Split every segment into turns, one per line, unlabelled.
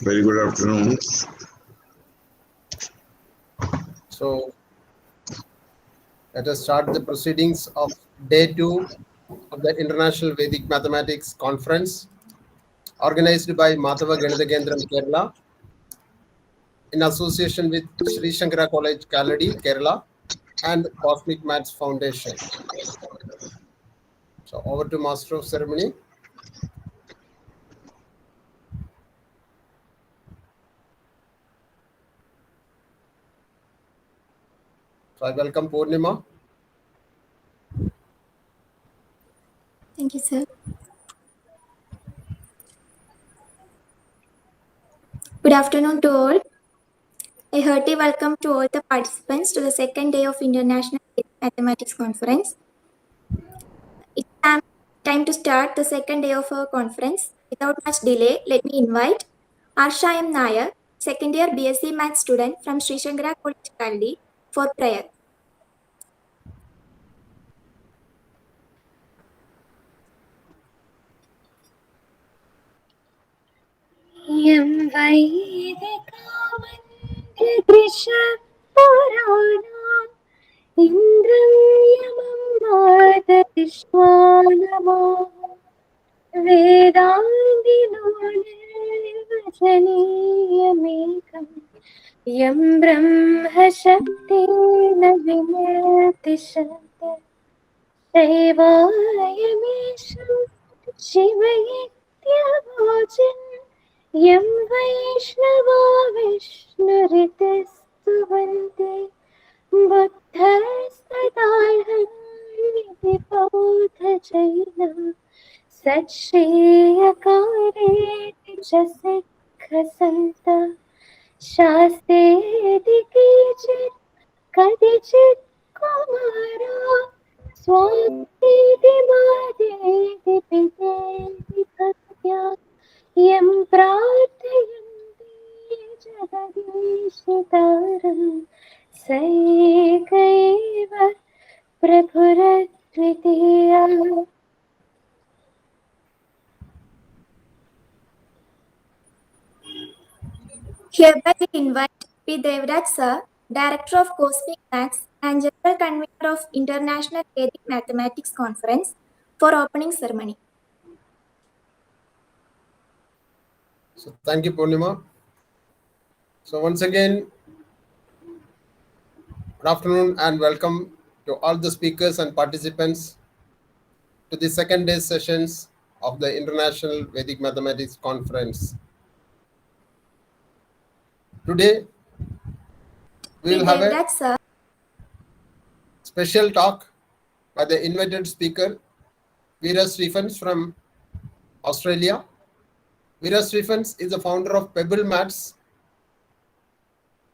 Very good afternoon.
So let us start the proceedings of day 2 of the International Vedic Mathematics Conference organized by Madhava Ganitha Kendram, Kerala in association with Sri Shankara College, Kaladi, Kerala and Cosmic Maths Foundation. So over to Master of Ceremony. So I welcome Purnima.
Thank you, sir. Good afternoon to all. A hearty welcome to all the participants to the second day of International Mathematics Conference. It's time to start the second day of our conference. Without much delay, let me invite Arsha M. Nair, second year BSc Maths student from Sri Shankara College, Kaldi, for prayer.
यं वैदिकामन्त्रदृशपुराणाम् इन्द्रं यमं मातरिश्वानमाः वेदान्तिनो निर्वचनीयमेकं यं ब्रह्मशक्तेन विनिर्दिशन्ते दैवायमीशं शिवयित्यवोचन् यं वैष्णवा विष्णुरितिस्तुवन्ते बुद्धस्तदार्हन्निति बौद्धजैनः सच्छ्रेयकारेति च सिद्धसन्तः शास्त्रेति केचित् कतिचित् कुमारा स्वामीति मातेति पितेति भक्त्या यं प्रार्थयन्ति जगदीशितारं स एक एव प्रभुरद्वितीयः.
Hereby we invite P. Devraj Sir, Director of Cosmic Maths and General Convener of International Vedic Mathematics Conference, for opening ceremony.
So thank you, Purnima. So once again, good afternoon and welcome to all the speakers and participants to the second day sessions of the International Vedic Mathematics Conference. Today, we will have a special talk by the invited speaker, Veera Stephens from Australia. Veera Stephens is the founder of Pebble Maths.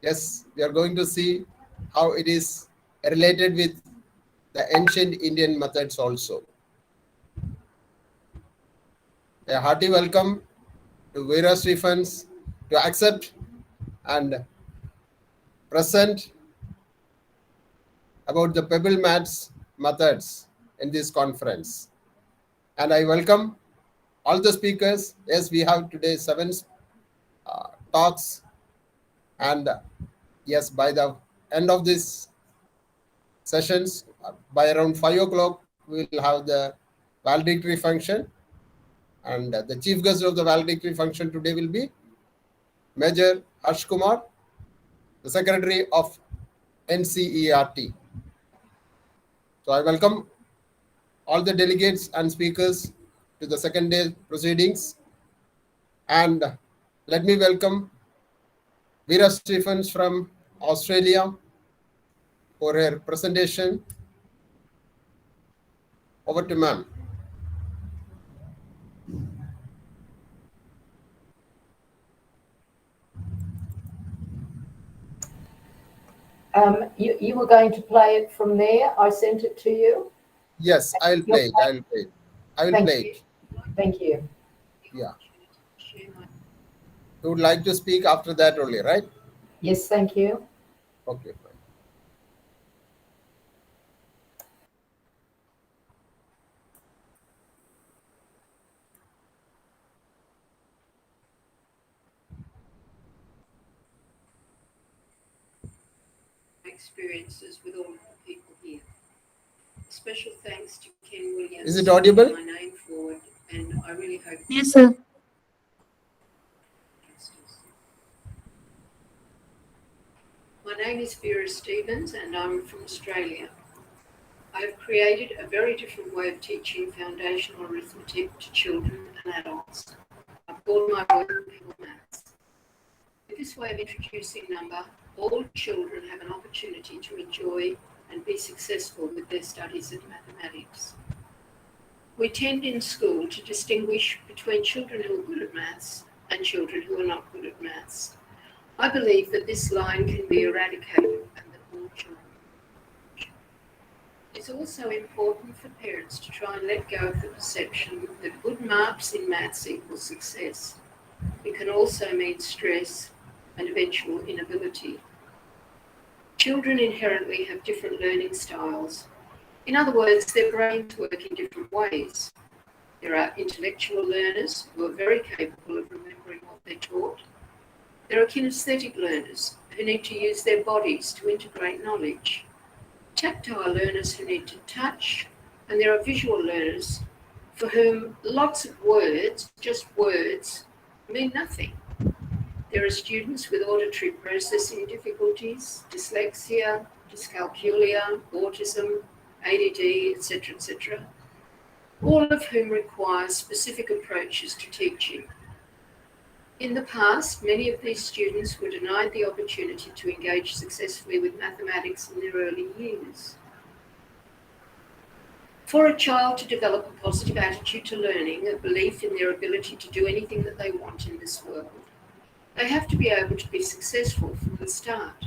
Yes, we are going to see how it is related with the ancient Indian methods also. A hearty welcome to Veera Stephens to accept and present about the Pebble Maths methods in this conference. And I welcome all the speakers. Yes, we have today 7 talks, and yes, by the end of this sessions, by around 5 o'clock, we will have the valedictory function, and the chief guest of the valedictory function today will be Major Harsh Kumar, the Secretary of NCERT. So I welcome all the delegates and speakers to the second day proceedings, and let me welcome Veera Stephens from Australia for her presentation. Over to ma'am.
You were going to play it from there. I sent it to you.
Yes, I'll play it. I will play it.
Thank you.
Yeah. You would like to speak after that only, right?
Yes, thank you.
Okay, fine.
experiences with all of the people here. Special thanks to Ken Williams
Is it
for putting
audible?
my name forward, and I really hope.
Yes, sir.
My name is Vera Stevens, and I'm from Australia. I have created a very different way of teaching foundational arithmetic to children and adults. I've called my work Pure Maths. With this way of introducing number, all children have an opportunity to enjoy and be successful with their studies of mathematics. We tend in school to distinguish between children who are good at maths and children who are not good at maths. I believe that this line can be eradicated and that all children. It's also important for parents to try and let go of the perception that good marks in maths equals success. It can also mean stress and eventual inability. Children inherently have different learning styles. In other words, their brains work in different ways. There are intellectual learners who are very capable of remembering what they're taught. There are kinesthetic learners who need to use their bodies to integrate knowledge. Tactile learners who need to touch, and there are visual learners for whom lots of words, just words, mean nothing. There are students with auditory processing difficulties, dyslexia, dyscalculia, autism, ADD, etc., all of whom require specific approaches to teaching. In the past, many of these students were denied the opportunity to engage successfully with mathematics in their early years. For a child to develop a positive attitude to learning, a belief in their ability to do anything that they want in this world, they have to be able to be successful from the start.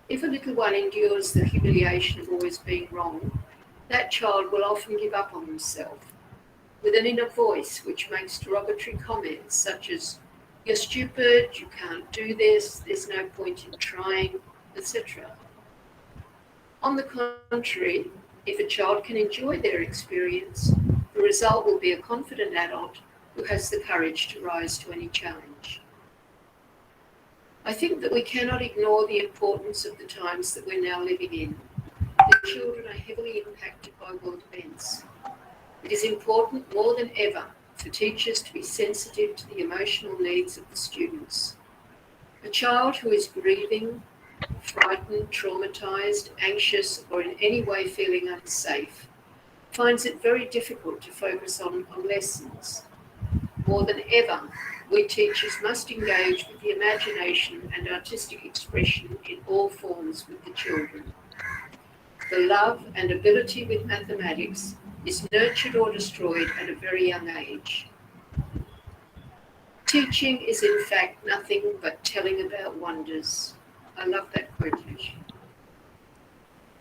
If a little one endures the humiliation of always being wrong, that child will often give up on themselves, with an inner voice which makes derogatory comments such as, "You're stupid, you can't do this, there's no point in trying," etc. On the contrary, if a child can enjoy their experience, the result will be a confident adult who has the courage to rise to any challenge. I think that we cannot ignore the importance of the times that we're now living in. The children are heavily impacted by world events. It is important more than ever for teachers to be sensitive to the emotional needs of the students. A child who is grieving, frightened, traumatized, anxious, or in any way feeling unsafe finds it very difficult to focus on lessons. More than ever, we teachers must engage with the imagination and artistic expression in all forms with the children. The love and ability with mathematics is nurtured or destroyed at a very young age. Teaching is in fact nothing but telling about wonders. I love that quotation.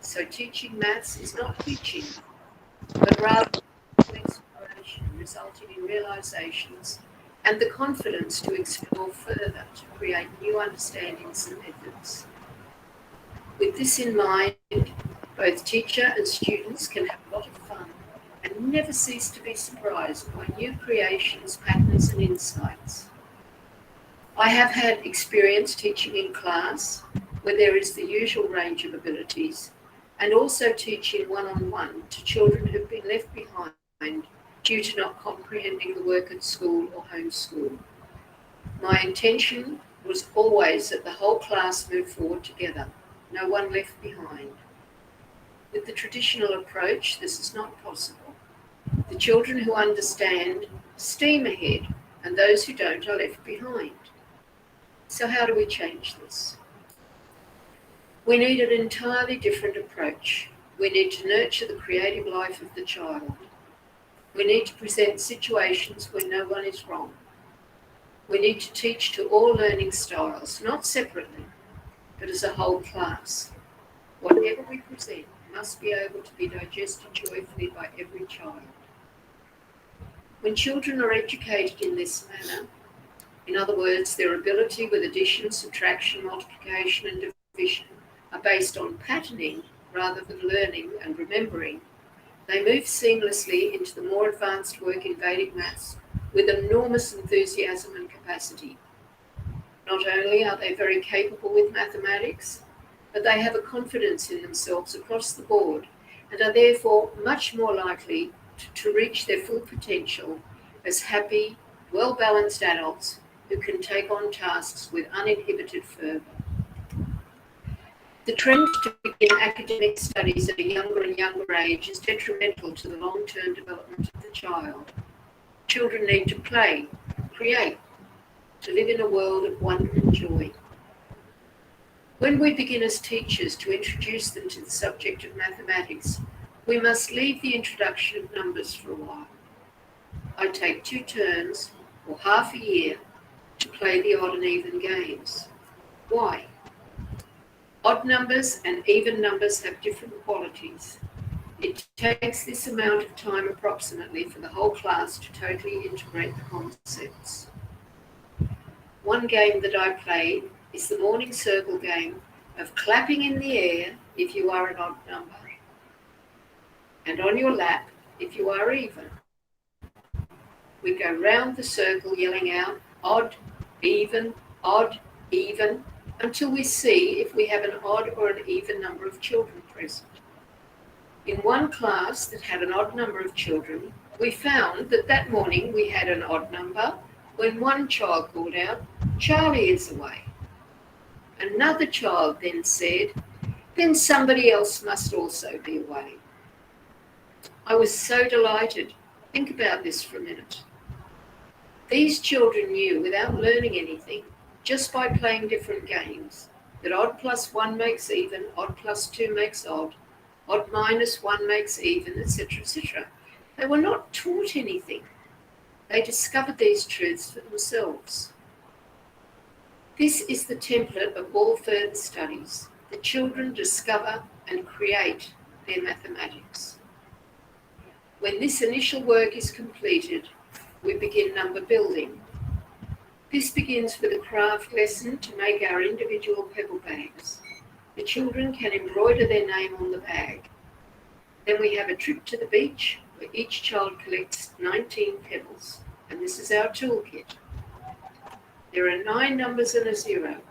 So teaching maths is not teaching, but rather exploration resulting in realizations and the confidence to explore further to create new understandings and methods. With this in mind, both teacher and students can have a lot of fun and never cease to be surprised by new creations, patterns and insights. I have had experience teaching in class where there is the usual range of abilities, and also teaching one-on-one to children who have been left behind due to not comprehending the work at school or homeschool. My intention was always that the whole class move forward together, no one left behind. With the traditional approach, this is not possible. The children who understand steam ahead, and those who don't are left behind. So how do we change this? We need an entirely different approach. We need to nurture the creative life of the child. We need to present situations where no one is wrong. We need to teach to all learning styles, not separately, but as a whole class. Whatever we present must be able to be digested joyfully by every child. When children are educated in this manner, in other words, their ability with addition, subtraction, multiplication and division are based on patterning rather than learning and remembering, they move seamlessly into the more advanced work in Vedic maths with enormous enthusiasm and capacity. Not only are they very capable with mathematics, but they have a confidence in themselves across the board and are therefore much more likely to reach their full potential as happy, well-balanced adults who can take on tasks with uninhibited fervour. The trend to begin academic studies at a younger and younger age is detrimental to the long-term development of the child. Children need to play, create, to live in a world of wonder and joy. When we begin as teachers to introduce them to the subject of mathematics, we must leave the introduction of numbers for a while. I take 2 turns, or half a year, to play the odd and even games. Why? Odd numbers and even numbers have different qualities. It takes this amount of time approximately for the whole class to totally integrate the concepts. One game that I play is the morning circle game of clapping in the air if you are an odd number, and on your lap if you are even. We go round the circle yelling out odd, even, until we see if we have an odd or an even number of children present. In one class that had an odd number of children, we found that that morning we had an odd number when one child called out, "Charlie is away." Another child then said, "Then somebody else must also be away." I was so delighted. Think about this for a minute. These children knew, without learning anything, just by playing different games, that odd plus 1 makes even, odd plus 2 makes odd minus 1 makes even, etc., etc. They were not taught anything. They discovered these truths for themselves. This is the template of all further studies. The children discover and create their mathematics. When this initial work is completed, we begin number building. This begins with a craft lesson to make our individual pebble bags. The children can embroider their name on the bag. Then we have a trip to the beach where each child collects 19 pebbles, and this is our toolkit. There are 9 numbers and a 0,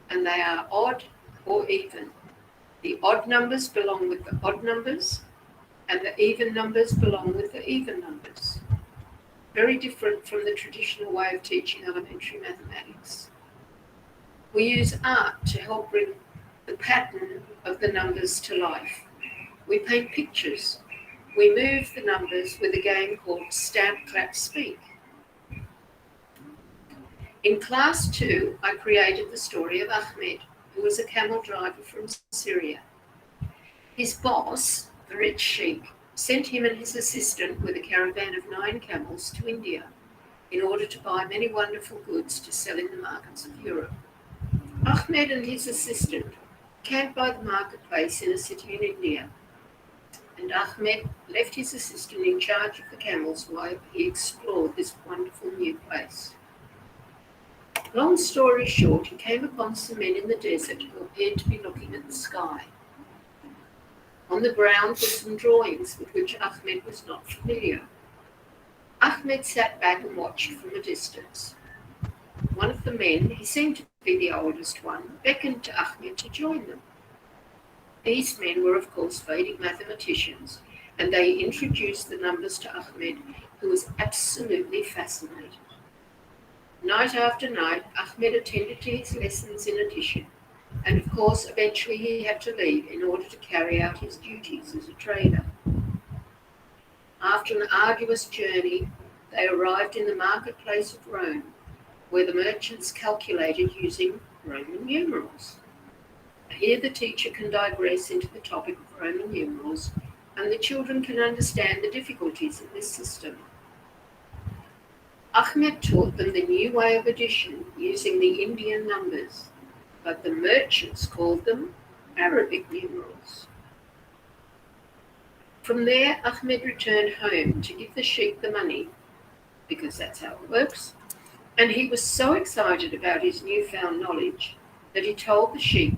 and they are odd or even. The odd numbers belong with the odd numbers, and the even numbers belong with the even numbers. Very different from the traditional way of teaching elementary mathematics. We use art to help bring the pattern of the numbers to life. We paint pictures. We move the numbers with a game called Stamp, Clap, Speak. In class 2, I created the story of Ahmed, who was a camel driver from Syria. His boss, the rich sheikh, sent him and his assistant with a caravan of 9 camels to India in order to buy many wonderful goods to sell in the markets of Europe. Ahmed and his assistant camped by the marketplace in a city in India, and Ahmed left his assistant in charge of the camels while he explored this wonderful new place. Long story short, he came upon some men in the desert who appeared to be looking at the sky. On the ground were some drawings with which Ahmed was not familiar. Ahmed sat back and watched from a distance. One of the men, he seemed to be the oldest one, beckoned to Ahmed to join them. These men were, of course, Vedic mathematicians, and they introduced the numbers to Ahmed, who was absolutely fascinated. Night after night, Ahmed attended to his lessons in addition, and of course, eventually he had to leave in order to carry out his duties as a trader. After an arduous journey, they arrived in the marketplace of Rome, where the merchants calculated using Roman numerals. Here the teacher can digress into the topic of Roman numerals, and the children can understand the difficulties of this system. Ahmed taught them the new way of addition using the Indian numbers, but the merchants called them Arabic numerals. From there, Ahmed returned home to give the sheikh the money, because that's how it works, and he was so excited about his newfound knowledge that he told the sheikh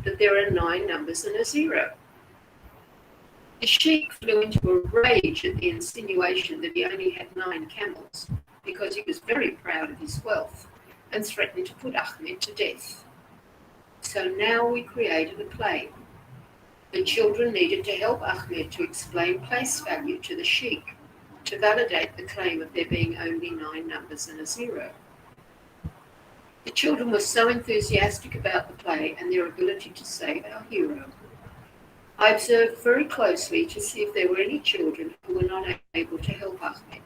that there are 9 numbers and a 0. The sheikh flew into a rage at the insinuation that he only had 9 camels, because he was very proud of his wealth and threatened to put Ahmed to death. So now we created a play. The children needed to help Ahmed to explain place value to the sheikh to validate the claim of there being only 9 numbers and a 0. The children were so enthusiastic about the play and their ability to save our hero. I observed very closely to see if there were any children who were not able to help Ahmed.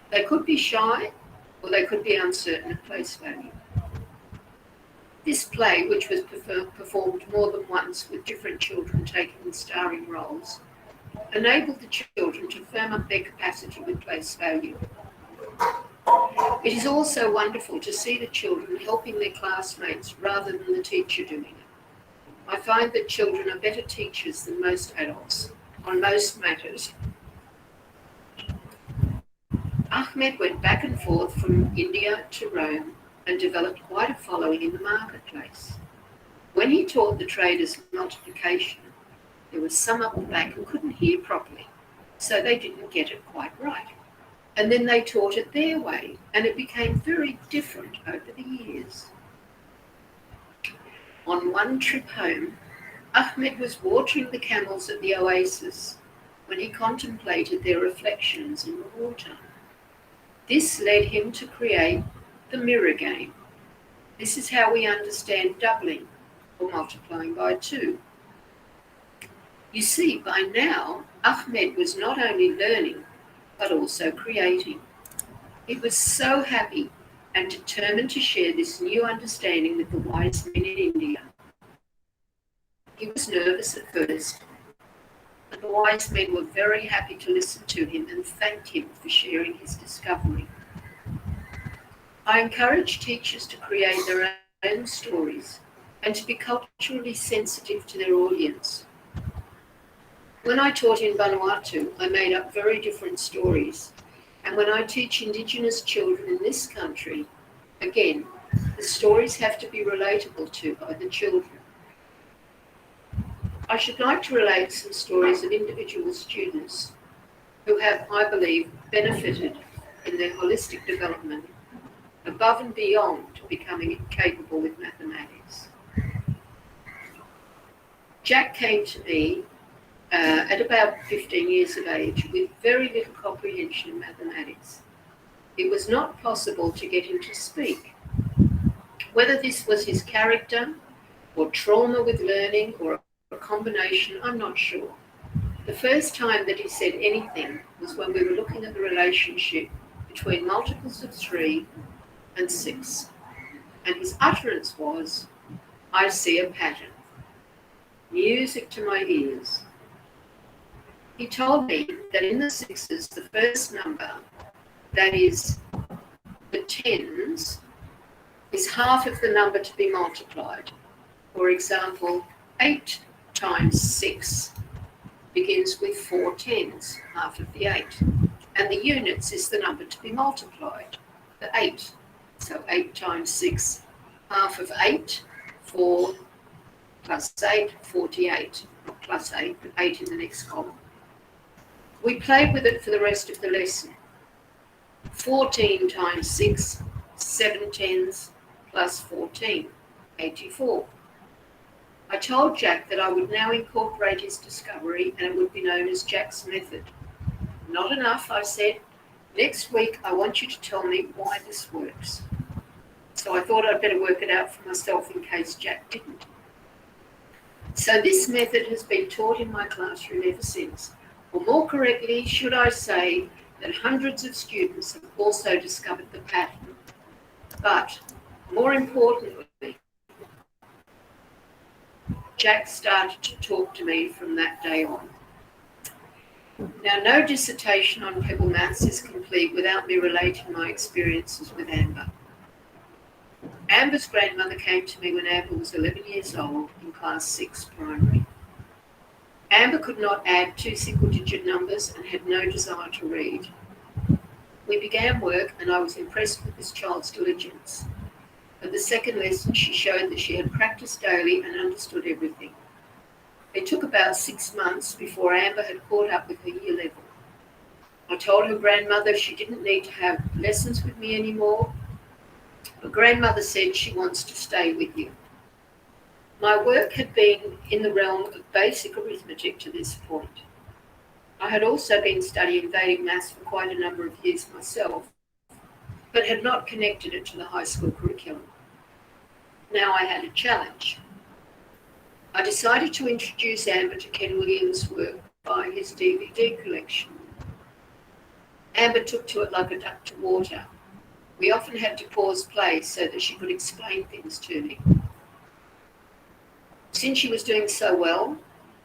They could be shy or they could be uncertain of place value. This play, which was performed more than once with different children taking starring roles, enabled the children to firm up their capacity with place value. It is also wonderful to see the children helping their classmates rather than the teacher doing it. I find that children are better teachers than most adults on most matters. Ahmed went back and forth from India to Rome and developed quite a following in the marketplace. When he taught the traders multiplication, there was some up the back who couldn't hear properly, so they didn't get it quite right. And then they taught it their way, and it became very different over the years. On one trip home, Ahmed was watering the camels at the oasis when he contemplated their reflections in the water. This led him to create the mirror game. This is how we understand doubling or multiplying by 2. You see, by now, Ahmed was not only learning, but also creating. He was so happy and determined to share this new understanding with the wise men in India. He was nervous at first, but the wise men were very happy to listen to him and thanked him for sharing his discovery. I encourage teachers to create their own stories and to be culturally sensitive to their audience. When I taught in Vanuatu, I made up very different stories. And when I teach Indigenous children in this country, again, the stories have to be relatable to by the children. I should like to relate some stories of individual students who have, I believe, benefited in their holistic development above and beyond becoming capable with mathematics. Jack came to me at about 15 years of age with very little comprehension in mathematics. It was not possible to get him to speak. Whether this was his character or trauma with learning or a combination, I'm not sure. The first time that he said anything was when we were looking at the relationship between multiples of 3 and 6. And his utterance was, "I see a pattern." Music to my ears. He told me that in the 6s, the first number, that is the 10s, is half of the number to be multiplied. For example, 8 times 6 begins with 4 tens, half of the 8. And the units is the number to be multiplied, the 8. So 8 times 6, half of 8, 4 plus 8, 48, plus 8, 8 in the next column. We played with it for the rest of the lesson. 14 times 6, 7 tens, plus 14, 84. I told Jack that I would now incorporate his discovery and it would be known as Jack's method. Not enough, I said. Next week, I want you to tell me why this works. So I thought I'd better work it out for myself in case Jack didn't. So this method has been taught in my classroom ever since. Or more correctly, should I say that hundreds of students have also discovered the pattern. But more importantly, Jack started to talk to me from that day on. Now, no dissertation on Pebble Maths is complete without me relating my experiences with Amber. Amber's grandmother came to me when Amber was 11 years old in class 6 primary. Amber could not add 2 single-digit numbers and had no desire to read. We began work and I was impressed with this child's diligence. At the second lesson, she showed that she had practiced daily and understood everything. It took about 6 months before Amber had caught up with her year level. I told her grandmother she didn't need to have lessons with me anymore. Her grandmother said she wants to stay with you. My work had been in the realm of basic arithmetic to this point. I had also been studying Vedic maths for quite a number of years myself, but had not connected it to the high school curriculum. Now I had a challenge. I decided to introduce Amber to Ken Williams' work by his DVD collection. Amber took to it like a duck to water. We often had to pause play so that she could explain things to me. Since she was doing so well,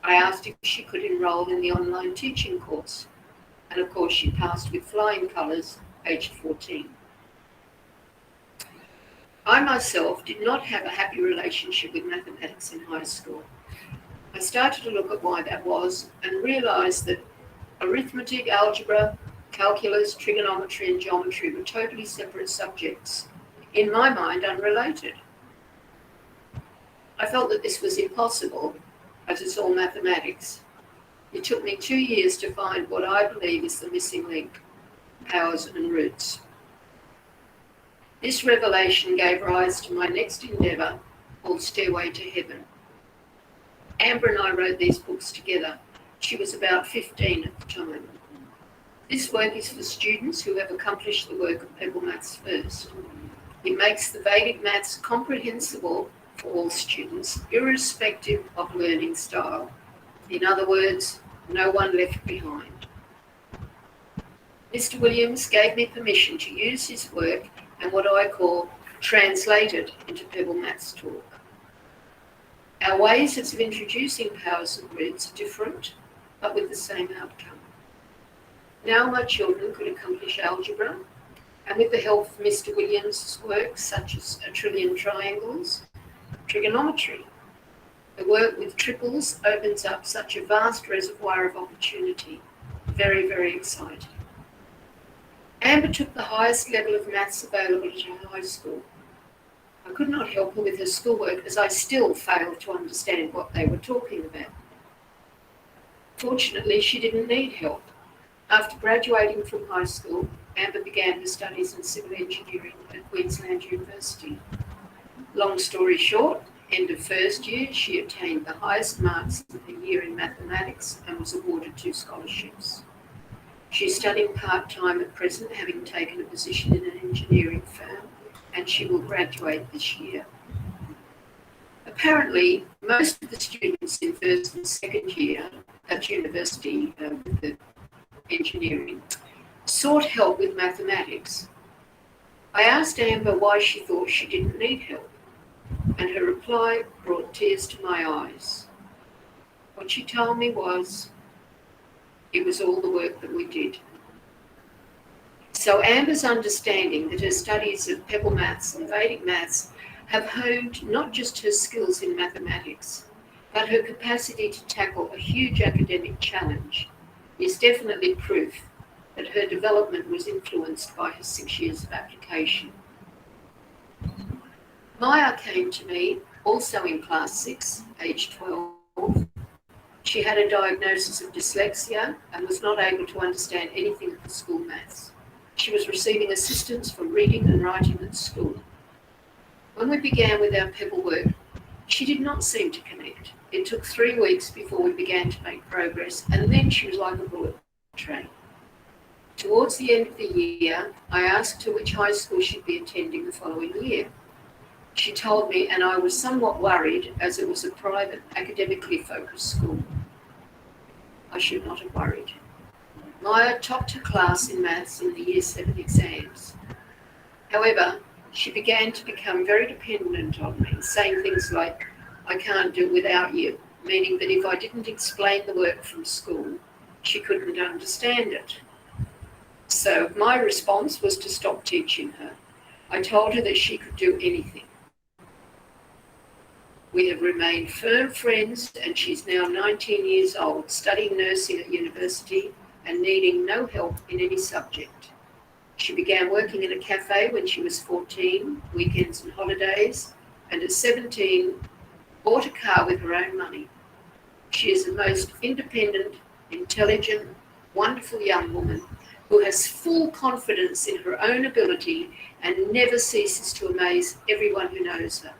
I asked if she could enroll in the online teaching course. And of course she passed with flying colours, aged 14. I myself did not have a happy relationship with mathematics in high school. I started to look at why that was and realised that arithmetic, algebra, calculus, trigonometry and geometry were totally separate subjects, in my mind unrelated. I felt that this was impossible, as it's all mathematics. It took me 2 years to find what I believe is the missing link, powers and roots. This revelation gave rise to my next endeavour, called Stairway to Heaven. Amber and I wrote these books together. She was about 15 at the time. This work is for students who have accomplished the work of Pebble Maths first. It makes the Vedic maths comprehensible for all students, irrespective of learning style. In other words, no one left behind. Mr. Williams gave me permission to use his work and what I call translate it into Pebble Maths talk. Our ways of introducing powers and roots are different, but with the same outcome. Now my children could accomplish algebra, and with the help of Mr. Williams' work, such as a trillion triangles, trigonometry. The work with triples opens up such a vast reservoir of opportunity. Very, very exciting. Amber took the highest level of maths available at her high school. I could not help her with her schoolwork as I still failed to understand what they were talking about. Fortunately, she didn't need help. After graduating from high school, Amber began her studies in civil engineering at Queensland University. Long story short, end of first year, she obtained the highest marks of the year in mathematics and was awarded 2 scholarships. She's studying part-time at present, having taken a position in an engineering firm, and she will graduate this year. Apparently, most of the students in first and second year at university with the engineering sought help with mathematics. I asked Amber why she thought she didn't need help, and her reply brought tears to my eyes. What she told me was, it was all the work that we did. So Amber's understanding that her studies of Pebble Maths and Vedic Maths have honed not just her skills in mathematics, but her capacity to tackle a huge academic challenge is definitely proof that her development was influenced by her 6 years of application. Maya came to me also in class 6, age 12. She had a diagnosis of dyslexia and was not able to understand anything of the school maths. She was receiving assistance for reading and writing at school. When we began with our Pebble work, she did not seem to connect. It took 3 weeks before we began to make progress, and then she was like a bullet train. Towards the end of the year, I asked her which high school she'd be attending the following year. She told me, and I was somewhat worried as it was a private, academically focused school. I should not have worried. Maya topped her class in maths in the Year 7 exams. However, she began to become very dependent on me, saying things like, I can't do without you, meaning that if I didn't explain the work from school, she couldn't understand it. So my response was to stop teaching her. I told her that she could do anything. We have remained firm friends, and she's now 19 years old, studying nursing at university and needing no help in any subject. She began working in a cafe when she was 14, weekends and holidays, and at 17, bought a car with her own money. She is the most independent, intelligent, wonderful young woman who has full confidence in her own ability and never ceases to amaze everyone who knows her.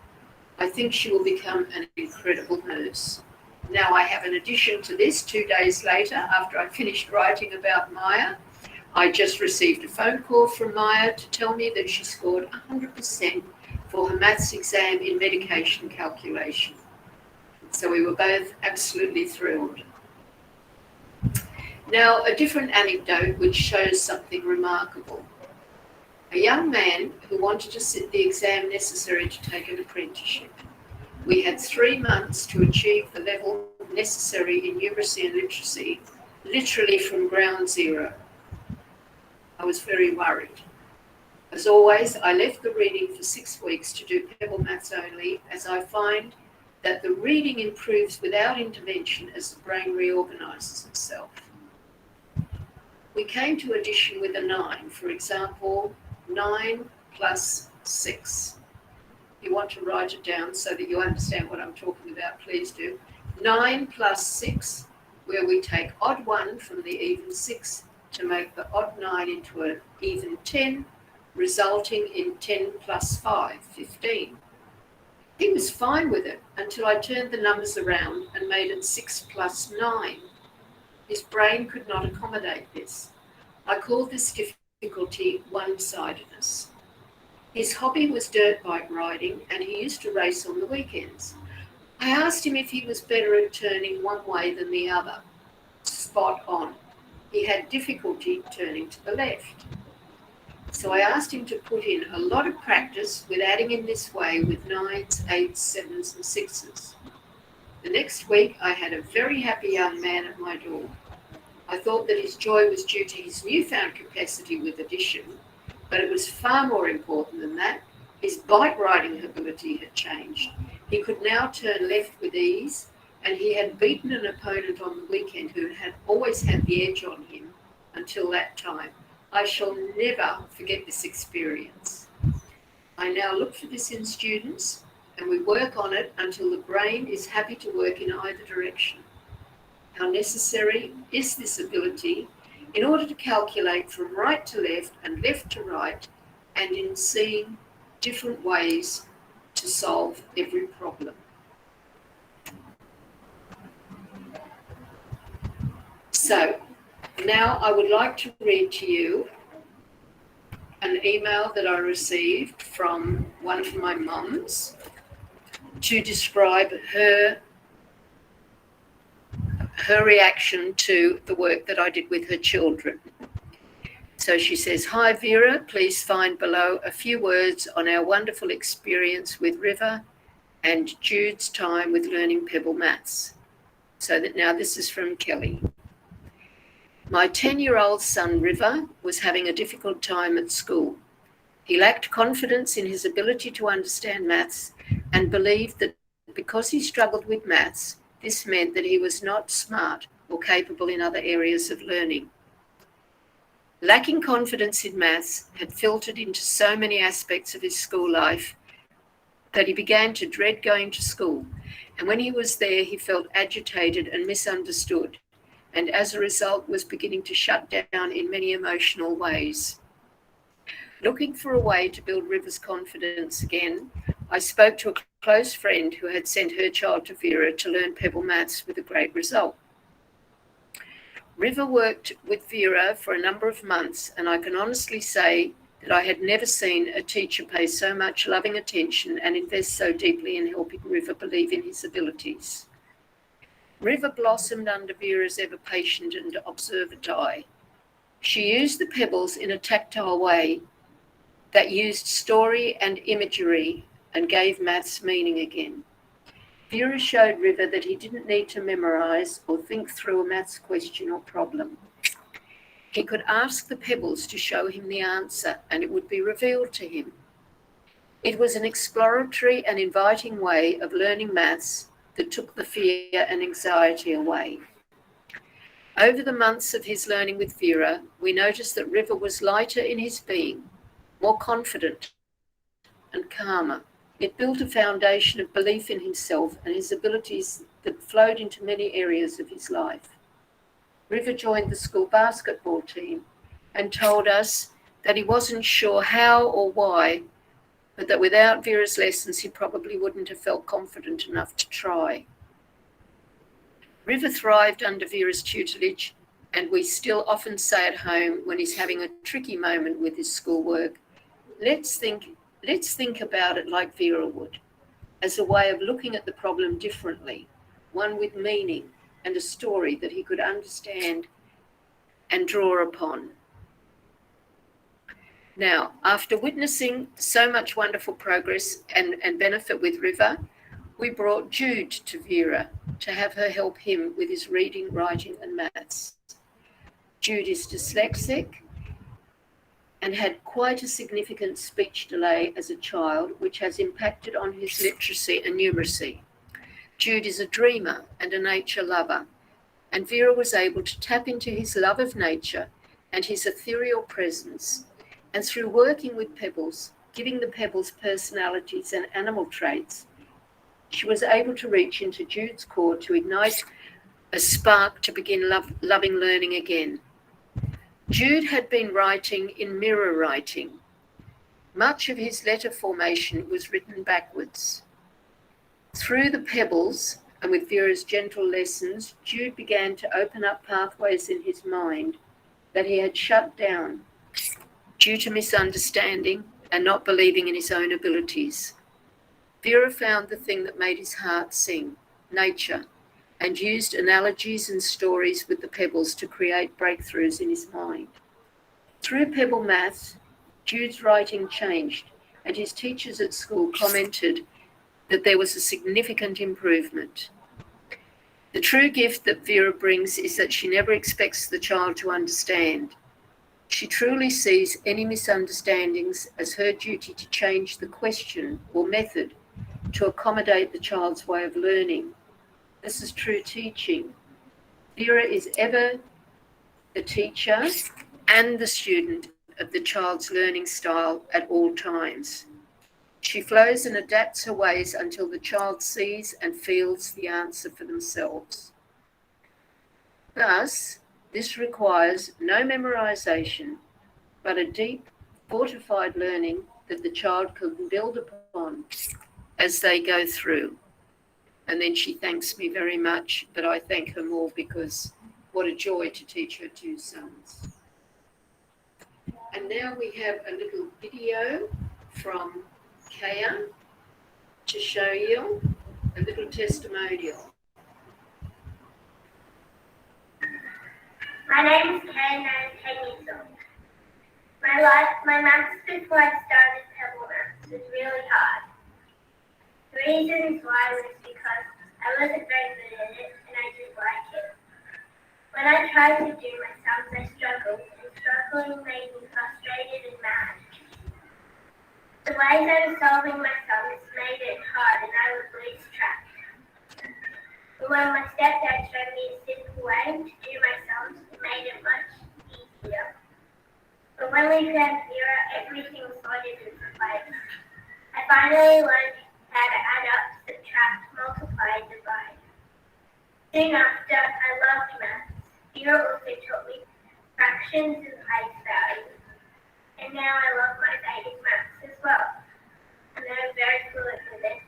I think she will become an incredible nurse. Now I have an addition to this. 2 days later, after I finished writing about Maya, I just received a phone call from Maya to tell me that she scored 100% for her maths exam in medication calculation. So we were both absolutely thrilled. Now, a different anecdote which shows something remarkable. A young man who wanted to sit the exam necessary to take an apprenticeship. We had 3 months to achieve the level necessary in numeracy and literacy, literally from ground zero. I was very worried. As always, I left the reading for 6 weeks to do Pebble Maths only, as I find that the reading improves without intervention as the brain reorganises itself. We came to addition with a 9, for example, 9 plus 6. You want to write it down so that you understand what I'm talking about, please do. 9 plus 6, where we take odd 1 from the even 6 to make the odd 9 into an even 10, resulting in 10 plus 5, 15. He was fine with it until I turned the numbers around and made it 6 plus 9. His brain could not accommodate this. I called this difficulty one-sidedness. His hobby was dirt bike riding, and he used to race on the weekends. I asked him if he was better at turning one way than the other. Spot on. He had difficulty turning to the left. So I asked him to put in a lot of practice with adding in this way with 9s, 8s, 7s and 6s. The next week I had a very happy young man at my door. I thought that his joy was due to his newfound capacity with addition, but it was far more important than that. His bike riding ability had changed. He could now turn left with ease, and he had beaten an opponent on the weekend who had always had the edge on him until that time. I shall never forget this experience. I now look for this in students, and we work on it until the brain is happy to work in either direction. How necessary is this ability in order to calculate from right to left and left to right, and in seeing different ways to solve every problem. So now I would like to read to you an email that I received from one of my mums to describe her reaction to the work that I did with her children. So she says, "Hi Vera, please find below a few words on our wonderful experience with River and Jude's time with learning Pebble Maths." So that now this is from Kelly. "My 10-year-old son River was having a difficult time at school. He lacked confidence in his ability to understand maths and believed that because he struggled with maths, this meant that he was not smart or capable in other areas of learning. Lacking confidence in maths had filtered into so many aspects of his school life that he began to dread going to school, and when he was there, he felt agitated and misunderstood, and as a result was beginning to shut down in many emotional ways. Looking for a way to build River's confidence again, I spoke to a close friend who had sent her child to Vera to learn Pebble Maths with a great result. River worked with Vera for a number of months, and I can honestly say that I had never seen a teacher pay so much loving attention and invest so deeply in helping River believe in his abilities. River blossomed under Vera's ever-patient and observant eye. She used the pebbles in a tactile way that used story and imagery and gave maths meaning again. Vera showed River that he didn't need to memorize or think through a maths question or problem. He could ask the pebbles to show him the answer, and it would be revealed to him. It was an exploratory and inviting way of learning maths that took the fear and anxiety away. Over the months of his learning with Vera, we noticed that River was lighter in his being, more confident and calmer. It built a foundation of belief in himself and his abilities that flowed into many areas of his life. River joined the school basketball team and told us that he wasn't sure how or why, but that without Vera's lessons, he probably wouldn't have felt confident enough to try. River thrived under Vera's tutelage, and we still often say at home when he's having a tricky moment with his schoolwork, let's think about it like Vera would, as a way of looking at the problem differently, one with meaning and a story that he could understand and draw upon. Now, after witnessing so much wonderful progress and benefit with River, we brought Jude to Vera to have her help him with his reading, writing, and maths. Jude is dyslexic and had quite a significant speech delay as a child, which has impacted on his literacy and numeracy. Jude is a dreamer and a nature lover, and Vera was able to tap into his love of nature and his ethereal presence, and through working with pebbles, giving the pebbles personalities and animal traits, she was able to reach into Jude's core to ignite a spark to begin loving learning again. Jude had been writing in mirror writing. Much of his letter formation was written backwards. Through the pebbles and with Vera's gentle lessons, Jude began to open up pathways in his mind that he had shut down due to misunderstanding and not believing in his own abilities. Vera found the thing that made his heart sing, nature, and used analogies and stories with the pebbles to create breakthroughs in his mind. Through pebble maths, Jude's writing changed, and his teachers at school commented that there was a significant improvement. The true gift that Vera brings is that she never expects the child to understand. She truly sees any misunderstandings as her duty to change the question or method to accommodate the child's way of learning. This is true teaching. Vera is ever the teacher and the student of the child's learning style at all times. She flows and adapts her ways until the child sees and feels the answer for themselves. Thus, this requires no memorization, but a deep, fortified learning that the child can build upon as they go through. And then she thanks me very much, but I thank her more because what a joy to teach her two sons. And now we have a little video from Kaya to show you a little testimonial.
My name is Kay and I am 10 years old. My maths before I started Pebble Maths was really hard. The reasons why was because I wasn't very good at it and I didn't like it. When I tried to do my sums, I struggled, and struggling made me frustrated and mad. The ways I was solving my sums made it hard and I would lose track. But when my stepdad showed me a simple way to do my sums, it made it much easier. But when we found Vera, everything was sorted into place. I finally learned how to add up, subtract, multiply, and divide. Soon after, I loved maths. Vera also taught me fractions and place values. And now I love my Vedic maths as well. And I'm very fluent with it.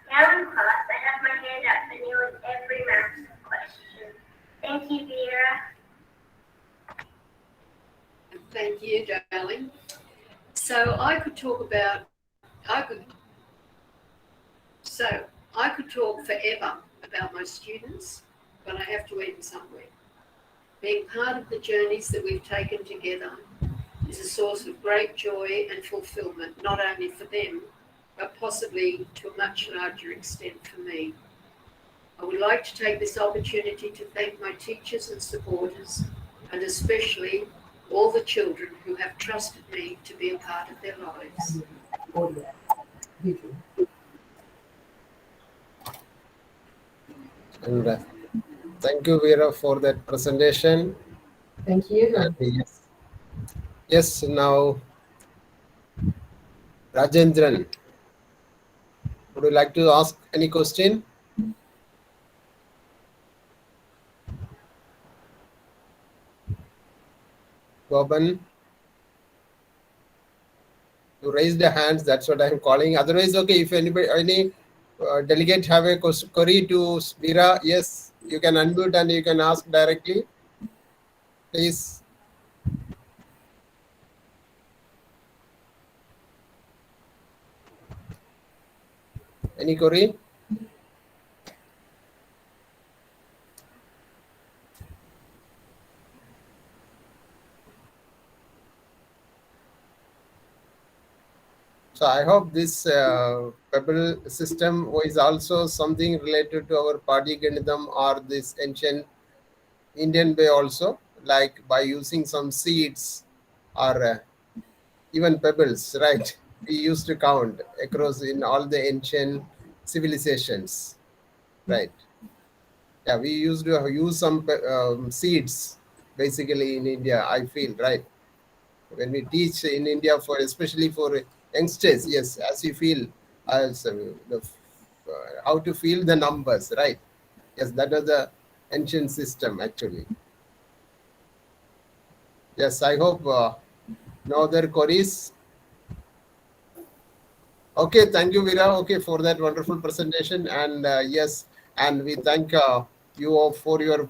Now in class, I have my hand up for nearly every maths question. Thank you, Vera.
Thank you, darling. So I could talk forever about my students, but I have to end somewhere. Being part of the journeys that we've taken together is a source of great joy and fulfillment, not only for them, but possibly to a much larger extent for me. I would like to take this opportunity to thank my teachers and supporters, and especially all the children who have trusted me to be a part of their lives.
And thank you, Vera, for that presentation.
Thank you.
And yes, now Rajendran, would you like to ask any question? Goban, You raise the hands. That's what I'm calling. Otherwise, okay. If any delegate have a query to Veera, yes, you can unmute and you can ask directly. Please. Any query? So I hope this pebble system is also something related to our Padiganidam or this ancient Indian way also, like by using some seeds or even pebbles, right? We used to count across in all the ancient civilizations, right? Yeah, we used to use some seeds basically in India, I feel, right? When we teach in India, for especially for youngsters, yes, as you feel, as how to feel the numbers, right? Yes, that was the ancient system actually. Yes, I hope no other queries. Okay, thank you, Veera. Okay, for that wonderful presentation, and yes, and we thank you all for your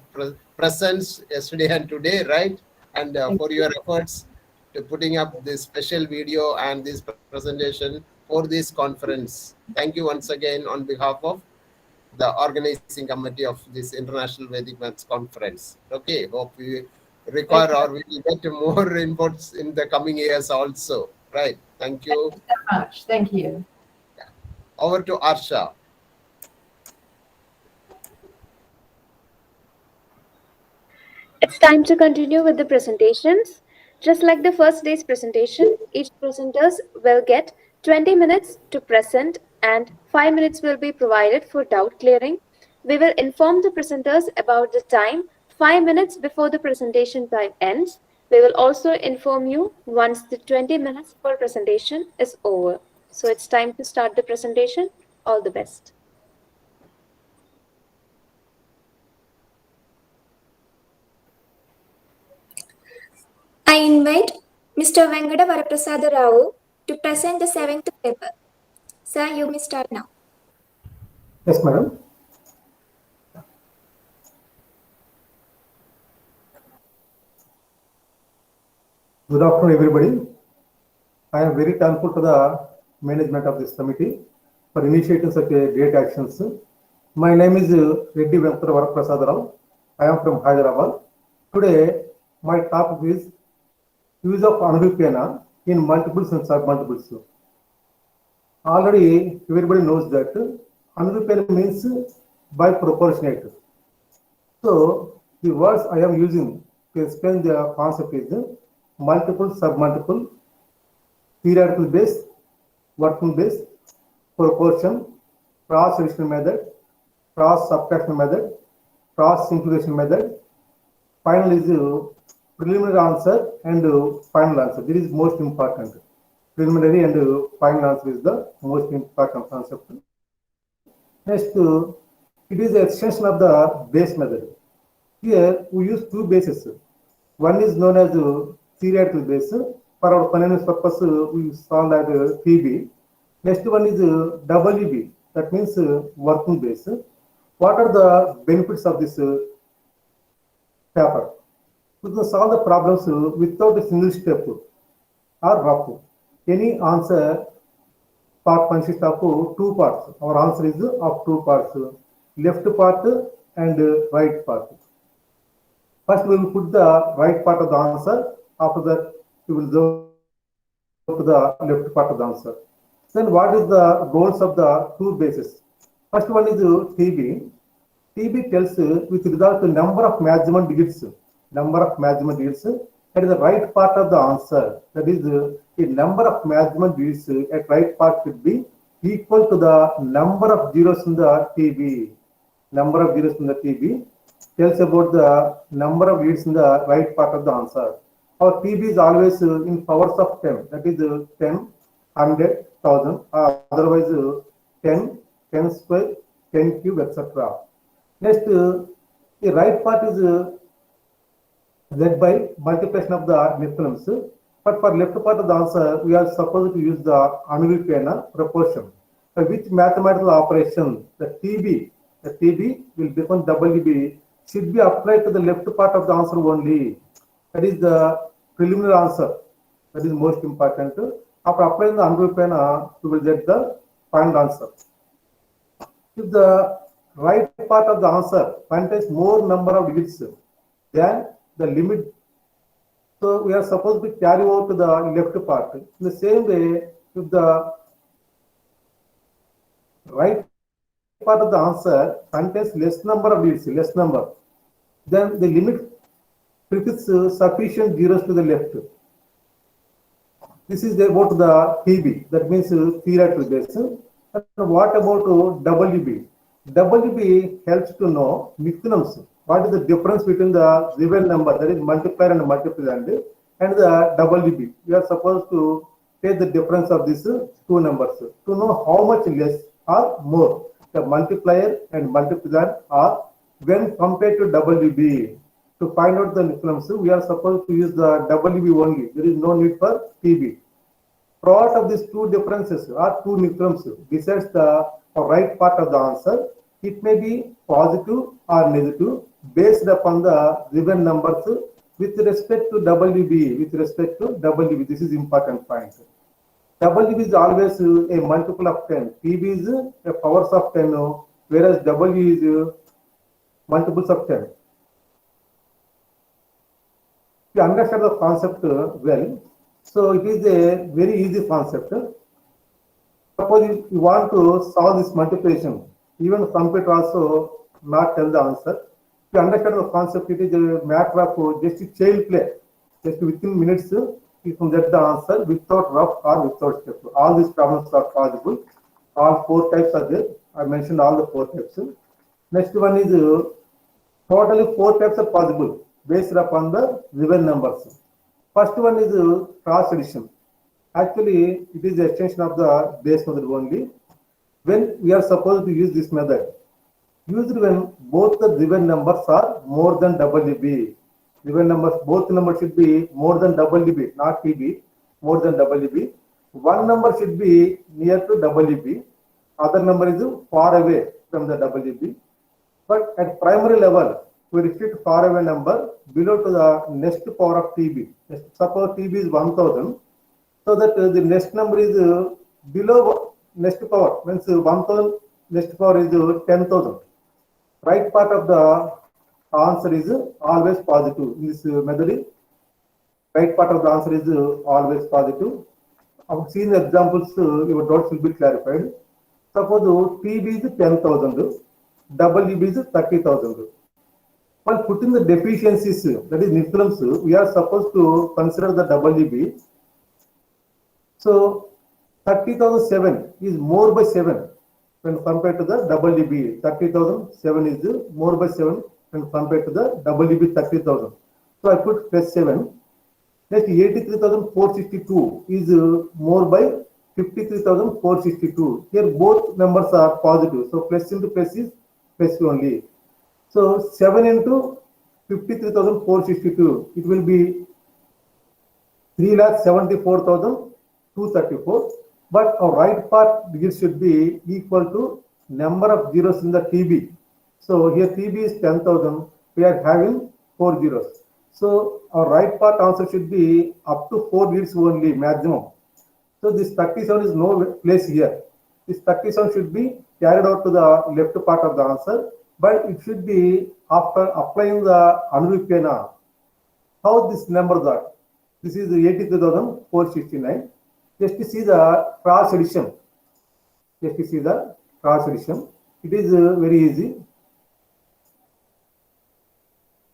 presence yesterday and today, right? And for your efforts to putting up this special video and this presentation for this conference. Thank you once again on behalf of the organizing committee of this International Vedic Maths Conference. Okay, hope we require or we will get more inputs in the coming years also. Right. Thank you.
Thank you so much. Thank you.
Over to Arsha.
It's time to continue with the presentations. Just like the first day's presentation, each presenters will get 20 minutes to present and 5 minutes will be provided for doubt clearing. We will inform the presenters about the time 5 minutes before the presentation time ends. We will also inform you once the 20 minutes for presentation is over. So it's time to start the presentation. All the best.
I invite Mr. Venkata Varaprasada Rao to present the 7th paper. Sir, you may start now.
Yes, madam. Good afternoon, everybody. I am very thankful to the management of this committee for initiating such a great actions. My name is Reddy Venkata Varaprasada Rao. I am from Hyderabad. Today, my topic is use of Anuvipena in multiples and submultiples. Already, everybody knows that Anuvipena means by proportionate. So, the words I am using to explain the concept is multiple, submultiple, theoretical base, working base, proportion, cross addition method, cross subtraction method, cross simplification method. Final is preliminary answer and final answer. This is most important. Preliminary and final answer is the most important concept. Next, it is the extension of the base method. Here we use two bases. One is known as theoretical base. For our convenience purpose, we solve that PB. Next one is WB. That means working base. What are the benefits of this paper? We can solve the problems without a single step or rough. Any answer part consists of two parts. Our answer is of two parts, left part and right part. First, we will put the right part of the answer. After that, we will go to the left part of the answer. Then, what is the goals of the two bases? First one is TB. TB tells with regard to number of maximum digits. Number of maximum digits. That is the right part of the answer. That is the number of maximum digits at right part should be equal to the number of zeros in the TB. Number of zeros in the TB tells about the number of digits in the right part of the answer. Our TB is always in powers of 10. That is 10, 100, 1000. Otherwise 10, 10 square, 10 cube, etc. Next, the right part is led by multiplication of the nephenems. But for left part of the answer, we are supposed to use the Anurupena proportion. For which mathematical operation the TB will become WB should be applied to the left part of the answer only. That is the preliminary answer. That is most important. After applying the Anurupena, we will get the final answer. If the right part of the answer contains more number of digits than the limit, so we are supposed to carry over to the left part. In the same way, if the right part of the answer contains less number of digits, then the limit prefix sufficient zeros to the left. This is about the TB, that means theoretical base. And what about WB? WB helps to know mixnums. What is the difference between the real number, that is multiplier and multiplicand, and the WB? We are supposed to take the difference of these two numbers to know how much less or more the multiplier and multiplicand are when compared to WB. To find out the mixnums, we are supposed to use the WB only. There is no need for TB. Product of these two differences or two mixnums decides the right part of the answer. It may be positive or negative based upon the given numbers with respect to WB. This is important point. WB is always a multiple of 10. TB is a powers of 10, whereas W is multiples of 10. To understand the concept well, so it is a very easy concept. Suppose you want to solve this multiplication, even the computer also not tell the answer. To understand the concept, it is a matter of just child play. Just within minutes, you can get the answer without rough or without step. All these problems are possible. All four types are there. I mentioned all the four types. Next one is totally four types are possible based upon the given numbers. First one is cross addition. Actually, it is the extension of the base method only. When we are supposed to use this method, usually when both the given numbers are more than WB. Given numbers, both numbers should be more than WB, not TB, more than WB. One number should be near to WB, other number is far away from the WB. But at primary level, we restrict far away number below to the next power of TB. Suppose TB is 1000, so that the next number is below next power, means 1000 next power is 10,000. Right part of the answer is always positive. In this method, right part of the answer is always positive. I've seen the examples, your doubts will be clarified. Suppose TB is 10,000, WB is 30,000. While putting the deficiencies, that is difference, we are supposed to consider the WB. So 30,007 is more by 7 when compared to the WB. 30,007 is more by 7 when compared to the WB 30,000. So I put plus 7. Next 83,462 is more by 53,462. Here both numbers are positive. So plus into plus is plus only. So 7 into 53,462, it will be 3,74,234. But our right part digit should be equal to number of zeros in the TB. So here TB is 10,000. We are having 4 zeros. So our right part answer should be up to 4 digits only maximum. So this 37 is no place here. This 37 should be carried out to the left part of the answer, but it should be after applying the Anurupena. How this numbers are? This is 83,469. Just to see the cross addition. It is very easy.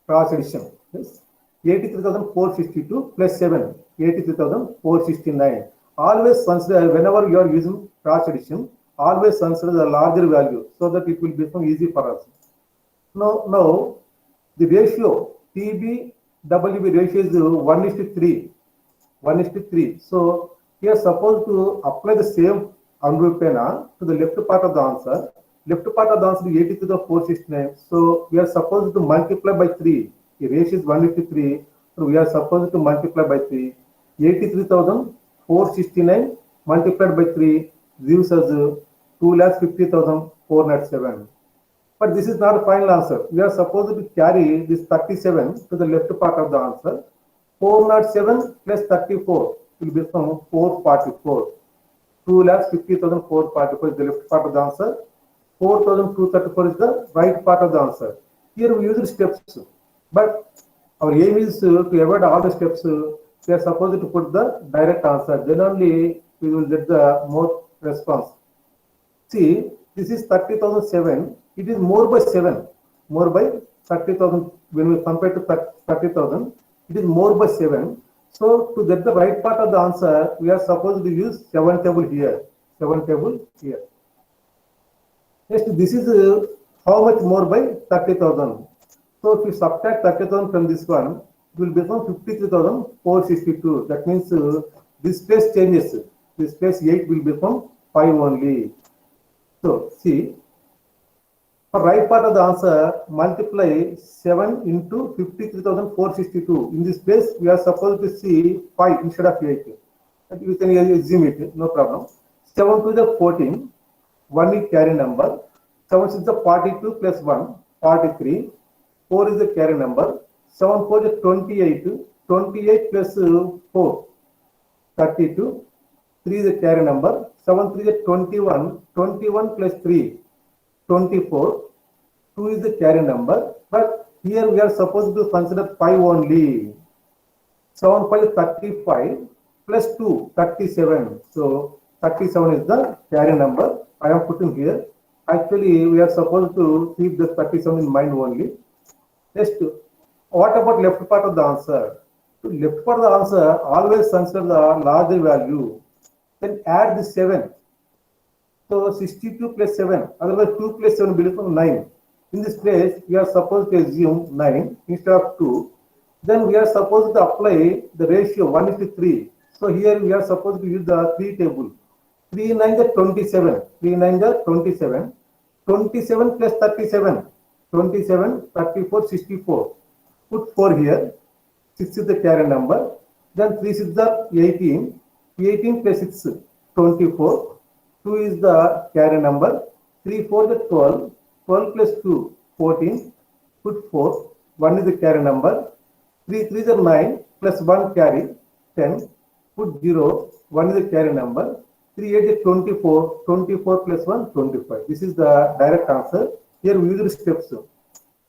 Cross addition. Yes. 83,462 plus 7, 83,469. Always consider, whenever you are using cross addition, always consider the larger value so that it will become easy for us. Now the ratio TB WB ratio is 1:3. 1:3. So we are supposed to apply the same Anurupena to the left part of the answer. Left part of the answer is 83,469. So we are supposed to multiply by 3. The ratio is 1:3. So we are supposed to multiply by 3. 83,469 multiplied by 3 gives us 2,50,407. But this is not a final answer. We are supposed to carry this 37 to the left part of the answer. 407 plus 34 will become 444. 2,50,444 is the left part of the answer. 4,234 is the right part of the answer. Here we use steps, but our aim is to avoid all the steps. We are supposed to put the direct answer. Then only we will get the more response. See, this is 30,007. It is more by 7. More by 30,000. When we compare to 30,000, it is more by 7. So to get the right part of the answer, we are supposed to use 7 table here. 7 table here. Next, this is how much more by 30,000. So if you subtract 30,000 from this one, it will become 53,462. That means this place changes. This place 8 will become 5 only. So see, for right part of the answer, multiply 7 into 53,462. In this place, we are supposed to see 5 instead of 8. We can assume it, no problem. 7 to the 14, 1 is carry number. 7 is the 42 plus 1, 43. 4 is the carry number. 7 4 is 28. 28 plus 4, 32. 3 is the carry number. 7 3 is 21. 21 plus 3, 24. 2 is the carry number. But here we are supposed to consider 5 only. 7 5 is 35 plus 2, 37. So 37 is the carry number. I am putting here. Actually, we are supposed to keep the 37 in mind only. Next, what about left part of the answer? To left part of the answer, always consider the larger value. Then add the 7. So 62 plus 7, otherwise 2 plus 7 will become 9. In this place, we are supposed to assume 9 instead of 2. Then we are supposed to apply the ratio 1:3. So here we are supposed to use the 3 table. 3 9 is 27. 3 9 is 27. 27 plus 37. 27, 34, 64. Put 4 here. 6 is the carry number. Then 3 is the 18. 18 plus 6, 24. 2 is the carry number. 3 4 is 12. 12 plus 2, 14. Put 4. 1 is the carry number. 3 3 is 9 plus 1 carry, 10. Put 0. 1 is the carry number. 3 8 is 24. 24 plus 1, 25. This is the direct answer. Here we use steps.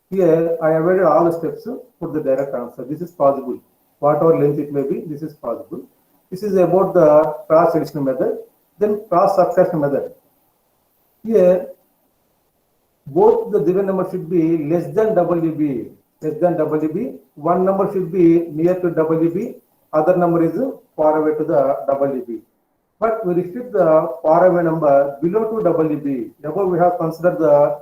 Here I avoided all the steps for the direct answer. This is possible. Whatever length it may be, this is possible. This is about the cross addition method. Then cross subtraction method. Here both the given number should be less than WB. Less than WB. One number should be near to WB. Other number is far away to the WB. But we restrict the far away number below to WB. Therefore, we have considered the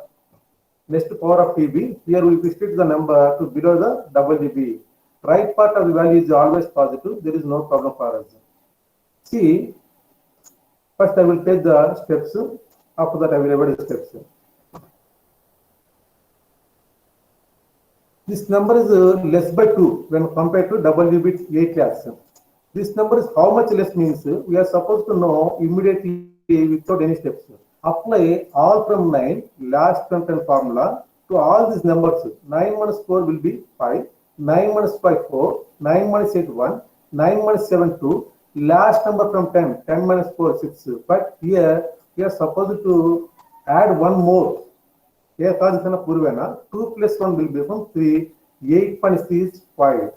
next power of TB. Here we restrict the number to below the WB. Right part of the value is always positive. There is no problem for us. See, first I will take the steps. After that, I will avoid the steps. This number is less by 2 when compared to WB 8 lakhs. This number is how much less means we are supposed to know immediately without any steps. Apply all from 9 last from 10 formula to all these numbers. 9 minus 4 will be 5. 9 minus 5 4. 9 minus 8 1. 9 minus 7 2. Last number from 10. 10 minus 4 6. But here we are supposed to add one more. 2 plus 1 will become 3. 8 minus 3 is 5.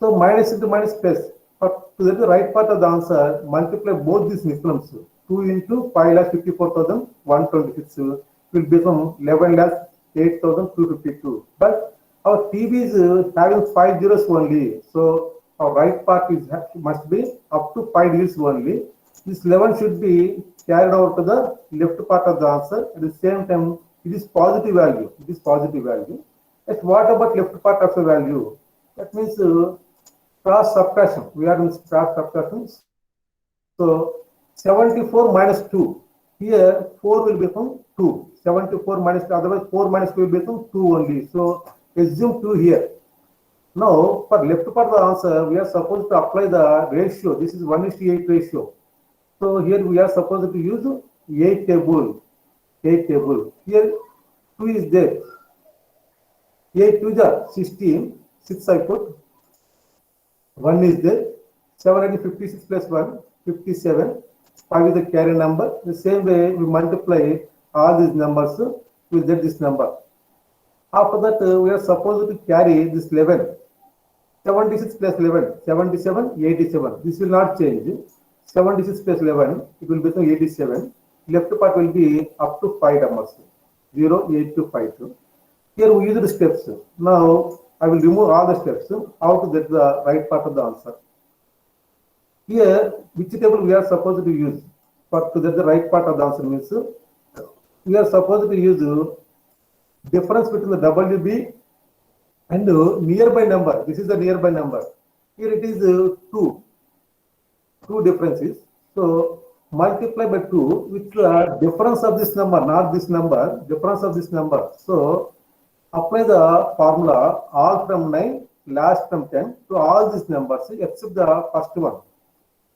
So minus into minus plus. But to get the right part of the answer, multiply both these difference. 2 into 5,54,126 will become 11,08,252. But our TB is having 5 zeros only. So our right part is must be up to 5 digits only. This 11 should be carried over to the left part of the answer. At the same time, it is positive value. It is positive value. But what about left part of the value? That means cross subtraction. We are in cross subtraction. So 74 minus 2. Here 4 will become 2. 74 minus 2. Otherwise 4 minus 2 will become 2 only. So assume 2 here. Now, for left part of the answer, we are supposed to apply the ratio. This is 1:8 ratio. So here we are supposed to use 8 table. 8 table. Here 2 is there. 8 to the 16. 6 I put. 1 is there. 756 plus 1, 57. 5 is the carry number. The same way we multiply all these numbers, we get this number. After that, we are supposed to carry this 11. 76 plus 11, 77, 87. This will not change. 76 plus 11, it will become 87. Left part will be up to 5 numbers. 0, 8 to 5. Here we use the steps. Now, I will remove all the steps. How to get the right part of the answer. Here, which table we are supposed to use for to get the right part of the answer means we are supposed to use difference between the WB and nearby number. This is the nearby number. Here it is 2 differences. So multiply by 2 with the difference of this number, not this number, difference of this number. So apply the formula all from 9, last from 10 to all these numbers except the first one.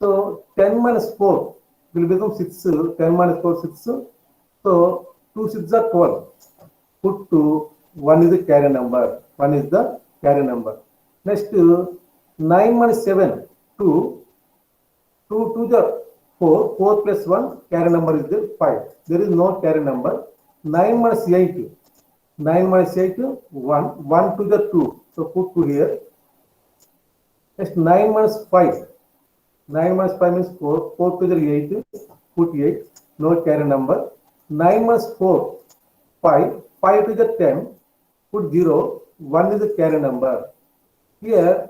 So 10 minus 4 will become 6. 10 minus 4, 6. So 2 6 are 12. Put 2. 1 is the carry number. 1 is the carry number. Next, 9 minus 7, 2. 2 to the 4. 4 plus 1, carry number is there, 5. There is no carry number. 9 minus 8. 9 minus 8, 1. 1 to the 2. So put 2 here. Next, 9 minus 5. 9 minus 5 means 4. 4 to the 8. Put 8. No carry number. 9 minus 4. 5. 5 to the 10. Put 0. 1 is the carry number. Here,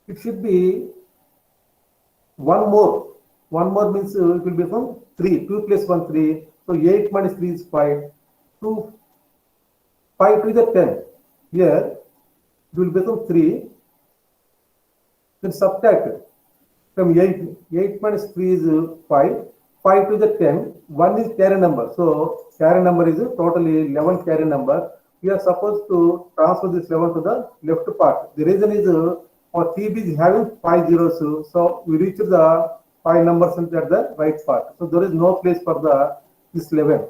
it should be 1 more. 1 more means it will become 3. 2 plus 1, 3. So 8 minus 3 is 5. 2. 5 to the 10. Here, it will become 3. Then subtract from 8. 8 minus 3 is 5. 5 to the 10. 1 is carry number. So carry number is totally 11 carry number. We are supposed to transfer this 11 to the left part. The reason is our TB is having 5 zeros. So we reach the 5 numbers at the right part. So there is no place for this 11.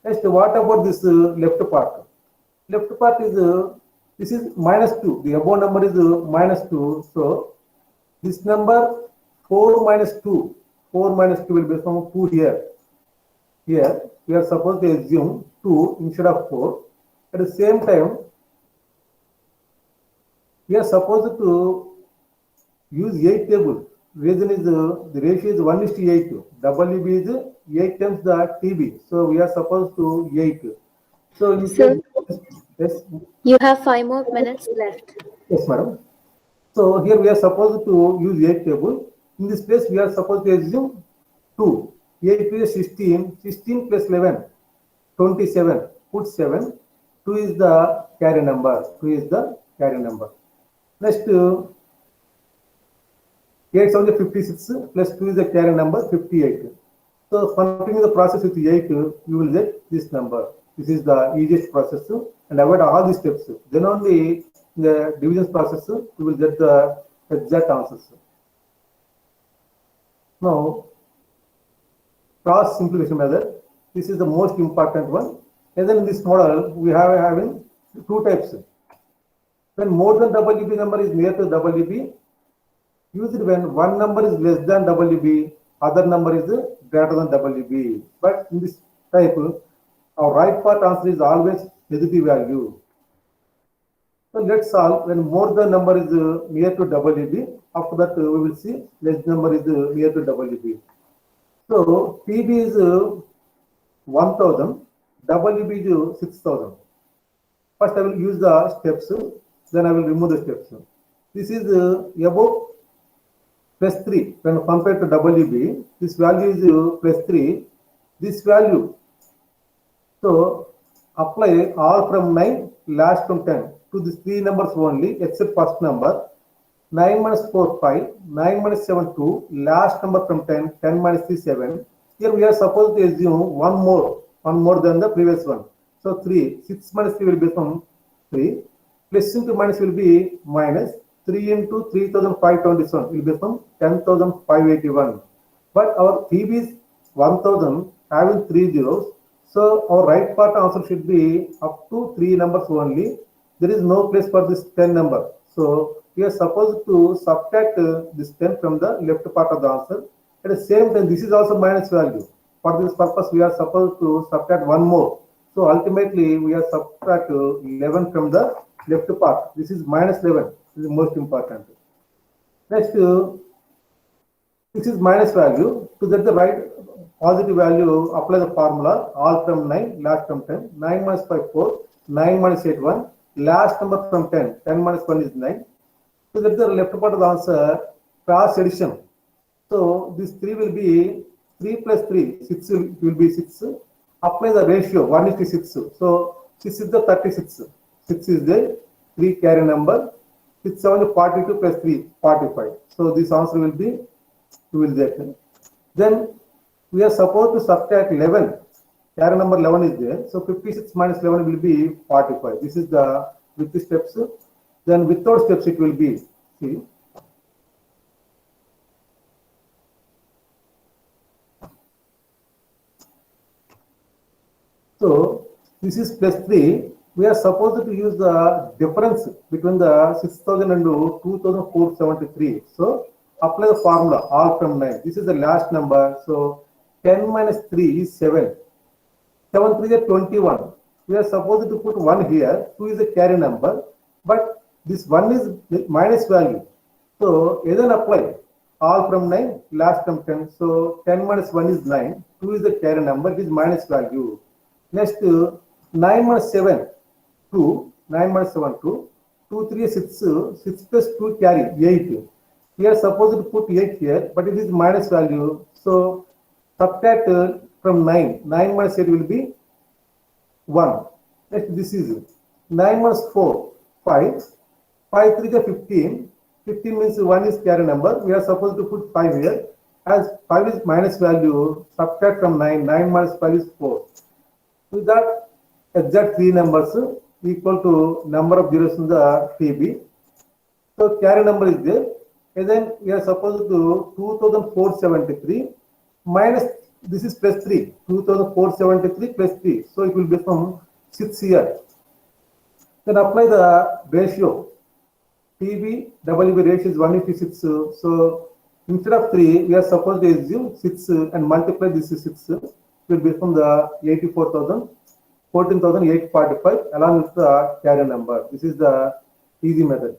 Next, what about this left part? Left part is this is minus 2. The above number is minus 2. So this number 4 minus 2. 4 minus 2 will become 2 here. Here we are supposed to assume 2 instead of 4. At the same time, we are supposed to use 8 table. Reason is the ratio is 1:8. WB is 8 times the TB. So we are supposed to 8. So you
Sir,
yes.
you have 5 more minutes left.
Yes, madam. So here we are supposed to use 8 table. In this place, we are supposed to assume 2. 8 is 16. 16 plus 11, 27. Put 7. 2 is the carry number. 2 is the carry number. Next, 8 is only 56 plus 2 is the carry number 58. So continuing the process with 8, you will get this number. This is the easiest process and avoid all these steps. Then only in the division process, you will get the exact answers. Now, cross simplification method. This is the most important one. And then in this model, we have having 2 types. When more than WB number is near to WB, use it when one number is less than WB, other number is greater than WB. But in this type, our right part answer is always negative value. So let's solve when more than number is near to WB. After that, we will see less number is near to WB. So PB is 1000, WB is 6000. First, I will use the steps, then I will remove the steps. This is above plus 3. When compared to WB, this value is plus 3. This value, so apply all from 9, last from 10 to these 3 numbers only, except first number. 9 minus 4, 5. 9 minus 7, 2. Last number from 10. 10 minus 3, 7. Here we are supposed to assume one more than the previous one. So 3. 6 minus 3 will become 3. Plus into minus will be minus 3 into 3,527 will become 10,581. But our PB is 1000 having 3 zeros. So our right part answer should be up to 3 numbers only. There is no place for this 10 number. So we are supposed to subtract this 10 from the left part of the answer. At the same time, this is also minus value. For this purpose, we are supposed to subtract one more. So ultimately, we are subtract 11 from the left part. This is minus 11. This is most important. Next, this is minus value. To get the right positive value, apply the formula. All from 9, last from 10. 9 minus 5, 4. 9 minus 8, 1. Last number from 10. 10 minus 1 is 9. To get the left part of the answer, cross addition. So this 3 will be 3 plus 3. 6 will be 6. Apply the ratio 1:6. So 6 is the 36. 6 is the 3 carry number. 6 7 42 plus 3 45. So this answer will be 2 will get. Then we are supposed to subtract 11. Carry number 11 is there. So 56 minus 11 will be 45. This is the with the steps. Then without steps it will be see. So this is plus 3. We are supposed to use the difference between the 6,000 and 2,473. So apply the formula all from 9. This is the last number. So 10 minus 3 is 7. 7 3 is 21. We are supposed to put 1 here. 2 is a carry number. But this 1 is minus value. So again apply all from 9, last from 10. So 10 minus 1 is 9. 2 is the carry number. It is minus value. Next, 9 minus 7, 2. 9 minus 7, 2. 2, 3 is 6. 6 plus 2 carry, 8. We are supposed to put 8 here, but it is minus value. So, subtract from 9. 9 minus 8 will be 1. Next, this is 9 minus 4, 5. 5, 3 is 15. 15 means 1 is carry number. We are supposed to put 5 here. As 5 is minus value, subtract from 9. 9 minus 5 is 4. With that, exact 3 numbers equal to number of zeros in the PB. So carry number is there. And then we are supposed to 2,473 minus, this is plus 3. 2,473 plus 3. So it will become 6 here. Then apply the ratio. PB, WB ratio is 1:6. So instead of 3, we are supposed to assume 6 and multiply this is 6. Will become the 84,000, 14,845 along with the carry number. This is the easy method.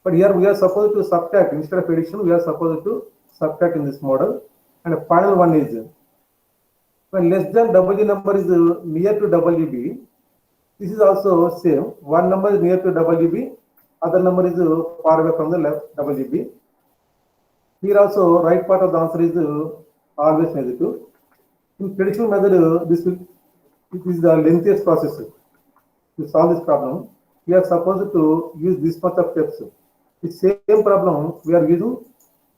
But here we are supposed to subtract. Instead of addition, we are supposed to subtract in this model. And the final one is when less than WG number is near to WB. This is also same. One number is near to WB, other number is far away from the left WB. Here also right part of the answer is always negative. In traditional method, it is the lengthiest process. To solve this problem, we are supposed to use this much of steps. The same problem we are using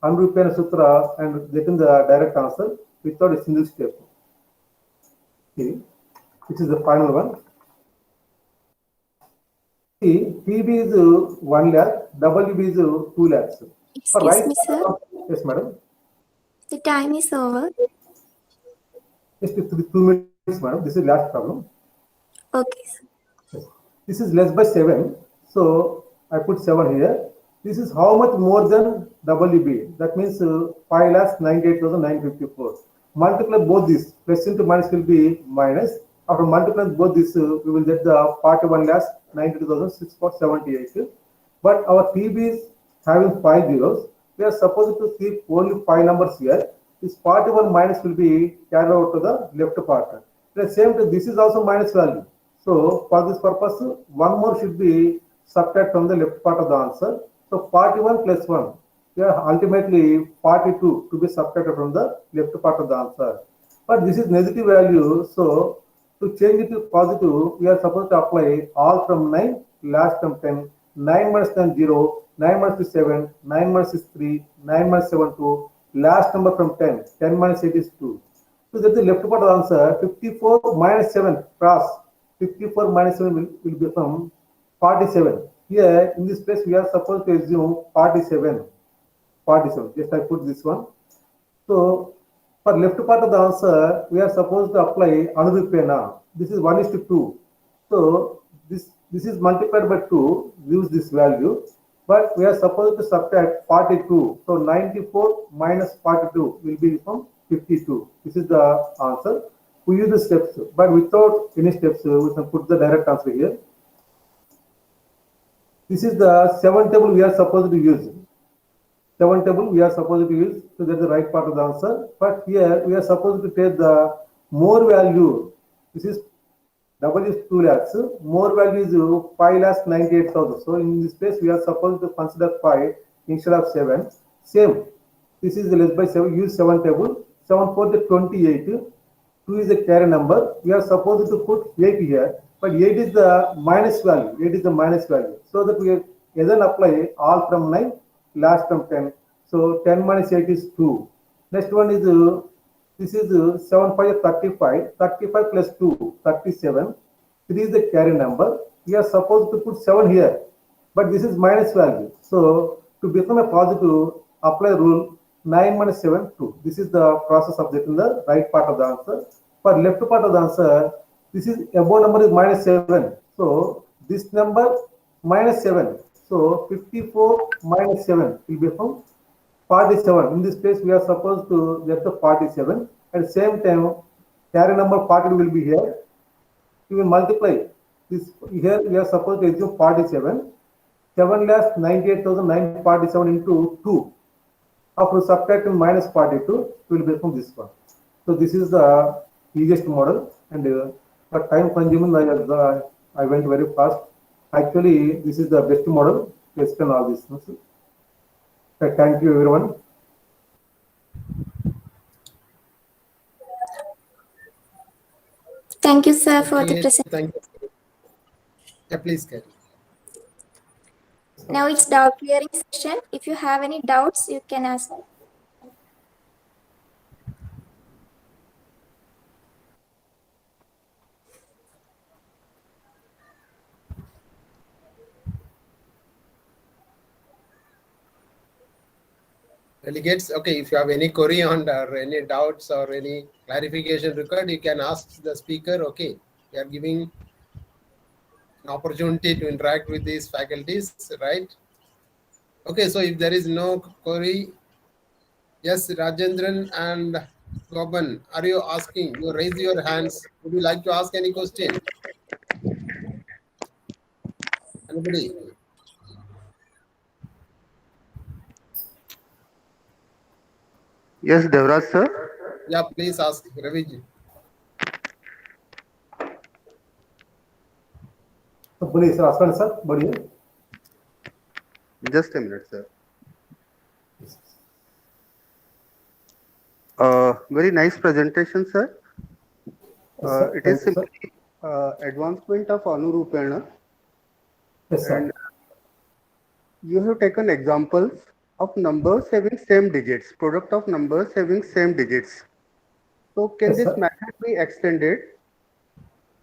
Anurupena Sutra and getting the direct answer without a single step. Okay. This is the final one. See, PB is 1 lakh, WB is 2 lakhs.
Excuse me, sir.
Yes, madam.
The time is over.
Just 2 minutes, madam. This is last problem.
Okay, sir.
Yes. This is less by 7. So I put 7 here. This is how much more than WB. That means 5,98,954. Multiply both these. Plus into minus will be minus. After multiplying both these, we will get the 41,92,678. But our PB is having 5 zeros. We are supposed to keep only 5 numbers here. This 41 minus will be carried out to the left part. At the same time, this is also minus value. So for this purpose, one more should be subtracted from the left part of the answer. So 41 plus 1. We are ultimately 42 to be subtracted from the left part of the answer. But this is negative value. So to change it to positive, we are supposed to apply all from 9, last from 10. 9 minus 10, 0. 9 minus 7. 9 minus 3. 9 minus 7, 2. Last number from 10. 10 minus 8 is 2. So that's the left part of the answer. 54 minus 7 cross. 54 minus 7 will become 47. Here, in this place, we are supposed to assume 47. 47. Just I put this one. So, for left part of the answer, we are supposed to apply Anurupena. This is 1:2. So, this is multiplied by 2, gives this value. But we are supposed to subtract 42. So, 94 minus 42 will be from 52. This is the answer. We use the steps, but without any steps, we can put the direct answer here. This is the 7 table we are supposed to use. 7 table we are supposed to use, so that's the right part of the answer. But here we are supposed to take the more value. This is double is 2 lakhs. More value is 5,98,000. So in this place we are supposed to consider 5 instead of 7. Same. This is less by 7. Use 7 table. 7 for the 28. 2 is a carry number. We are supposed to put 8 here, but 8 is the minus value. 8 is the minus value. So that we then apply all from 9, last from 10. So 10 minus 8 is 2. Next one is this is 7 5 is 35. 35 plus 2, 37. 3 is the carry number. We are supposed to put 7 here, but this is minus value. So to become a positive, apply rule 9 minus 7, 2. This is the process of getting the right part of the answer. For left part of the answer, this is above number is minus 7. So this number minus 7. So 54 minus 7 will become 47. In this case, we are supposed to get the 47. At the same time, carry number 40 will be here. We will multiply this. Here we are supposed to assume 47. 7,98,947 into 2. After subtracting minus 42, it will become this one. So this is the easiest model, and for time consuming, I went very fast. Actually, this is the best model to explain all this. Thank you, everyone.
Thank you, sir, for the
Okay,
presentation.
thank you. Yeah, please carry.
Now it's doubt clearing session. If you have any doubts, you can ask.
Delegates, okay, if you have any query on or any doubts or any clarification required, you can ask the speaker. Okay, we are giving an opportunity to interact with these faculties, right? Okay, so if there is no query, yes, Rajendran and Goban, are you asking? You raise your hands. Would you like to ask any question? Anybody?
Yes, Devraj sir.
Yeah, please ask Raviji.
बोलिए sir, आसमान sir, बोलिए.
Just a minute, sir. Very nice presentation, sir.
Yes, sir.
It is
Thank you, sir.
simply advancement of Anurupena,
Yes, sir.
and you have taken examples of numbers having same digits, product of numbers having same digits. So can
Yes,
this
sir.
method be extended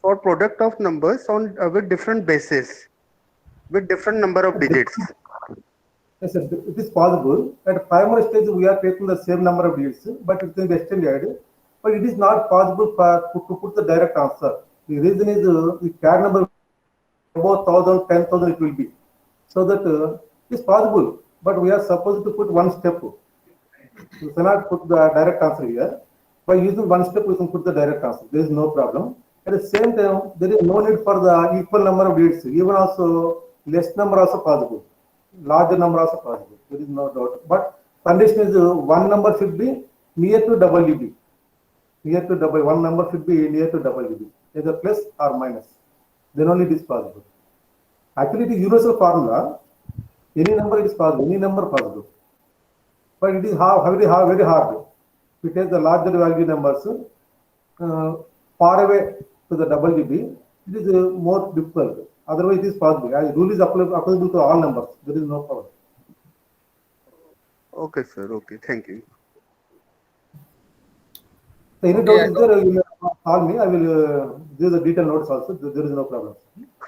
for product of numbers on with different bases, with different number of digits?
Yes, sir. It is possible. At primary stage, we are taking the same number of digits, but it can be extended. But it is not possible to put the direct answer. The reason is the carry number above 1,000, 10,000 it will be. So that it is possible, but we are supposed to put one step. We cannot put the direct answer here. By using one step, we can put the direct answer. There is no problem. At the same time, there is no need for the equal number of digits. Even also, less number also possible. Larger number also possible. There is no doubt. But condition is one number should be near to double DB. Near to double. One number should be near to double DB. Either plus or minus. Then only it is possible. Actually, it is universal formula. Any number is possible. Any number possible. But it is very hard. We take the larger value numbers far away to the double DB. It is more difficult. Otherwise, it is possible. As rule is applicable to all numbers. There is no problem.
Okay, sir. Okay, thank you.
So any
Okay,
doubt is there, you may call me. I will give the detailed notes also. There is no problem.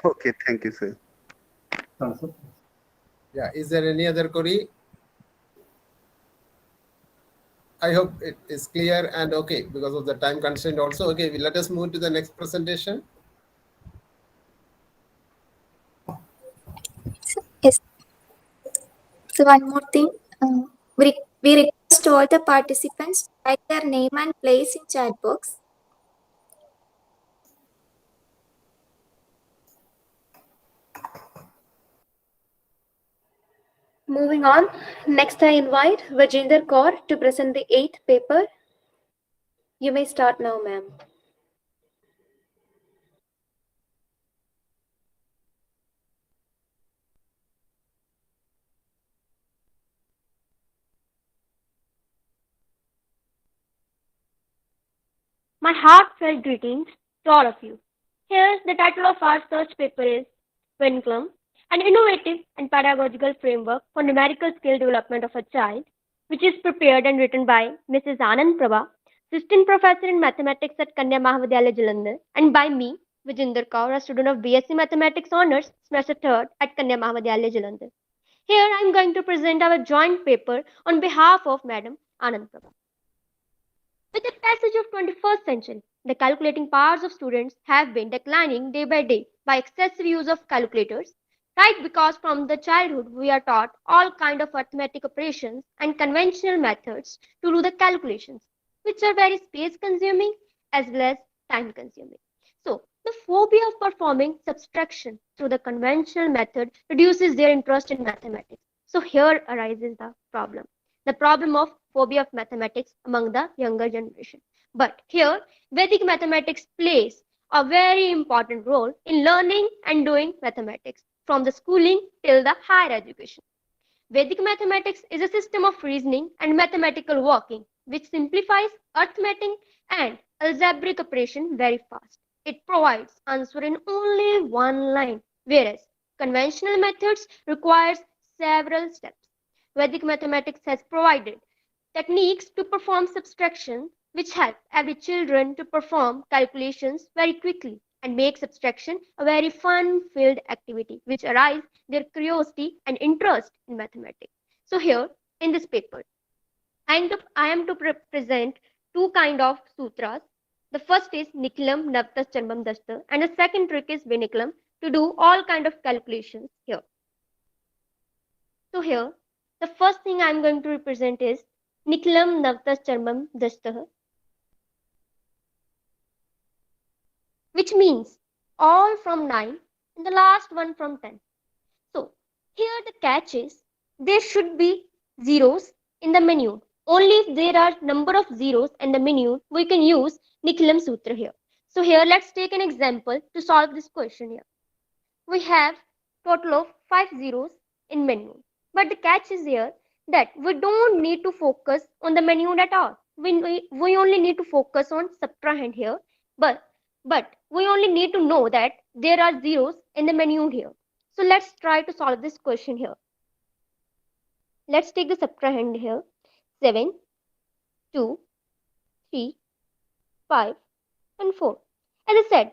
Okay, thank you, sir.
Answer.
Yeah. Is there any other query? I hope it is clear and okay because of the time constraint also. Okay, let us move to the next presentation.
Yes. So one more thing, we request all the participants to write their name and place in chat box.
Moving on, next I invite Vajinder Kaur to present the 8th paper. You may start now, ma'am.
My heartfelt greetings to all of you. Here, the title of our search paper is Curriculum, an innovative and pedagogical framework for numerical skill development of a child, which is prepared and written by Mrs. Anand Prabha, Assistant Professor in Mathematics at Kanya Mahavidyalaya Jalandhar, and by me, Vajinder Kaur, a student of BSc Mathematics Honours, Semester 3rd at Kanya Mahavidyalaya Jalandhar. Here, I am going to present our joint paper on behalf of Madam Anand Prabha. With the passage of 21st century, the calculating powers of students have been declining day by day by excessive use of calculators, right? Because from the childhood we are taught all kind of arithmetic operations and conventional methods to do the calculations, which are very space consuming as well as time consuming. So the phobia of performing subtraction through the conventional method reduces their interest in mathematics. So here arises the problem of phobia of mathematics among the younger generation. But here, Vedic mathematics plays a very important role in learning and doing mathematics from the schooling till the higher education. Vedic mathematics is a system of reasoning and mathematical working which simplifies arithmetic and algebraic operation very fast. It provides answer in only one line, whereas conventional methods requires several steps. Vedic mathematics has provided techniques to perform subtraction which help every children to perform calculations very quickly and make subtraction a very fun-filled activity which arise their curiosity and interest in mathematics. So here in this paper, I am to present two kind of sutras. The first is Nikilam Navtas Charmam Dasta and the second trick is Vinikalam to do all kind of calculations here. So here, the first thing I am going to represent is Nikilam Navtas Charmam Dastah, which means all from 9 and the last one from 10. So here the catch is there should be zeros in the menu. Only if there are number of zeros in the menu, we can use Nikilam Sutra here. So here let's take an example to solve this question here. We have total of 5 zeros in menu. But the catch is here that we don't need to focus on the menu at all. We only need to focus on subtrahend here. But we only need to know that there are zeros in the menu here. So let's try to solve this question here. Let's take the subtrahend here. 7, 2, 3, 5, and 4. As I said,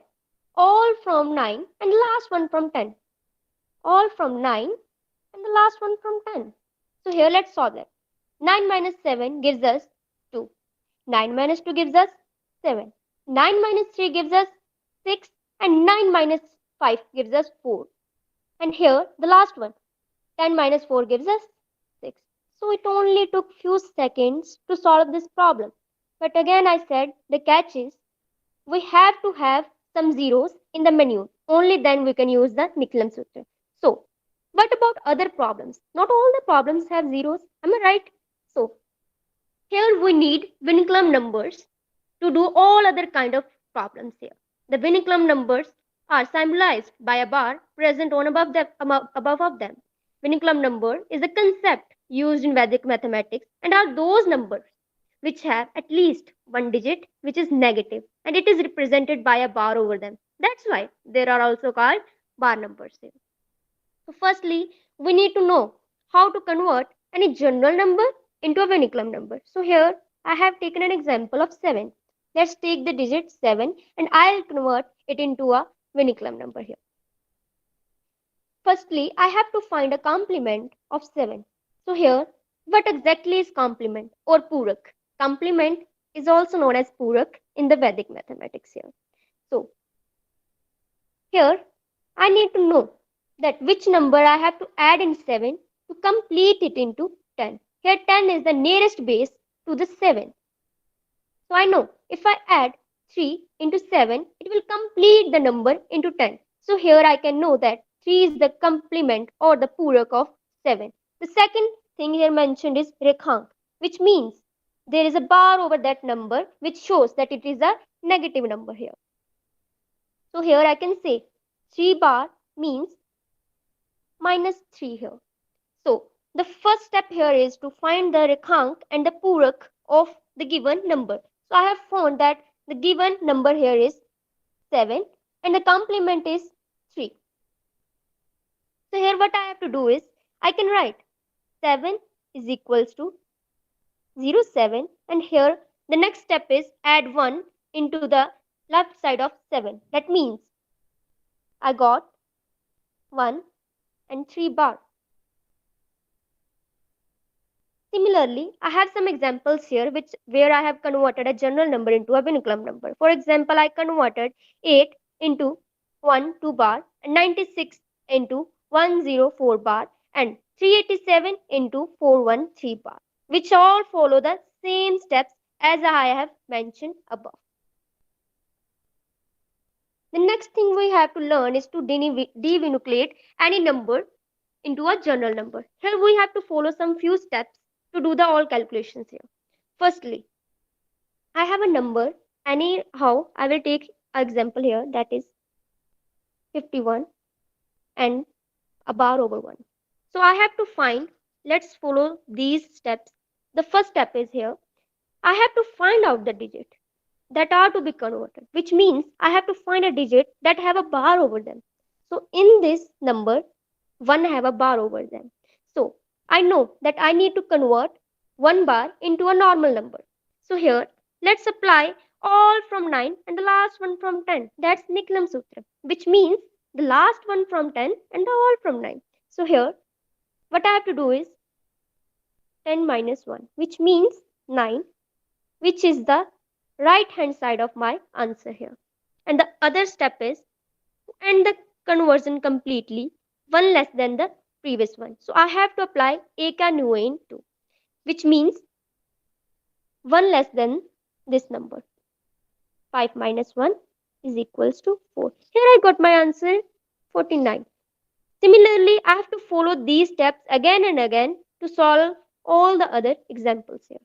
all from 9 and the last one from 10. All from 9 and the last one from 10. So here let's solve that. 9 minus 7 gives us 2. 9 minus 2 gives us 7. 9 minus 3 gives us 6. And 9 minus 5 gives us 4. And here the last one. 10 minus 4 gives us 6. So it only took few seconds to solve this problem. But again I said the catch is we have to have some zeros in the menu. Only then we can use the Nikilam Sutra. So what about other problems? Not all the problems have zeros. Am I right? So here we need Vinikalam numbers to do all other kind of problems here. The Vinikalam numbers are symbolized by a bar present on above of them. Vinikalam number is a concept used in Vedic mathematics and are those numbers which have at least one digit which is negative and it is represented by a bar over them. That's why there are also called bar numbers here. So firstly, we need to know how to convert any general number into a Vinikalam number. So here I have taken an example of 7. Let's take the digit 7 and I'll convert it into a Vinikalam number here. firstly, I have to find a complement of 7. So here, what exactly is complement or Purak? Complement is also known as Purak in the Vedic mathematics here. So here, I need to know that which number I have to add in 7 to complete it into 10. Here 10 is the nearest base to the 7. So I know if I add 3 into 7, it will complete the number into 10. So here I can know that 3 is the complement or the Purak of 7. The second thing here mentioned is Rekhank, which means there is a bar over that number which shows that it is a negative number here. So here I can say 3 bar means minus 3 here. So the first step here is to find the Rekhank and the Purak of the given number. So I have found that the given number here is 7 and the complement is 3. So here what I have to do is I can write 7 is equals to 07, and here the next step is add 1 into the left side of 7. That means I got 1 and 3 bar. Similarly, I have some examples here where I have converted a general number into a Vinikulam number. For example, I converted 8 into 2 bar and 96 into 104 bar and 387 into 413 bar, which all follow the same steps as I have mentioned above. The next thing we have to learn is to devinucleate any number into a general number. Here we have to follow some few steps to do the all calculations here. Firstly, I have a number. Anyhow, I will take an example here, that is 51 and a bar over 1. So I have to find, let's follow these steps. The first step is here, I have to find out the digit that are to be converted, which means I have to find a digit that have a bar over them. So in this number, 1 have a bar over them. So I know that I need to convert 1 bar into a normal number. So here, let's apply all from 9 and the last one from 10. That's Niklam Sutra, which means the last one from 10 and the all from 9. So here, what I have to do is 10 minus 1, which means 9, which is the right hand side of my answer here. And the other step is to end the conversion completely, 1 less than the previous one. So I have to apply Ekanuain 2, which means 1 less than this number. 5 minus 1 is equals to 4. Here I got my answer 49. Similarly, I have to follow these steps again and again to solve all the other examples here.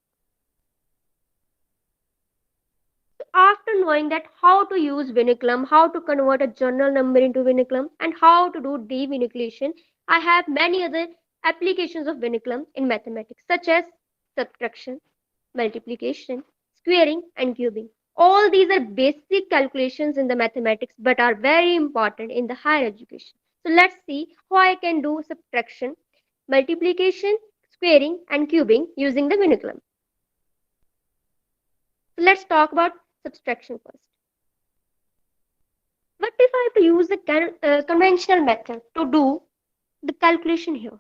So after knowing that how to use Vinikulam, how to convert a general number into Vinikulam, and how to do devinucleation, I have many other applications of Vinikulam in mathematics, such as subtraction, multiplication, squaring, and cubing. All these are basic calculations in the mathematics but are very important in the higher education. So let's see how I can do subtraction, multiplication, squaring, and cubing using the Vinikulam. So let's talk about subtraction first. What if I have to use the conventional method to do the calculation here?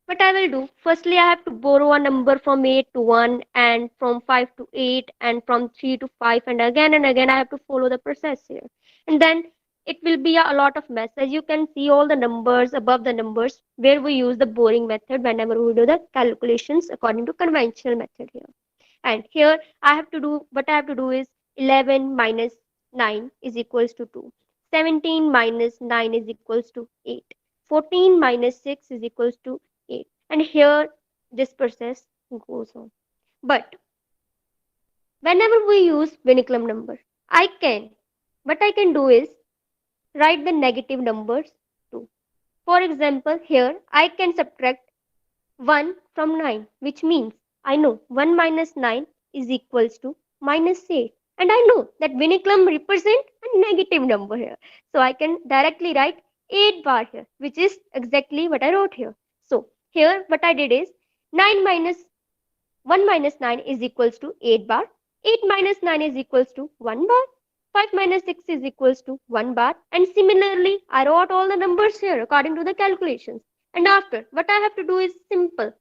What I will do, firstly I have to borrow a number from 8 to 1 and from 5 to 8 and from 3 to 5, and again I have to follow the process here. And then it will be a lot of mess. As you can see all the numbers above the numbers where we use the boring method whenever we do the calculations according to conventional method here. And here I have to do, what I have to do is 11 minus 9 is equals to 2. 17 minus 9 is equals to 8. 14 minus 6 is equals to 8. And here this process goes on. But whenever we use Vinikulam number, what I can do is write the negative numbers too. For example, here I can subtract 1 from 9, which means I know 1 minus 9 is equals to minus 8. And I know that Vinikulam represents a negative number here. So I can directly write 8 bar here, which is exactly what I wrote here. So here what I did is 1 minus 9 is equals to 8 bar. 8 minus 9 is equals to 1 bar. 5 minus 6 is equals to 1 bar. And similarly, I wrote all the numbers here according to the calculations. And after, what I have to do is simple.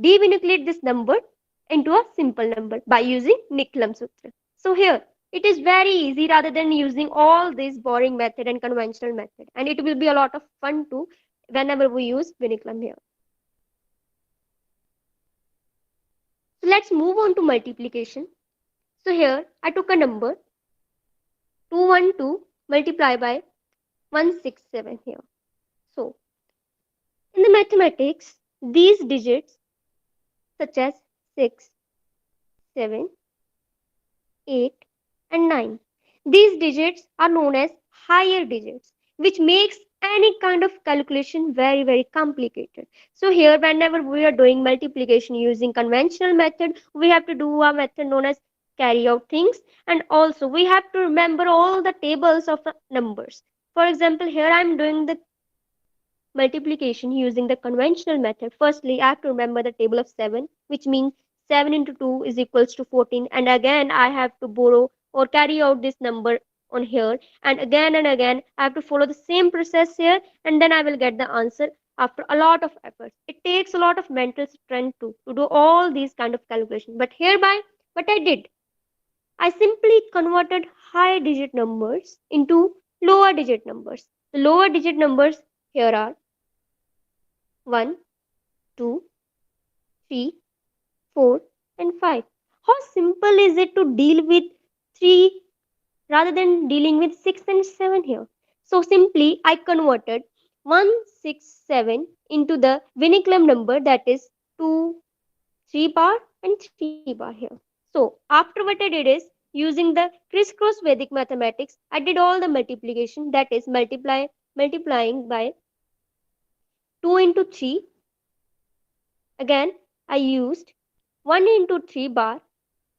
Devinicate this number into a simple number by using Nicklam Sutra. So here, it is very easy rather than using all this boring method and conventional method. And it will be a lot of fun too whenever we use Viniclam here. So let's move on to multiplication. So here, I took a number 212 multiplied by 167 here. So in the mathematics, these digits such as 6, 7, 8 and 9. These digits are known as higher digits, which makes any kind of calculation very complicated. So here whenever we are doing multiplication using conventional method, we have to do a method known as carry out things, and also we have to remember all the tables of the numbers. For example, here I am doing the multiplication using the conventional method. Firstly, I have to remember the table of 7, which means 7 into 2 is equals to 14. And again, I have to borrow or carry out this number on here. And again, I have to follow the same process here. And then I will get the answer after a lot of efforts. It takes a lot of mental strength to do all these kind of calculations. But hereby, what I did, I simply converted high digit numbers into lower digit numbers. The lower digit numbers here are 1, 2, 3, 4 and 5. How simple is it to deal with 3 rather than dealing with 6 and 7 here? So simply I converted 167 into the Viniclam number, that is 2, 3 bar and 3 bar here. So after what I did is, using the crisscross Vedic mathematics, I did all the multiplication, that is multiplying by 2 into 3. Again, I used 1 into 3 bar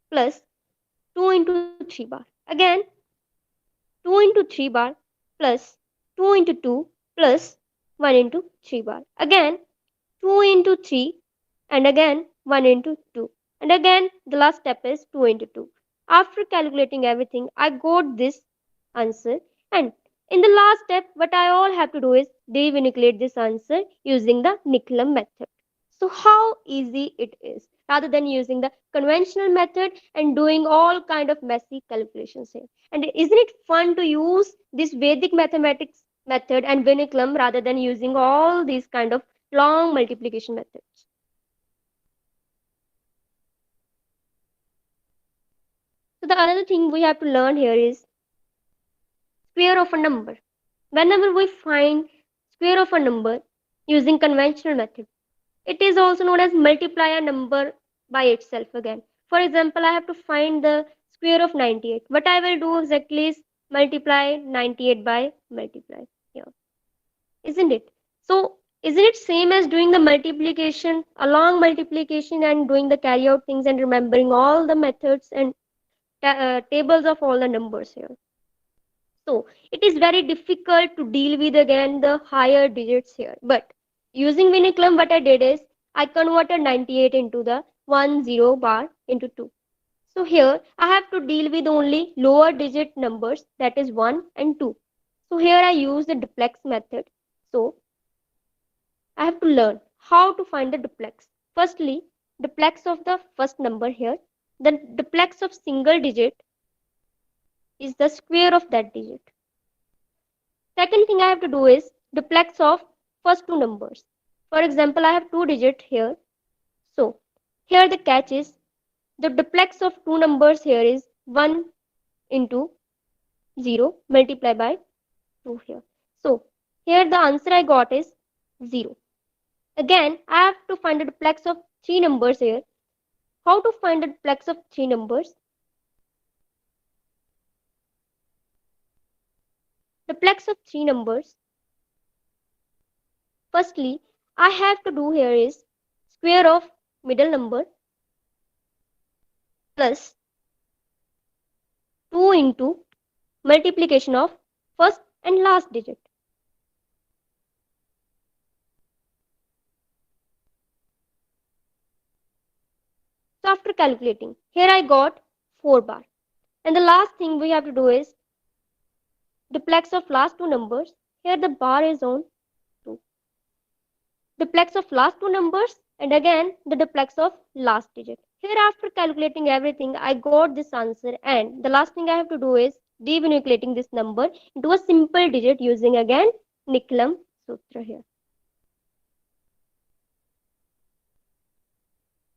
plus 2 into 3 bar. Again, 2 into 3 bar plus 2 into 2 plus 1 into 3 bar. Again, 2 into 3 and again 1 into 2. And again, the last step is 2 into 2. After calculating everything, I got this answer. And in the last step, what I all have to do is devinicate this answer using the Nicklam method. So how easy it is, rather than using the conventional method and doing all kind of messy calculations here. And isn't it fun to use this Vedic mathematics method and Viniclam rather than using all these kind of long multiplication methods? So the another thing we have to learn here is square of a number. Whenever we find square of a number using conventional method, it is also known as multiply a number by itself again. For example, I have to find the square of 98. What I will do exactly is multiply 98 by multiply here. Isn't it? So isn't it same as doing the multiplication, a long multiplication, and doing the carry out things and remembering all the methods and tables of all the numbers here? So it is very difficult to deal with again the higher digits here. But using Viniclam, what I did is I converted 98 into the 10 bar into 2. So here I have to deal with only lower digit numbers, that is 1 and 2. So here I use the duplex method. So I have to learn how to find the duplex. Firstly, duplex of the first number here. The duplex of single digit is the square of that digit. Second thing I have to do is duplex of first two numbers. For example, I have two digits here. So here the catch is the duplex of two numbers here is 1 into 0 multiplied by 2 here. So here the answer I got is 0. Again, I have to find the duplex of three numbers here. How to find the duplex of three numbers? Duplex of three numbers. Firstly, I have to do here is square of middle number plus 2 into multiplication of first and last digit. So after calculating, here I got 4 bar. And the last thing we have to do is duplex of last two numbers. Here the bar is on 2. Duplex of last two numbers, and again the duplex of last digit. Here, after calculating everything, I got this answer, and the last thing I have to do is devinucleating this number into a simple digit using again Nicolam Sutra here.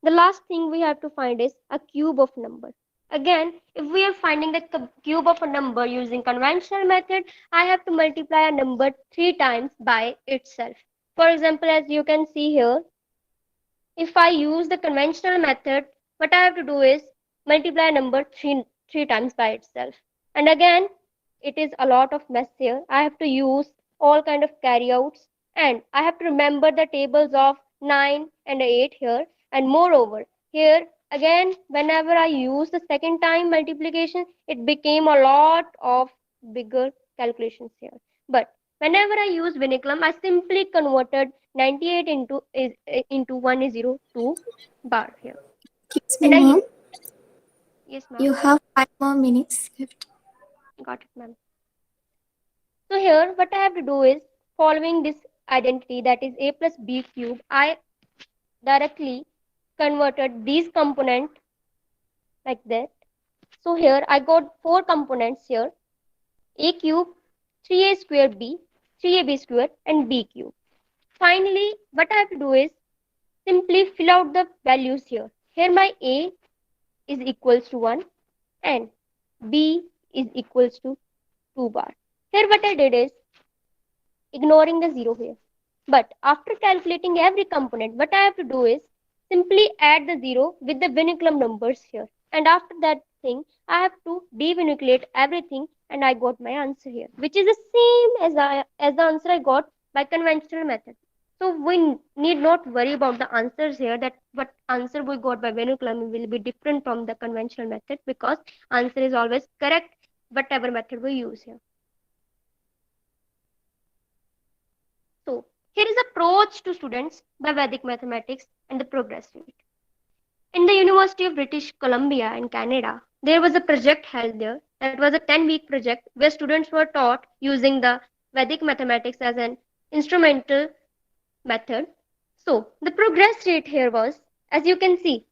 The last thing we have to find is a cube of number. Again, if we are finding the cube of a number using conventional method, I have to multiply a number 3 times by itself. For example, as you can see here, if I use the conventional method, what I have to do is multiply a number three times by itself. And again, it is a lot of mess here. I have to use all kind of carryouts, and I have to remember the tables of 9 and 8 here. And moreover, here again, whenever I use the second time multiplication, it became a lot of bigger calculations here. But whenever I use Viniculum, I simply converted 98 into 102 bar here.
Excuse
And
me, ma'am.
Yes, ma'am.
You have 5 more minutes left.
Got it, ma'am. So here, what I have to do is, following this identity, that is a plus b cube, I directly converted these components like that. So here I got 4 components here: a cube, 3a square b, 3ab square, and b cube. Finally, what I have to do is simply fill out the values here. Here my a is equals to 1 and b is equals to 2 bar. Here what I did is ignoring the 0 here. But after calculating every component, what I have to do is simply add the 0 with the Viniculum numbers here. And after that thing, I have to devinucleate everything, and I got my answer here, which is the same as the answer I got by conventional method. So we need not worry about the answers here, that what answer we got by Viniculum will be different from the conventional method, because answer is always correct whatever method we use here. So here is approach to students by Vedic mathematics and the progress rate. In the University of British Columbia in Canada, there was a project held there. That was a 10-week project where students were taught using the Vedic mathematics as an instrumental method. So the progress rate here was, as you can see,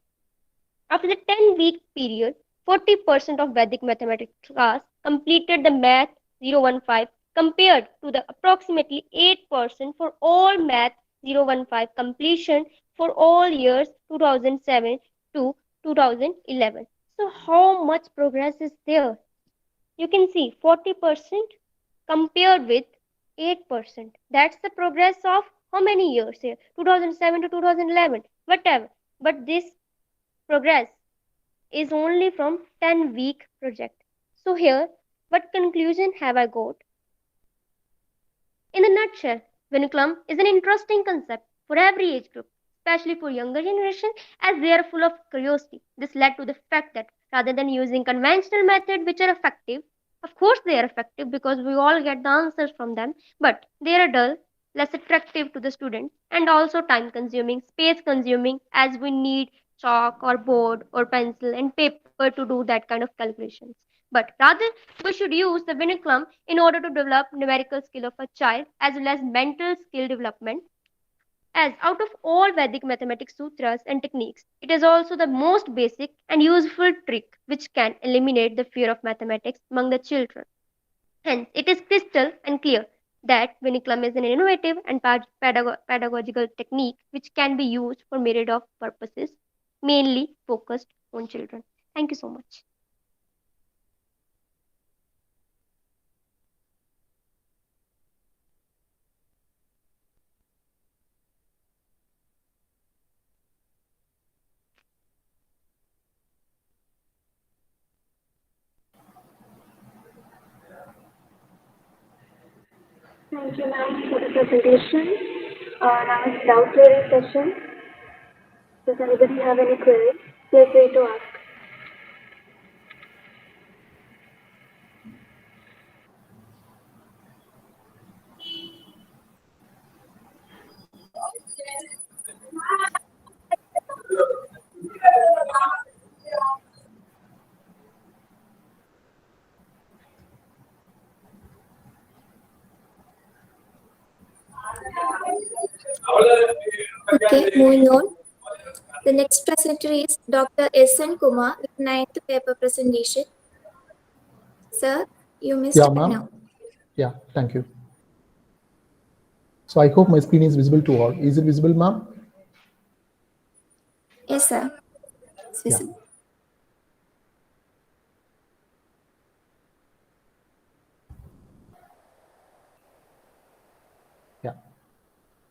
after the 10-week period, 40% of Vedic mathematics class completed the Math 015, compared to the approximately 8% for all Math 015 completion for all years 2007 to 2011. So how much progress is there? You can see 40% compared with 8%. That's the progress of how many years here? 2007 to 2011, whatever. But this progress is only from 10-week project. So here, what conclusion have I got? In a nutshell, Viniculum is an interesting concept for every age group, especially for younger generation, as they are full of curiosity. This led to the fact that rather than using conventional methods which are effective, of course they are effective because we all get the answers from them, but they are dull, less attractive to the student, and also time consuming, space consuming, as we need chalk or board or pencil and paper to do that kind of calculations. But rather, we should use the Viniculum in order to develop numerical skill of a child as well as mental skill development. As out of all Vedic mathematics sutras and techniques, it is also the most basic and useful trick which can eliminate the fear of mathematics among the children. Hence, it is crystal and clear that Viniculum is an innovative and pedagogical technique which can be used for myriad of purposes, mainly focused on children. Thank you so much.
Thank you, ma'am, for the presentation. Now it's doubt clearing session. Does anybody have any queries? Feel free to ask.
Okay, moving on. The next presenter is Dr. S.N. Kumar with 9th paper presentation. Sir, you may
Yeah,
start
ma'am.
now.
Yeah, thank you. So I hope my screen is visible to all. Is it visible, ma'am?
Yes, sir. It's
Yeah.
visible.
Yeah.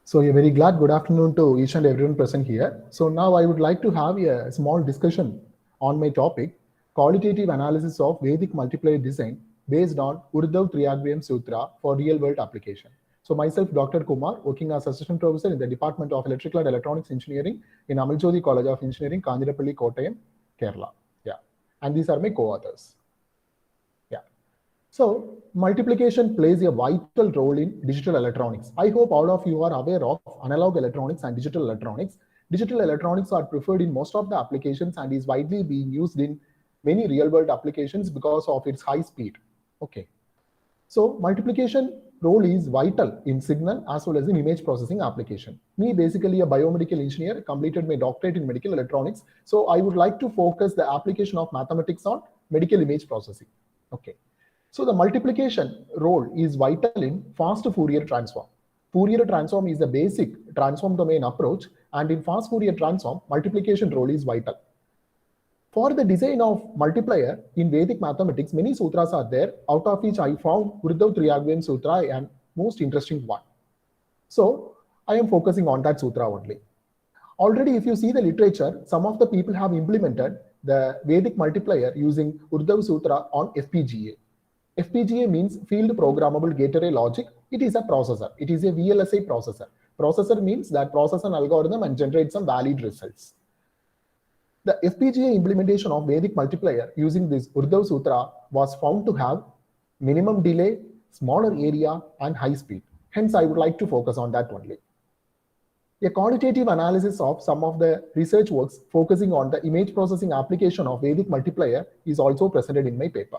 So a very glad good afternoon to each and everyone present here. So now I would like to have a small discussion on my topic, qualitative analysis of Vedic multiplier design based on Urdav Triagvayam Sutra for real world application. So myself, Dr. Kumar, working as assistant professor in the Department of Electrical and Electronics Engineering in Amalchodi College of Engineering, Kandirapalli, Kottayam, Kerala. Yeah. And these are my co-authors. Yeah. So multiplication plays a vital role in digital electronics. I hope all of you are aware of analog electronics and digital electronics. Digital electronics are preferred in most of the applications and is widely being used in many real-world applications because of its high speed. Okay. So multiplication role is vital in signal as well as in image processing application. Me, basically a biomedical engineer, completed my doctorate in medical electronics. So I would like to focus the application of mathematics on medical image processing. Okay. So the multiplication role is vital in fast Fourier transform. Fourier transform is the basic transform domain approach, and in fast Fourier transform, multiplication role is vital. For the design of multiplier in Vedic mathematics, many sutras are there, out of which I found Urdav Triagvayam Sutra and most interesting one. So I am focusing on that sutra only. Already, if you see the literature, some of the people have implemented the Vedic multiplier using Urdav Sutra on FPGA. FPGA means Field Programmable Gate Array Logic. It is a processor. It is a VLSI processor. Processor means that process an algorithm and generate some valid results. The FPGA implementation of Vedic multiplier using this Urdav Sutra was found to have minimum delay, smaller area, and high speed. Hence, I would like to focus on that only. A qualitative analysis of some of the research works focusing on the image processing application of Vedic multiplier is also presented in my paper.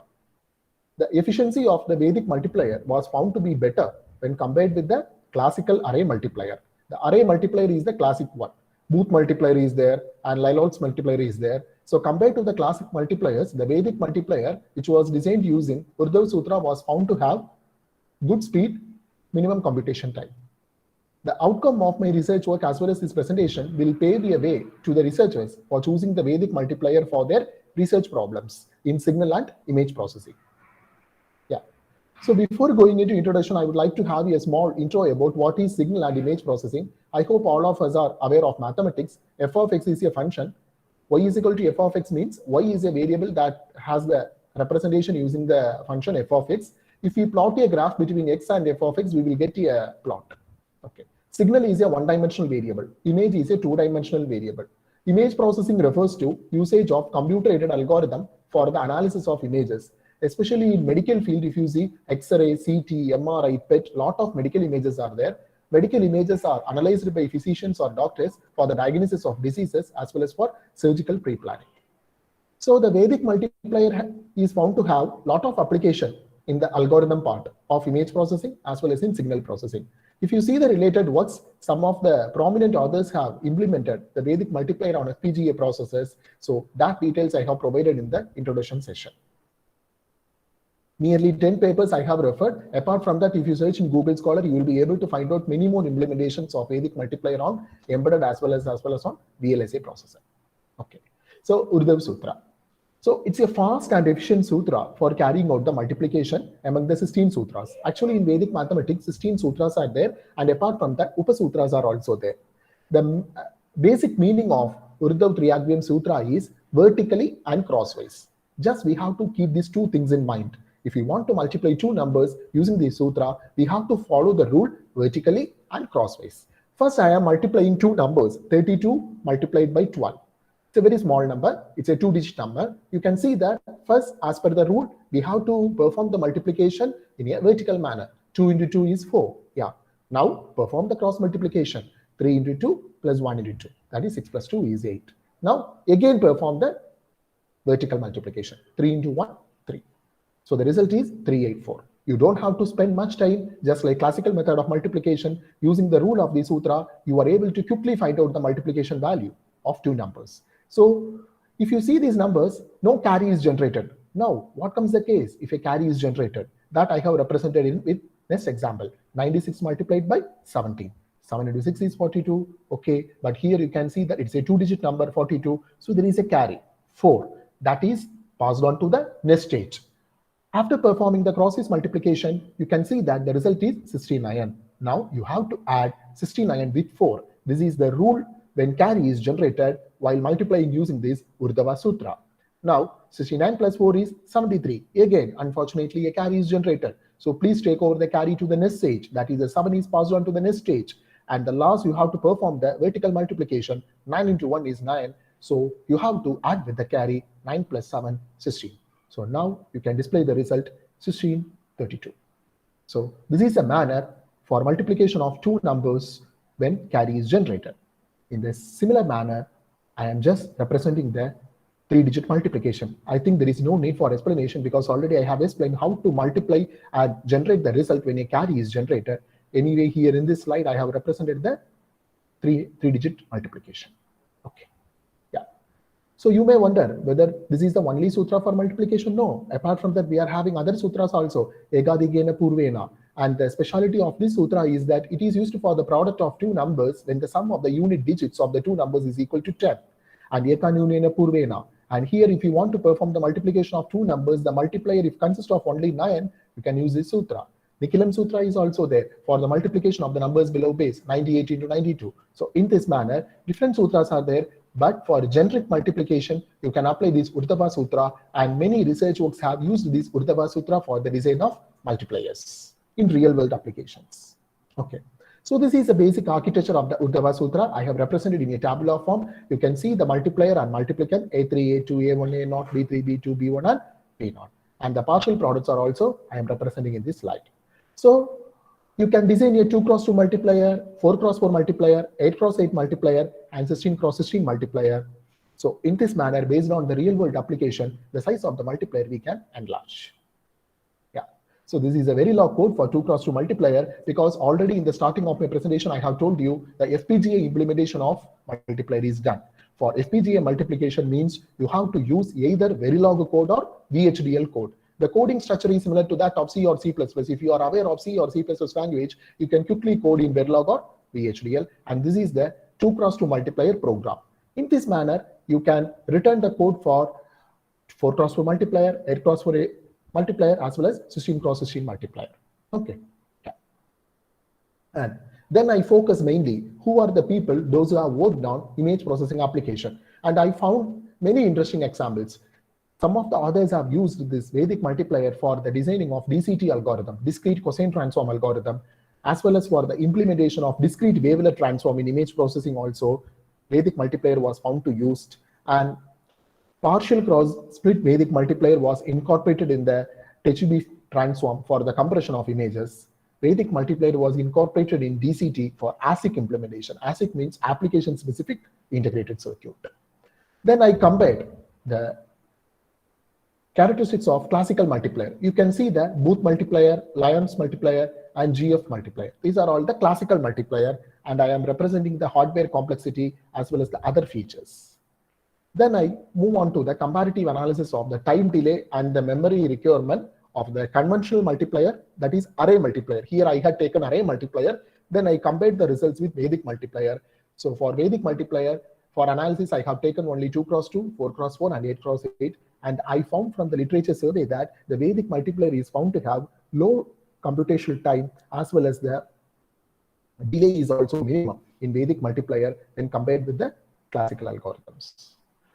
The efficiency of the Vedic multiplier was found to be better when compared with the classical array multiplier. The array multiplier is the classic one. Booth multiplier is there and Lilold's multiplier is there. So compared to the classic multipliers, the Vedic multiplier, which was designed using Urdav Sutra, was found to have good speed, minimum computation time. The outcome of my research work as well as this presentation will pave a way to the researchers for choosing the Vedic multiplier for their research problems in signal and image processing. Yeah. So before going into introduction, I would like to have a small intro about what is signal and image processing. I hope all of us are aware of mathematics. F of x is a function. Y is equal to f of x means y is a variable that has the representation using the function f of x. If we plot a graph between x and f of x, we will get a plot. Okay. Signal is a one-dimensional variable. Image is a two-dimensional variable. Image processing refers to usage of computer-aided algorithm for the analysis of images. Especially in medical field, if you see X-ray, CT, MRI, PET, lot of medical images are there. Medical images are analyzed by physicians or doctors for the diagnosis of diseases as well as for surgical pre-planning. So the Vedic multiplier is found to have lot of application in the algorithm part of image processing as well as in signal processing. If you see the related works, some of the prominent authors have implemented the Vedic multiplier on FPGA processors. So that details I have provided in the introduction session. Nearly 10 papers I have referred. Apart from that, if you search in Google Scholar, you will be able to find out many more implementations of Vedic multiplier on embedded as well as on VLSI processor. Okay. So Urdav Sutra. So it's a fast and efficient sutra for carrying out the multiplication among the 16 sutras. Actually, in Vedic mathematics, 16 sutras are there, and apart from that, Upasutras are also there. The basic meaning of Urdav Triagvayam Sutra is vertically and crosswise. Just we have to keep these two things in mind. If we want to multiply two numbers using the sutra, we have to follow the rule vertically and crosswise. First, I am multiplying two numbers, 32 multiplied by 12. It's a very small number. It's a two-digit number. You can see that first, as per the rule, we have to perform the multiplication in a vertical manner. 2 into 2 is 4. Yeah. Now, perform the cross multiplication. 3 into 2 plus 1 into 2. That is 6 plus 2 is 8. Now, again perform the vertical multiplication. 3 into 1, 3. So the result is 384. You don't have to spend much time, just like classical method of multiplication. Using the rule of the sutra, you are able to quickly find out the multiplication value of two numbers. So if you see these numbers, no carry is generated. Now, what comes the case if a carry is generated? That I have represented in with next example. 96 multiplied by 17. 7 into 6 is 42. Okay, but here you can see that it's a two-digit number, 42. So there is a carry, 4. That is passed on to the next stage. After performing the crosses multiplication, you can see that the result is 69. Now you have to add 69 with 4. This is the rule when carry is generated while multiplying using this Urdhva Sutra. Now 69 plus 4 is 73. Again, unfortunately, a carry is generated. So please take over the carry to the next stage. That is, the 7 is passed on to the next stage. And the last, you have to perform the vertical multiplication. 9 into 1 is 9. So you have to add with the carry 9 plus 7, 16. So now you can display the result 1632. So this is a manner for multiplication of two numbers when carry is generated. In the similar manner, I am just representing the three-digit multiplication. I think there is no need for explanation because already I have explained how to multiply and generate the result when a carry is generated. Anyway, here in this slide, I have represented the three-digit multiplication. Okay. Yeah. So you may wonder whether this is the only sutra for multiplication. No. Apart from that, we are having other sutras also. Egadigena Purvena. And the speciality of this sutra is that it is used for the product of two numbers when the sum of the unit digits of the two numbers is equal to 10. And Ekanunena Purvena. And here, if you want to perform the multiplication of two numbers, the multiplier, if consists of only 9, you can use this sutra. Nikilam Sutra is also there for the multiplication of the numbers below base, 98 into 92. So in this manner, different sutras are there, but for generic multiplication, you can apply this Urdhva Sutra, and many research works have used this Urdhva Sutra for the design of multipliers in real world applications. Okay. So this is the basic architecture of the Urdhva Sutra. I have represented in a tabular form. You can see the multiplier and multiplicand A3, A2, A1, A0, B3, B2, B1, and B0. And the partial products are also I am representing in this slide. So you can design a 2 cross 2 multiplier, 4 cross 4 multiplier, 8 cross 8 multiplier, and 16 cross 16 multiplier. So in this manner, based on the real world application, the size of the multiplier we can enlarge. Yeah. So this is a very long code for 2 cross 2 multiplier because already in the starting of my presentation, I have told you the FPGA implementation of multiplier is done. For FPGA multiplication means you have to use either Verilog code or VHDL code. The coding structure is similar to that of C or C++. If you are aware of C or C++ language, you can quickly code in Verilog or VHDL. And this is the 2 cross 2 multiplier program. In this manner, you can return the code for 4 cross 4 multiplier, 8 cross 4 multiplier, as well as 16 cross 16 multiplier. Okay. Yeah. And then I focus mainly who are the people, those who have worked on image processing application. And I found many interesting examples. Some of the others have used this Vedic multiplier for the designing of DCT algorithm, discrete cosine transform algorithm, as well as for the implementation of discrete wavelet transform in image processing also. Vedic multiplier was found to use, and partial cross split Vedic multiplier was incorporated in the Techibi transform for the compression of images. Vedic multiplier was incorporated in DCT for ASIC implementation. ASIC means application specific integrated circuit. Then I compared the characteristics of classical multiplier. You can see that Booth multiplier, Lyons multiplier, and GF multiplier. These are all the classical multiplier, and I am representing the hardware complexity as well as the other features. Then I move on to the comparative analysis of the time delay and the memory requirement of the conventional multiplier, that is array multiplier. Here I had taken array multiplier, then I compared the results with Vedic multiplier. So for Vedic multiplier, for analysis, I have taken only 2 cross 2, 4 cross 4, and 8 cross 8. And I found from the literature survey that the Vedic multiplier is found to have low computational time as well as the delay is also minimum in Vedic multiplier when compared with the classical algorithms.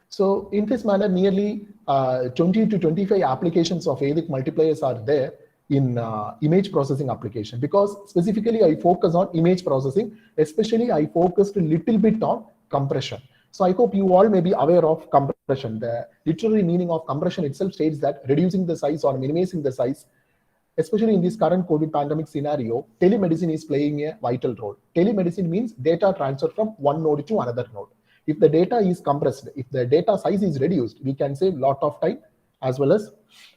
So in this manner, nearly 20 to 25 applications of Vedic multipliers are there in image processing application, because specifically I focus on image processing, especially I focused a little bit on compression. So I hope you all may be aware of compression. The literary meaning of compression itself states that reducing the size or minimizing the size. Especially in this current COVID pandemic scenario, telemedicine is playing a vital role. Telemedicine means data transfer from one node to another node. If the data is compressed, if the data size is reduced, we can save a lot of time as well as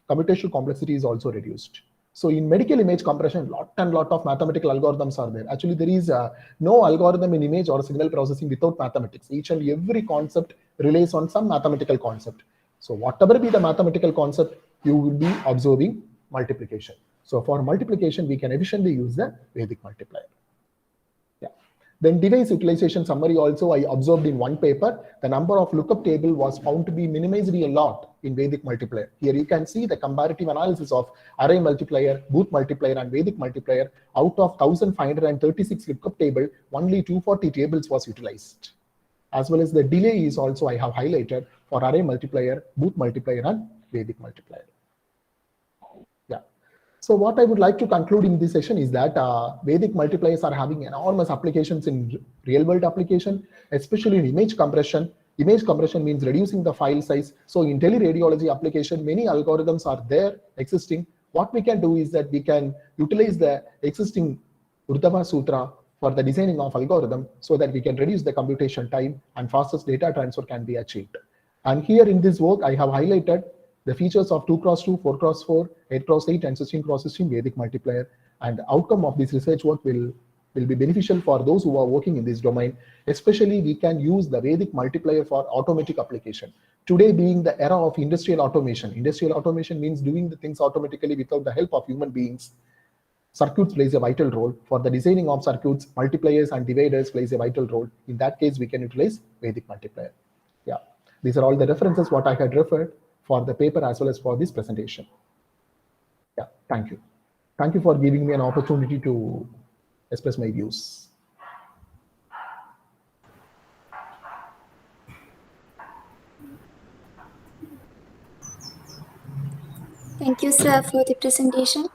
computational complexity is also reduced. So in medical image compression, lot of mathematical algorithms are there. Actually, there is no algorithm in image or signal processing without mathematics. Each and every concept relies on some mathematical concept. So whatever be the mathematical concept, you will be observing multiplication. So for multiplication, we can efficiently use the Vedic multiplier. Yeah. Then device utilization summary also I observed in one paper, the number of lookup table was found to be minimized a lot in Vedic multiplier. Here you can see the comparative analysis of array multiplier, booth multiplier and Vedic multiplier. Out of 1536 lookup table, only 240 tables was utilized. As well as the delay is also I have highlighted for array multiplier, booth multiplier and Vedic multiplier. Yeah. So what I would like to conclude in this session is that Vedic multipliers are having enormous applications in real-world application, especially in image compression. Image compression means reducing the file size. So in teleradiology application, many algorithms are there existing. What we can do is that we can utilize the existing Urdhava Sutra for the designing of algorithm so that we can reduce the computation time and fastest data transfer can be achieved. And here in this work, I have highlighted the features of 2x2, 4x4, 8x8 and 16x16 Vedic multiplier, and the outcome of this research work will be beneficial for those who are working in this domain. Especially we can use the Vedic multiplier for automatic application. Today being the era of industrial automation. Industrial automation means doing the things automatically without the help of human beings. Circuits plays a vital role. For the designing of circuits, multipliers and dividers plays a vital role. In that case, we can utilize Vedic multiplier. Yeah, these are all the references what I had referred for the paper as well as for this presentation. Yeah, thank you. Thank you for giving me an opportunity to express my views.
Thank you, sir, for the presentation.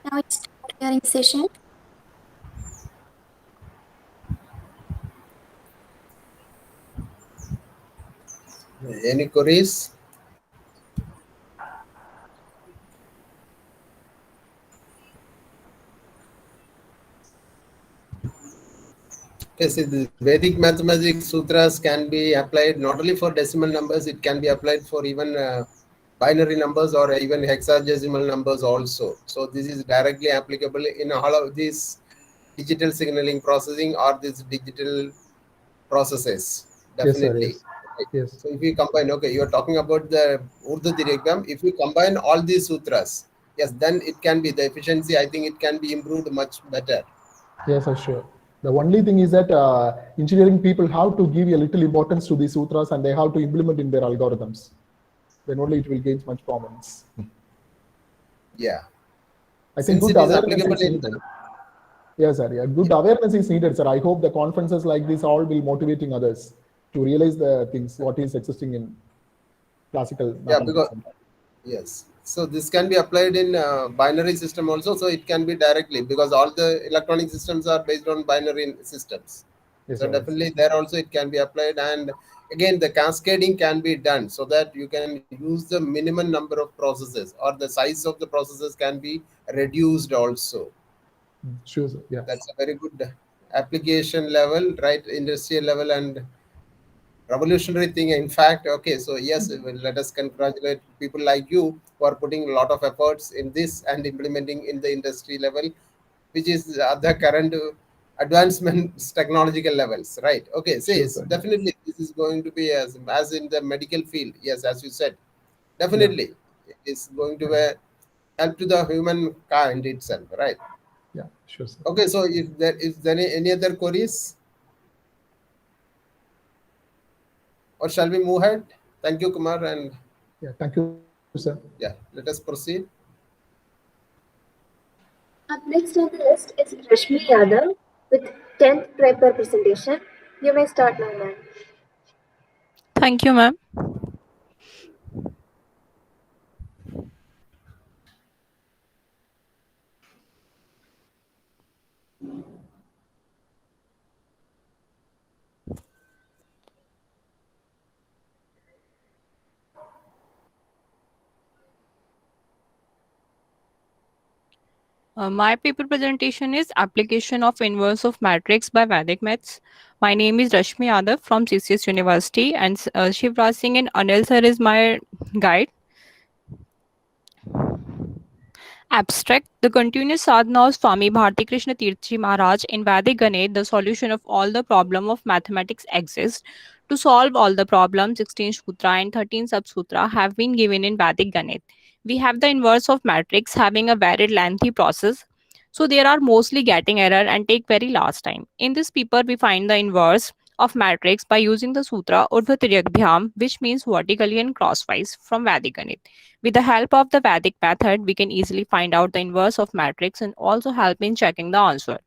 Now it's start hearing session.
Any queries? Okay, see, the Vedic mathematics sutras can be applied not only for decimal numbers, it can be applied for even binary numbers or even hexadecimal numbers also. So this is directly applicable in all of these digital signaling processing or these digital processes. Definitely.
Yes, sir, yes. Yes.
So if you combine, okay, you are talking about the Urdu Dirgham. If you combine all these sutras, yes, then it can be the efficiency. I think it can be improved much better.
Yes, sir, sure. The only thing is that engineering people have to give a little importance to these sutras and they have to implement in their algorithms. Then only it will gain much prominence.
Yeah.
I think
Since
good
it is
awareness
applicable
is
in
needed. Yes, sir. Yeah, good awareness is needed, sir. I hope the conferences like this all will motivating others to realize the things what is existing in classical mathematics.
Yes. So this can be applied in binary system also. So it can be directly because all the electronic systems are based on binary systems.
Yes,
so
sir,
definitely there also it can be applied, and again the cascading can be done so that you can use the minimum number of processes or the size of the processes can be reduced also.
Sure, sir. Yeah.
That's a very good application level, right? Industrial level and revolutionary thing. In fact, okay, so yes, let us congratulate people like you who are putting a lot of efforts in this and implementing in the industry level, which is the current advancements technological levels, right? Okay, so
Sure,
yes,
sir.
definitely this is going to be as in the medical field. Yes, as you said, definitely it is going to help to the humankind itself, right?
Yeah, sure, sir.
Okay, so if there is any other queries, or shall we move ahead? Thank you, Kumar, and
yeah, thank you, sir.
yeah, let us proceed.
Up next on the list is Rashmi Yadav with 10th paper presentation. You may start now, ma'am.
Thank you, ma'am. My paper presentation is Application of Inverse of Matrix by Vedic Maths. My name is Rashmi Yadav from CCS University, and Shivraj Singh and Anil sir is my guide. Abstract. The continuous sadhana of Swami Bharati Krishna Tirthi Maharaj in Vedic Ganet, the solution of all the problem of mathematics exists. To solve all the problems, 16 Sutra and 13 Sub-Sutra have been given in Vedic Ganet. We have the inverse of matrix having a very lengthy process. So they are mostly getting error and take very last time. In this paper, we find the inverse of matrix by using the sutra Urdhva which means vertically and crosswise from Vedic Ganet. With the help of the Vedic method, we can easily find out the inverse of matrix and also help in checking the answer.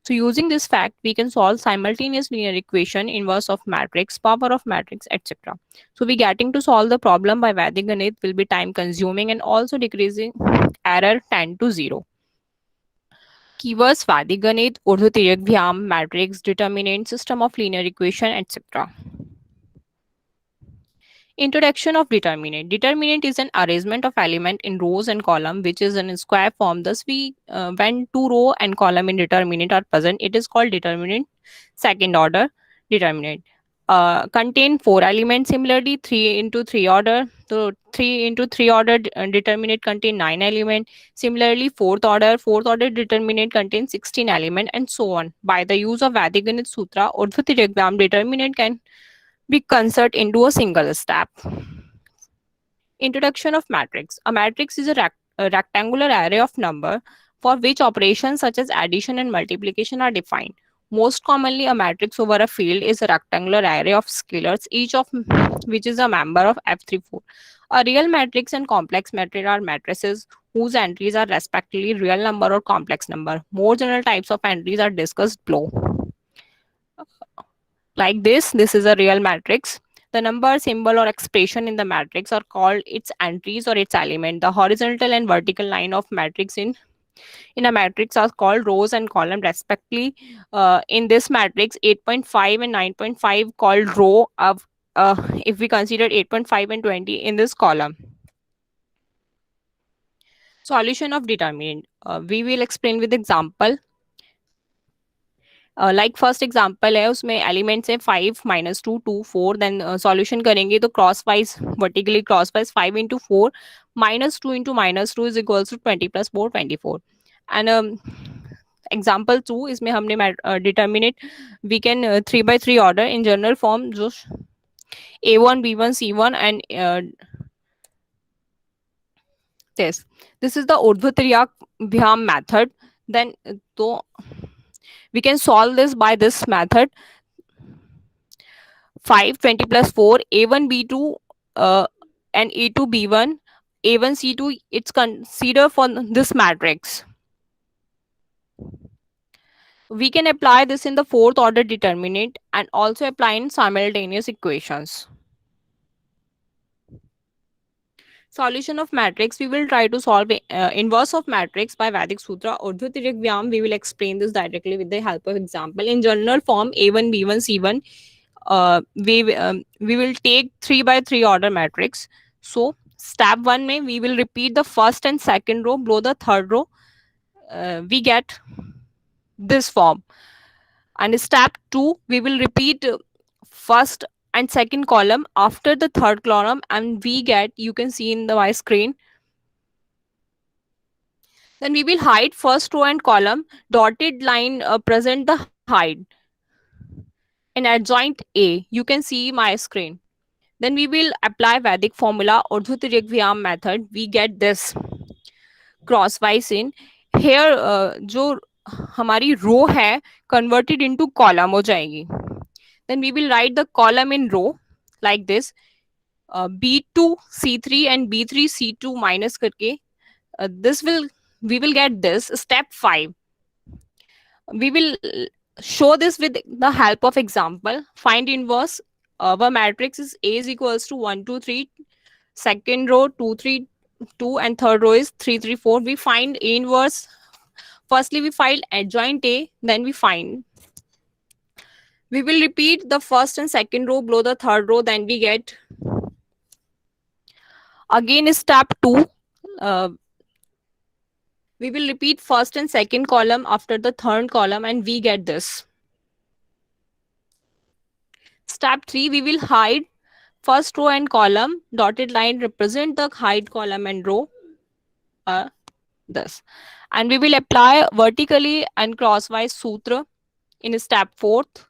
So using this fact, we can solve simultaneous linear equation, inverse of matrix, power of matrix, etc. So we getting to solve the problem by Vedic Ganit will be time consuming and also decreasing error 10 to 0. Keywords Vedic Ganit, Urdhva matrix, determinant, system of linear equation, etc. Introduction of determinant. Determinant is an arrangement of element in rows and column which is in square form. Thus, when two row and column in determinant are present, it is called determinant. Second order determinant. Contain four elements. Similarly, 3 into 3 order. So 3 into 3 order determinant contain 9 element. Similarly, fourth order determinant contains 16 element and so on. By the use of Vedic Ganit Sutra, Urdhva determinant can be converted into a single step. Introduction of matrix. A matrix is a rectangular array of number for which operations such as addition and multiplication are defined. Most commonly, a matrix over a field is a rectangular array of scalars, each of which is a member of F34. A real matrix and complex matrix are matrices whose entries are respectively real number or complex number. More general types of entries are discussed below. Like this is a real matrix. The number, symbol, or expression in the matrix are called its entries or its element. The horizontal and vertical line of matrix in a matrix are called rows and column respectively. In this matrix, 8.5 and 9.5 called row of if we consider 8.5 and 20 in this column. Solution of determinant. We will explain with example. Like first example है उसमें elements है 5 -2 2 4 then solution करेंगे तो cross wise vertically cross wise 5 into 4 -2 into -2 is equals to 20 plus 4 24 and example 2 इसमें हमने determinant we can 3 by 3 order in general form जो a1 b1 c1 and this is the urdhva method. Then we can solve this by this method. 5 20 plus 4 a1 b2 and a2 b1 a1 c2 it's consider for this matrix. We can apply this in the fourth order determinant and also apply in simultaneous equations. Solution of matrix. We will try to solve inverse of matrix by Vedic Sutra. Urdhva we will explain this directly with the help of example. In general form, a1 b1 c1 we will take 3 by 3 order matrix. So step 1 mein we will repeat the first and second row below the third row. We get this form. And step 2 we will repeat first and second column after the third column and we get, you can see in my screen. Then we will hide first row and column. Dotted line present the hide in adjoint A. You can see my screen. Then we will apply Vedic formula Urdhva method. We get this crosswise in here. जो हमारी रो है converted into column हो जाएगी. Then we will write the column in row like this. B2 C3 and B3 C2 minus करके we will get this. Step 5. We will show this with the help of example. Find inverse. Our matrix is A is equals to 1 2 3. Second row 2 3 2 and third row is 3 3 4. We find A inverse. Firstly, we find adjoint A. Then we will repeat the first and second row below the third row. Then we get again step 2. We will repeat first and second column after the third column and we get this. Step 3, we will hide first row and column. Dotted line represent the hide column and row. this. And we will apply vertically and crosswise sutra in step 4th.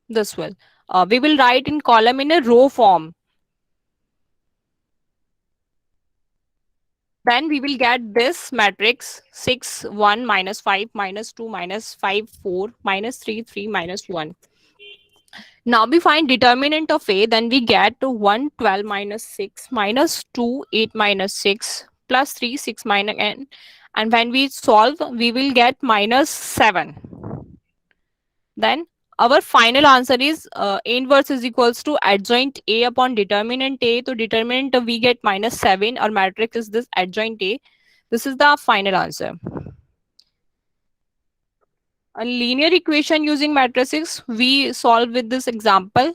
This will. We will write in column in a row form. Then we will get this matrix 6, 1, minus 5, minus 2, minus 5, 4, minus 3, 3, minus 1. Now we find determinant of A, then we get 1, 12, minus 6, minus 2, 8, minus 6, plus 3, 6, minus n. And when we solve, we will get minus 7. Then our final answer is A inverse is equals to adjoint A upon determinant A. So determinant we get minus 7. Our matrix is this adjoint A. This is the final answer. A linear equation using matrices, we solve with this example.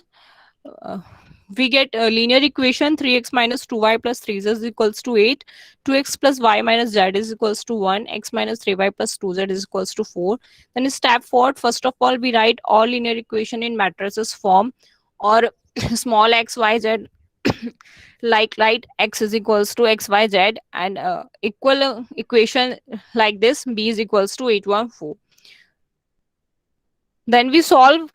We get a linear equation 3x minus 2y plus 3z is equals to 8, 2x plus y minus z is equals to 1, x minus 3y plus 2z is equals to 4. Then step 4, first of all, we write all linear equation in matrices form, or small x, y, z, like write x is equals to x, y, z, and equal equation like this, b is equals to 814. Then we solve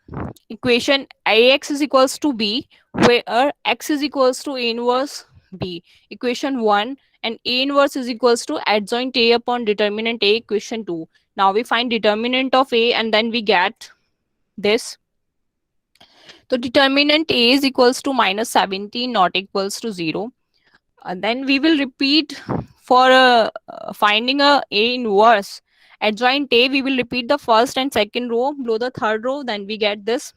equation ax is equals to b, where x is equals to a inverse b, equation 1, and a inverse is equals to adjoint a upon determinant a, equation 2. Now we find determinant of a, and then we get this. So determinant a is equals to minus 17, not equals to 0. And then we will repeat for finding a inverse adjoint a, we will repeat the first and second row below the third row. Then we get this.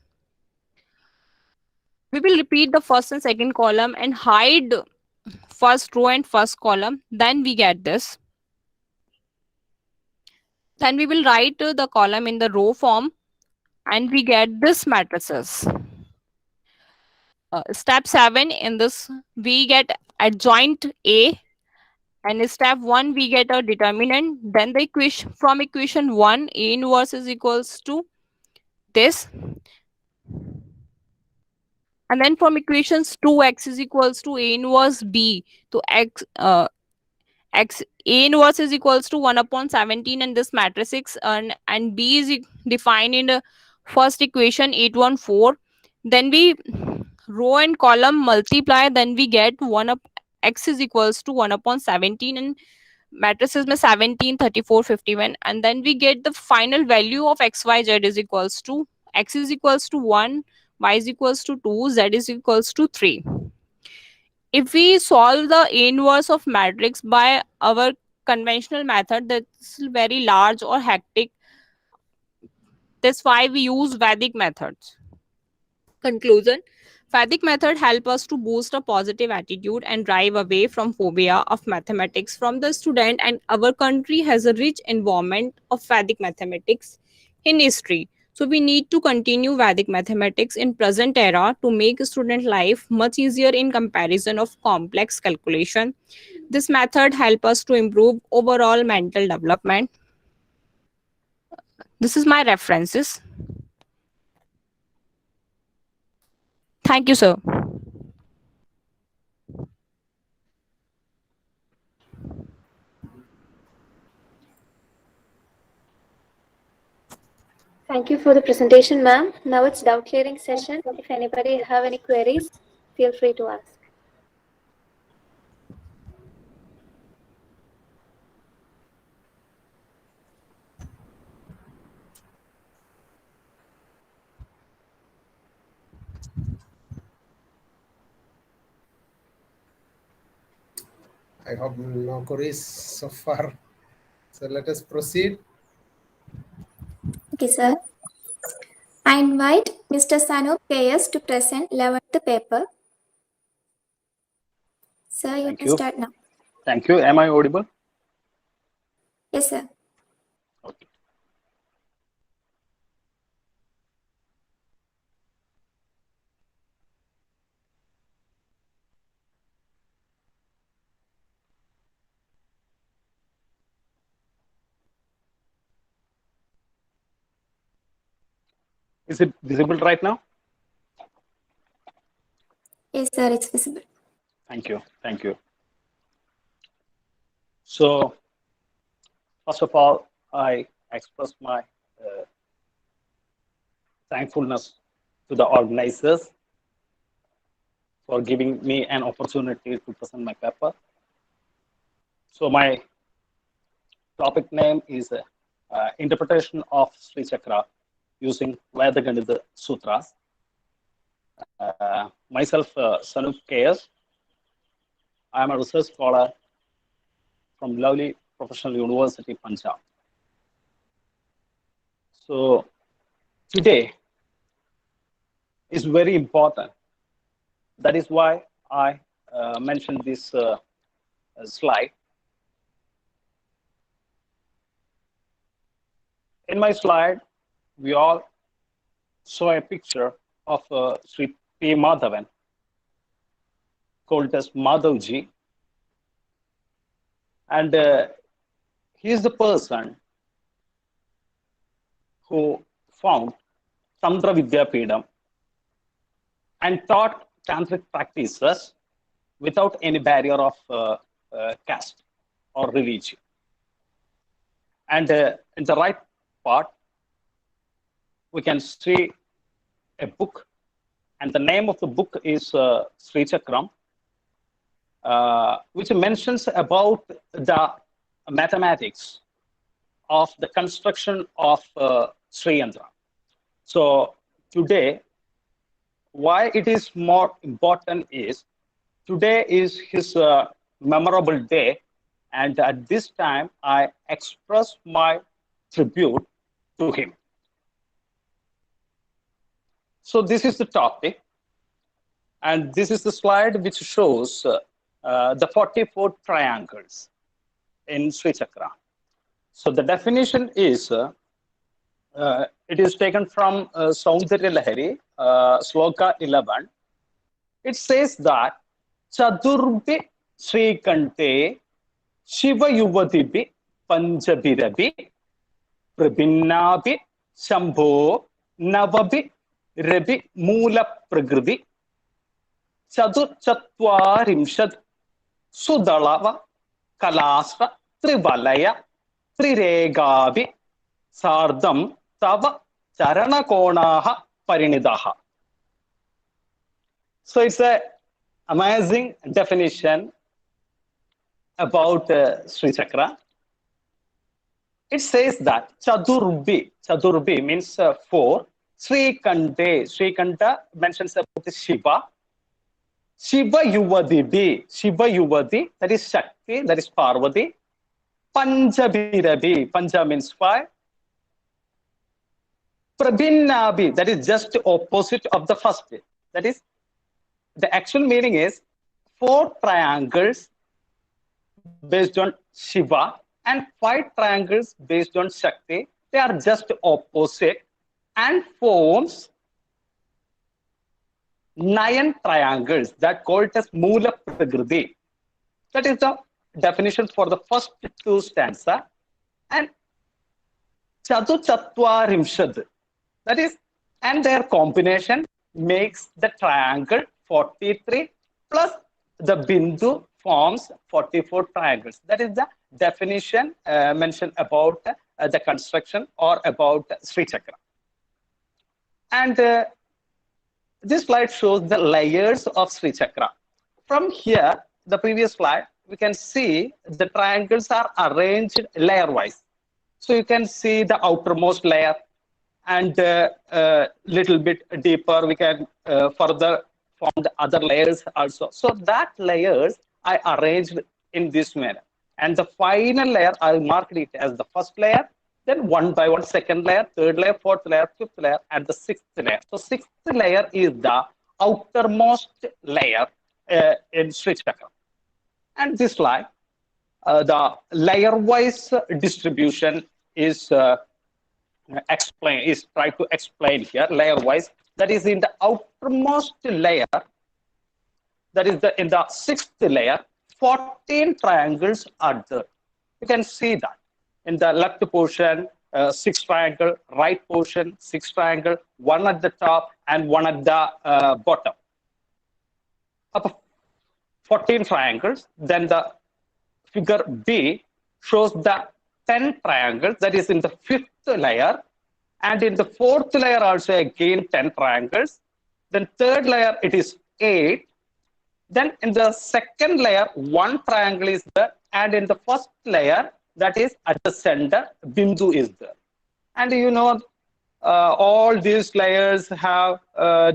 We will repeat the first and second column and hide first row and first column. Then we get this. Then we will write the column in the row form, and we get this matrices. Step 7, in this we get adjoint A, and step 1 we get a determinant. Then the equation, from equation 1, A inverse is equals to this. And then from equations 2, x is equals to A inverse B. So x A inverse is equals to 1 upon 17, and this matrix, and B is defined in the first equation 814. Then we row and column multiply, then we get 1 up x is equals to 1 upon 17, and matrices में 17, 34, 51, and then we get the final value of x, y, z is equals to x is equals to 1, y is equals to 2, z is equals to 3. If we solve the inverse of matrix by our conventional method, that's very large or hectic. That's why we use Vedic methods. Conclusion: Vedic method help us to boost a positive attitude and drive away from phobia of mathematics from the student, and our country has a rich environment of Vedic mathematics in history. So we need to continue Vedic mathematics in present era to make student life much easier in comparison of complex calculation. This method help us to improve overall mental development. This is my references. Thank you, sir.
Thank you for the presentation, ma'am. Now it's doubt clearing session. If anybody have any queries, feel free to ask.
I hope no queries so far. So let us proceed.
Okay, sir. I invite Mr. Sanup KS to present 11th paper. Sir, you can start now.
Thank you. Am I audible?
Yes, sir.
Okay. Is it visible right now?
Yes, sir, it's visible.
Thank you. Thank you. So, first of all, I express my thankfulness to the organizers for giving me an opportunity to present my paper. So my topic name is Interpretation of Sri Chakra using Vedic Sutras. Myself, Sanup KS. I am a research scholar from lovely Professional University, Punjab. So today is very important. That is why I mentioned this slide. In my slide, we all saw a picture of Sri P. Madhavan, called as Madhavji. And he is the person who found Tantra Vidyapeetham and taught tantric practices without any barrier of caste or religion. And in the right part, we can see a book, and the name of the book is Sri Chakram, which mentions about the mathematics of the construction of Sri Yantra. So today, why it is more important is, today is his memorable day, and at this time, I express my tribute to him. So this is the topic, and this is the slide which shows the 44 triangles in Sri Chakra. So the definition is, it is taken from Saundarya Lahari, Sloka 11. It says that Chadurbi Sri Kante Shiva Yuvadibi Panjabirabi Prabhinnabi Shambho Navabi Rabi Mula Pragriti Chadur Chatwarimshad Sudalava Kalasra Trivalaya Triregabi Sardam Tava Charanakonaha Parinidaha. So it's an amazing definition about Sri Chakra. It says that Chadurbi means 4. Sri Kanta mentions about Shiva. Shiva Yuvadi, that is Shakti, that is Parvati. Panjabirabi, Panja means 5. Prabhinnabi, that is just opposite of the first. That is, the actual meaning is 4 triangles based on Shiva and 5 triangles based on Shakti. They are just opposite and forms 9 triangles that called as Mula Pragriti. That is the definition for the first 2 stanza. And Chadu Chatwarimshad, that is, and their combination makes the triangle 43 plus the Bindu forms 44 triangles. That is the definition mentioned about the construction or about Sri Chakra. And this slide shows the layers of Sri Chakra. From here, the previous slide, we can see the triangles are arranged layer-wise. So you can see the outermost layer, and little bit deeper, we can further form the other layers also. So that layers I arranged in this manner. And the final layer, I marked it as the first layer, then one by one, second layer, third layer, fourth layer, fifth layer, and the 6th layer. So 6th layer is the outermost layer in Sri Chakra. And this slide, the layer-wise distribution is tried to explain here, layer-wise. That is in the outermost layer, that is in the 6th layer, 14 triangles are there. You can see that. In the left portion, 6 triangle, right portion, 6 triangle, 1 at the top and 1 at the bottom. Up 14 triangles. Then the figure B shows the 10 triangles, that is in the 5th layer, and in the 4th layer also again 10 triangles. Then 3rd layer it is 8. Then in the 2nd layer 1 triangle is there, and in the 1st layer, that is at the center, Bindu is there. And you know, all these layers have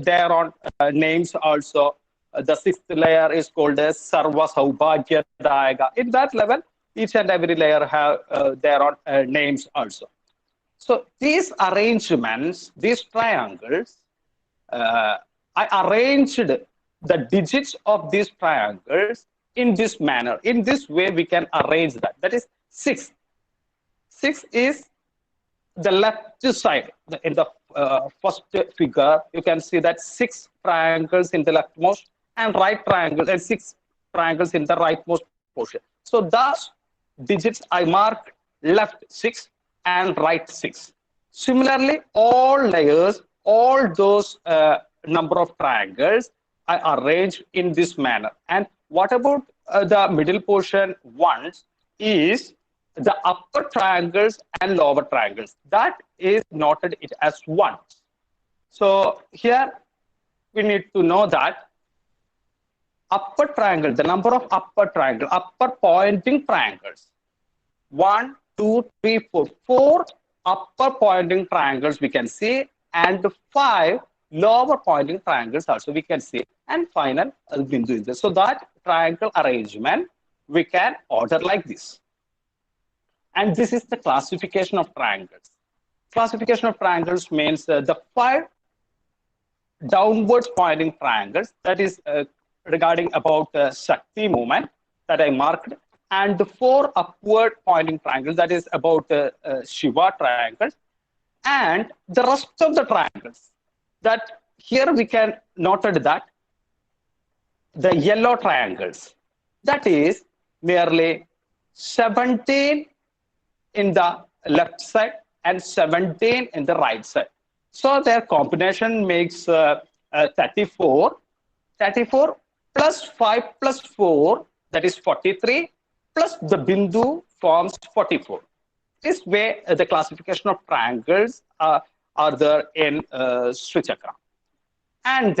their own names also. The 6th layer is called as Sarva Saubhagya Dayaga. In that level, each and every layer have their own names also. So these arrangements, these triangles, I arranged the digits of these triangles in this manner. In this way, we can arrange that. That is 6. 6 is the left side. In the first figure, you can see that 6 triangles in the leftmost and right triangles, and 6 triangles in the rightmost portion. So thus digits I mark left 6 and right 6. Similarly, all layers, all those number of triangles I arrange in this manner. And what about the middle portion ones is the upper triangles and lower triangles. That is noted it as ones. So here we need to know that upper triangle, the number of upper triangle, upper pointing triangles, 1, 2, 3, 4, 4 upper pointing triangles we can see, and 5 lower pointing triangles also we can see, and final Bindu is there. So that triangle arrangement we can order like this. And this is the classification of triangles. Classification of triangles means the 5 downwards pointing triangles, that is regarding about Shakti movement that I marked, and the 4 upward pointing triangles, that is about Shiva triangles, and the rest of the triangles. That here we can noted that the yellow triangles, that is merely 17 in the left side and 17 in the right side. So their combination makes 34. 34 plus 5 plus 4, that is 43, plus the Bindu forms 44. This way, the classification of triangles are there in Sri Chakra. And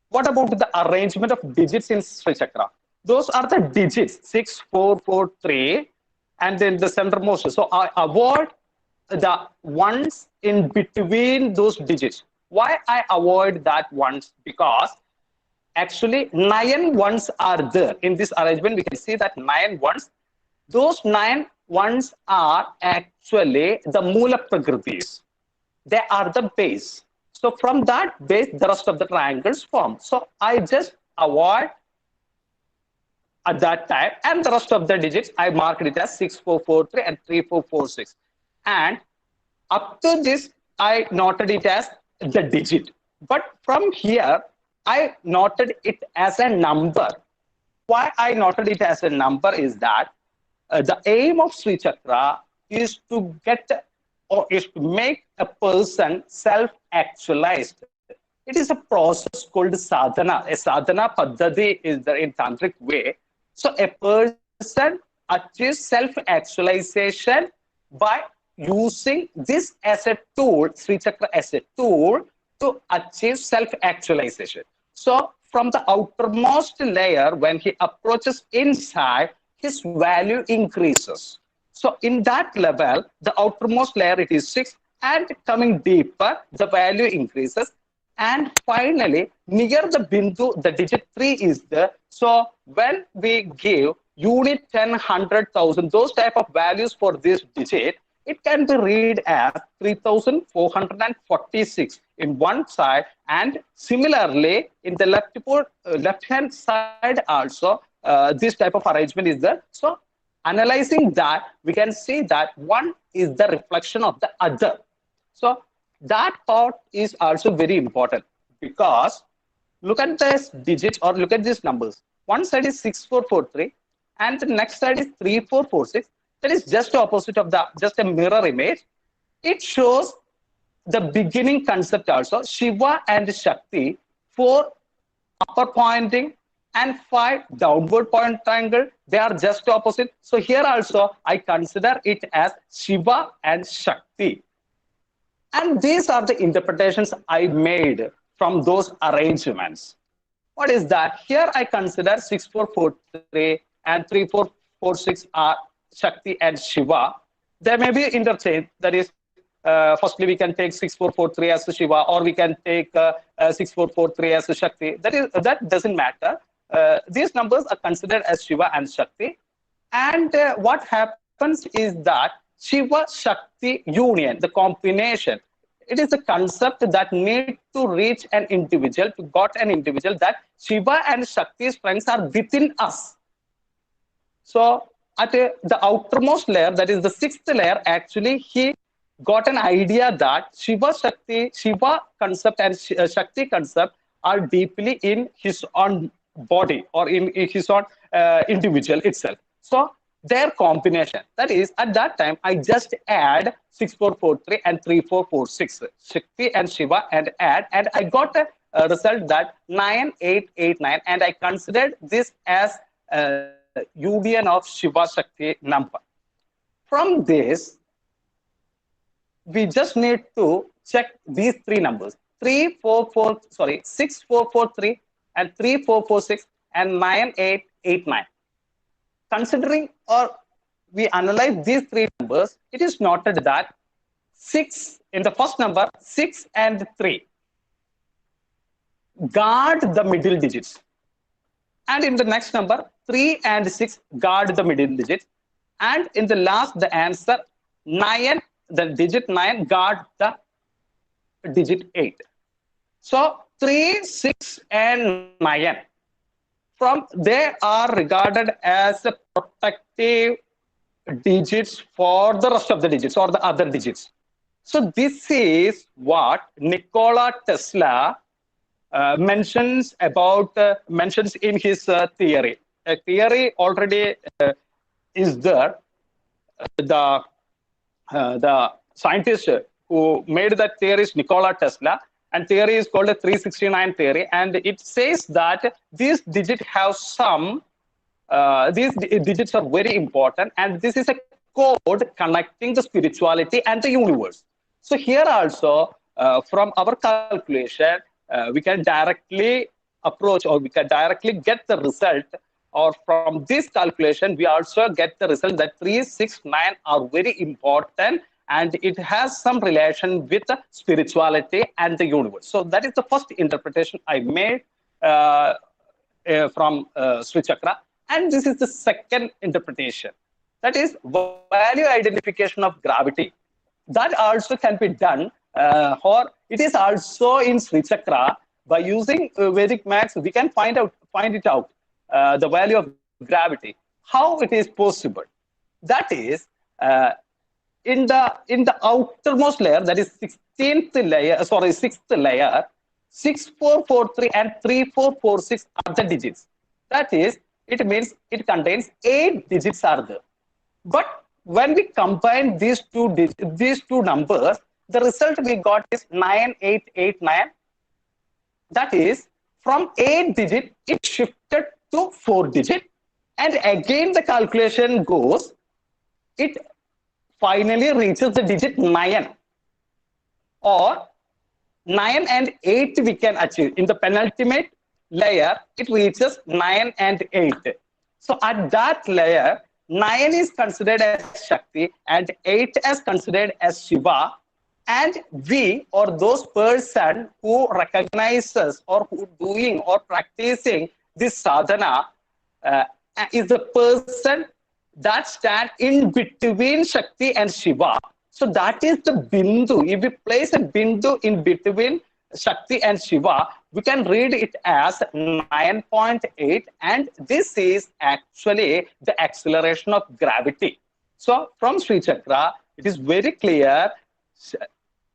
what about the arrangement of digits in Sri Chakra? Those are the digits 6, 4, 4, 3, and then the centermost. So I avoid the ones in between those digits. Why I avoid that ones? Because actually 9 ones are there in this arrangement. We can see that 9 ones. Those 9 ones are actually the Mula Prakritis. They are the base. So from that base, the rest of the triangles form. So I just avoid at that time, and the rest of the digits I marked it as 6, 4, 4, 3 and 3, 4, 4, 6. And up to this, I noted it as the digit. But from here, I noted it as a number. Why I noted it as a number is that the aim of Sri Chakra is to get or is to make a person self-actualized. It is a process called sadhana. A sadhana paddhati is there in tantric way. So a person achieves self-actualization by using this as a tool, Sri Chakra as a tool to achieve self-actualization. So from the outermost layer, when he approaches inside, his value increases. So in that level, the outermost layer, it is 6, and coming deeper, the value increases. And finally, near the Bindu, the digit 3 is there. So when we give unit 10, 100,000, those type of values for this digit, it can be read as 3,446 in one side, and similarly in the left-hand side also this type of arrangement is there. So analyzing that, we can see that one is the reflection of the other. So that part is also very important, because look at this digit or look at these numbers. One side is 6443 and the next side is 3446. That is just opposite of just a mirror image. It shows the beginning concept also. Shiva and Shakti, 4 upper pointing and 5 downward point triangle, they are just opposite. So here also I consider it as Shiva and Shakti. And these are the interpretations I made from those arrangements. What is that? Here I consider 6443 and 3446 are Shakti and Shiva. There may be interchange. That is, firstly we can take 6443 as Shiva, or we can take 6443 as Shakti. That doesn't matter. These numbers are considered as Shiva and Shakti. And what happens is that Shiva Shakti union, the combination, it is a concept that need to reach an individual, to got an individual, that Shiva and Shakti strengths are within us. So at the outermost layer, that is the 6th layer, actually he got an idea that Shiva concept and Shakti concept are deeply in his own body or in his own individual itself. So their combination, that is, at that time I just add 6443 and 3446 Shakti and Shiva and add, and I got a result that 9889, and I considered this as a union of Shiva Shakti number. From this we just need to check these 3 numbers, 6443 and 3446 and 9889. Considering, or we analyze these 3 numbers, it is noted that 6 in the first number, 6 and 3 guard the middle digits, and in the next number 3 and 6 guard the middle digits, and in the last, the answer 9, the digit 9 guard the digit 8. So 3, 6 and 9, they are regarded as the protective digits for the rest of the digits or the other digits. So this is what Nikola Tesla mentions in his theory. A theory already is there. The scientist who made that theory is Nikola Tesla, and theory is called the 369 theory, and it says that these digits have some, these digits are very important, and this is a code connecting the spirituality and the universe. So here also, from our calculation, we can directly approach, or we can directly get the result, or from this calculation we also get the result that 3, 6, 9 are very important, and it has some relation with the spirituality and the universe. So that is the first interpretation I made from Sri Chakra. And this is the second interpretation. That is value identification of gravity. That also can be done, or it is also in Sri Chakra. By using Vedic maths, we can find it out, the value of gravity. How it is possible? That is, in the outermost layer, that is 6th layer, 6443 and 3446 are the digits. That is, it means it contains 8 digits are there. But when we combine these two numbers, the result we got is 9889. That is, from 8 digit, it shifted to 4 digit, and again the calculation goes, it finally reaches the digit 9, or 9 and 8 we can achieve. In the penultimate layer, it reaches 9 and 8. So at that layer, 9 is considered as Shakti and 8 is considered as Shiva. And we, or those person who recognizes or who doing or practicing this sadhana, is the person that stand in between Shakti and Shiva. So that is the bindu. If we place a bindu in between Shakti and Shiva, we can read it as 9.8, and this is actually the acceleration of gravity. So from Sri Chakra, it is very clear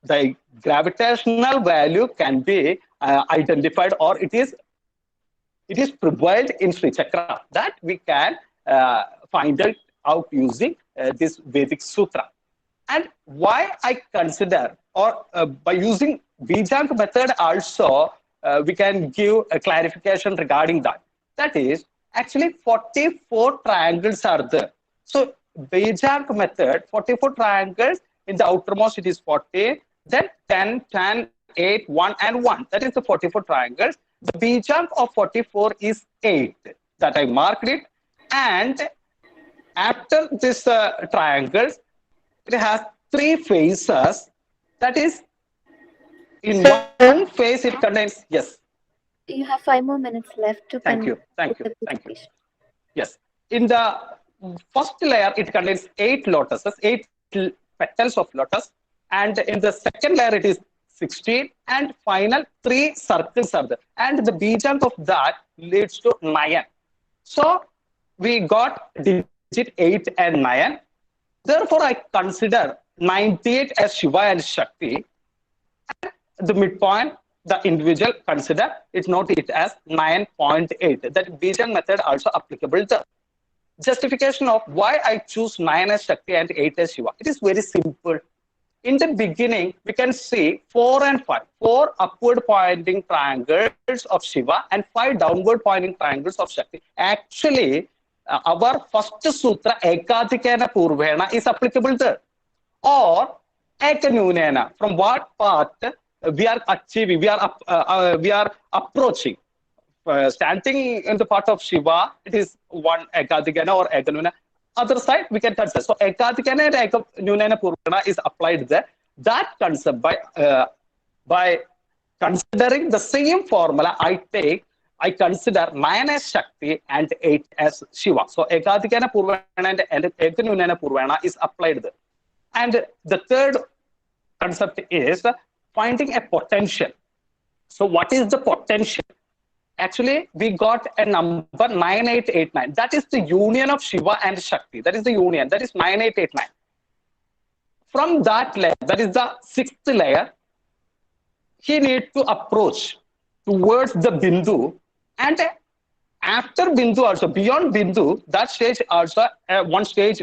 the gravitational value can be identified, or it is prevailed in Sri Chakra, that we can find it out using this Vedic Sutra. And why I consider, or by using Bijang method also, we can give a clarification regarding that. That is, actually 44 triangles are there. So Bijak method, 44 triangles, in the outermost it is 40, then 10, 10, 8, 1 and 1. That is the 44 triangles. The Bijak of 44 is 8. That I marked it. And after this triangles, it has 3 faces. That is, in one face it contains, yes.
You have 5 more minutes left to
Thank you.
conclude
Thank you.
the
Thank you.
presentation.
Yes. In the first layer, it contains 8 lotuses, 8 petals of lotus. And in the second layer, it is 16. And final 3 circles are there. And the bijak of that leads to 9. So we got digit 8 and 9. Therefore, I consider 98 as Shiva and Shakti. And the midpoint, the individual consider it, note it as 9.8. That Bijak method also applicable. The justification of why I choose 9 as Shakti and 8 as Shiva. It is very simple. In the beginning, we can see 4 and 5. 4 upward pointing triangles of Shiva and 5 downward pointing triangles of Shakti. Actually, our first sutra, Ekadikena Purvena, is applicable there. Or Ekanunena, from what path we are achieving, we are approaching. Standing in the part of Shiva, it is one Ekadikena or Ekanuna. Other side, we can consider. So Ekadikena and Ekanunena Purvana is applied there. That concept, by considering the same formula, I consider 9 as Shakti and 8 as Shiva. So Ekadikena Purvana and Ekanunena Purvana is applied there. And the third concept is finding a potential. So what is the potential? Actually, we got a number 9889. That is the union of Shiva and Shakti. That is the union. That is 9889. From that layer, that is the 6th layer, he needs to approach towards the Bindu. And after Bindu also, beyond Bindu, that stage also, one more stage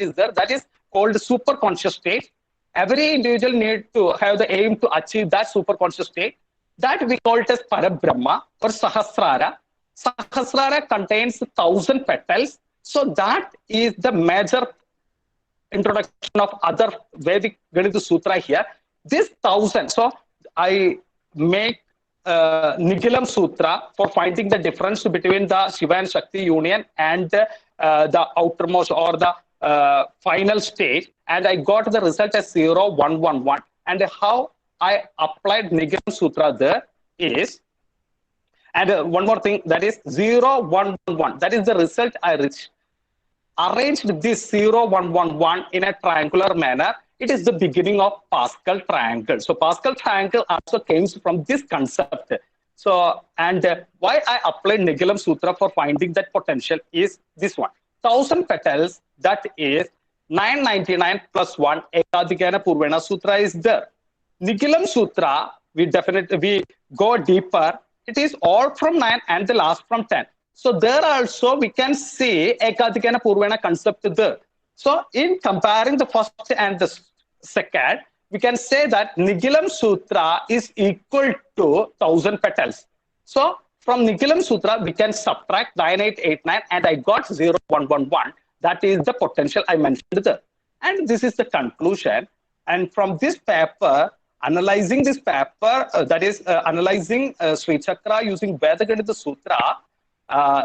is there. That is called super conscious state. Every individual needs to have the aim to achieve that super conscious state. That we call it as Parabrahma or Sahasrara. Sahasrara contains 1,000 petals. So that is the major introduction of other Vedic Ganita Sutra here. This 1,000, so I make Nigilam Sutra for finding the difference between the Shiva and Shakti union and the outermost or the final stage. And I got the result as 0111. And how I applied Nigilam Sutra there is, and one more thing, that is 0111. That is the result I reached. Arranged this 0111 in a triangular manner. It is the beginning of Pascal triangle. So Pascal triangle also came from this concept. So, and why I applied Nigilam Sutra for finding that potential is this one. 1,000 petals, that is 999 plus 1, Ekadikena Purvena Sutra is there. Nigilam Sutra, we go deeper. It is all from 9 and the last from 10. So there also we can see Ekadikena Purvena concept there. So in comparing the first and the second, we can say that Nigilam Sutra is equal to 1,000 petals. So from Nigilam Sutra, we can subtract 9889 and I got 0111. That is the potential I mentioned there. And this is the conclusion. And from this paper, analyzing this paper, analyzing Sri Chakra using Vedic Ganita Sutra,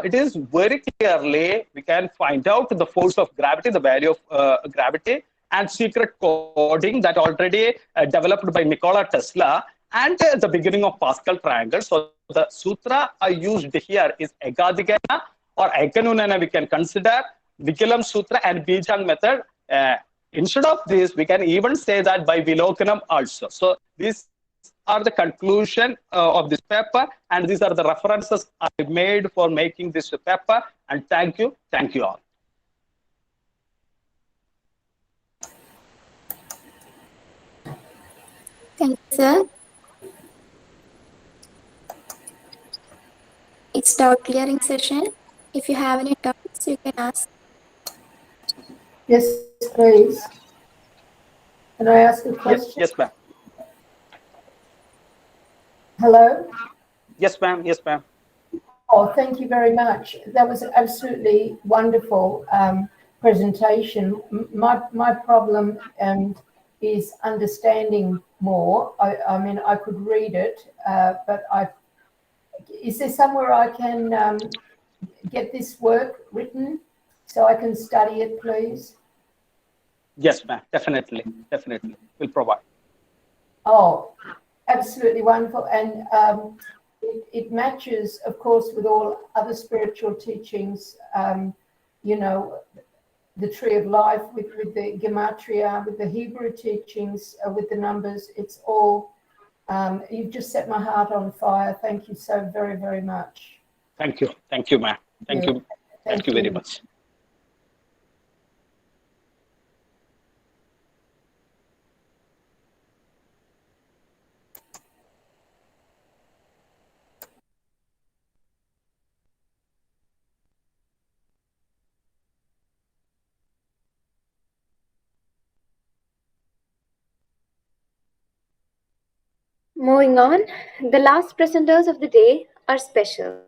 it is very clearly, we can find out the force of gravity, the value of gravity, and secret coding that already developed by Nikola Tesla, and the beginning of Pascal triangle. So the sutra I used here is Ekadikena or Ekanunana, we can consider Nigilam Sutra and Bijang method. Instead of this, we can even say that by Vilokanam also. So these are the conclusion of this paper, and these are the references I made for making this paper. And thank you all.
Thank you, sir. It's doubt clearing session. If you have any doubts, you can ask.
Yes, please. Can I ask a question?
Yes, ma'am.
Hello?
Yes, ma'am. Yes, ma'am.
Oh, thank you very much. That was an absolutely wonderful presentation. My problem is understanding more. I mean, I could read it, but is there somewhere I can get this work written so I can study it, please?
Yes, ma'am. Definitely. Definitely. We'll provide.
Oh, absolutely wonderful. And it matches, of course, with all other spiritual teachings, you know, the tree of life with the gematria, with the Hebrew teachings, with the numbers. It's all, you've just set my heart on fire. Thank you so very, very much.
Thank you. Thank you, ma'am. Thank you. Thank you very much.
Moving on, the last presenters of the day are special.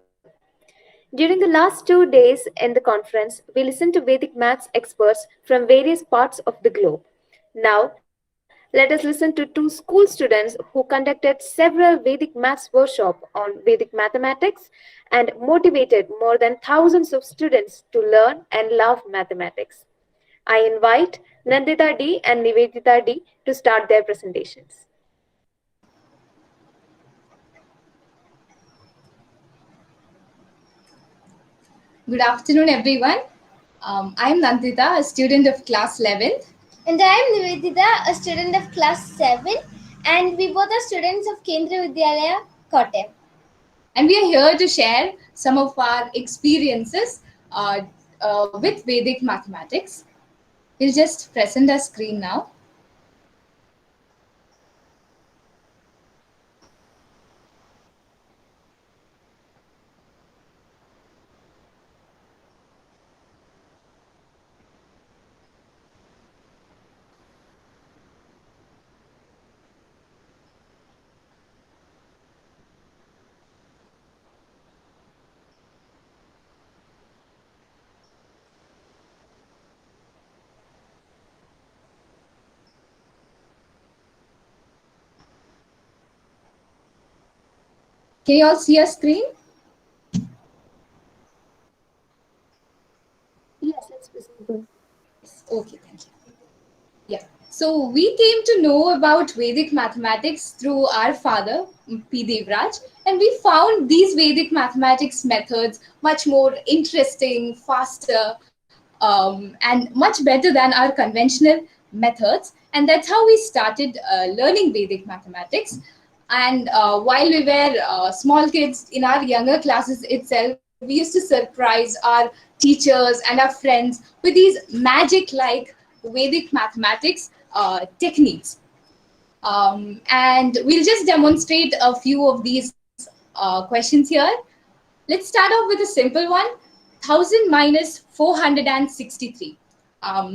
During the last 2 days in the conference, we listened to Vedic maths experts from various parts of the globe. Now, let us listen to two school students who conducted several Vedic maths workshops on Vedic mathematics and motivated more than thousands of students to learn and love mathematics. I invite Nandita D and Nivedita D to start their presentations.
Good afternoon, everyone. I'm Nandita, a student of class 11th.
And I am Nivedita, a student of class 7, and we both are students of Kendriya Vidyalaya, Kottayam.
And we are here to share some of our experiences with Vedic mathematics. We'll just present our screen now. Can you all see our screen?
Yes, it's visible.
Okay, thank you. Yeah. So we came to know about Vedic mathematics through our father, P. Devraj, and we found these Vedic mathematics methods much more interesting, faster, and much better than our conventional methods. And that's how we started learning Vedic mathematics. And while we were small kids in our younger classes itself, we used to surprise our teachers and our friends with these magic like Vedic mathematics techniques. And we'll just demonstrate a few of these questions here. Let's start off with a simple one. 1000 minus 463.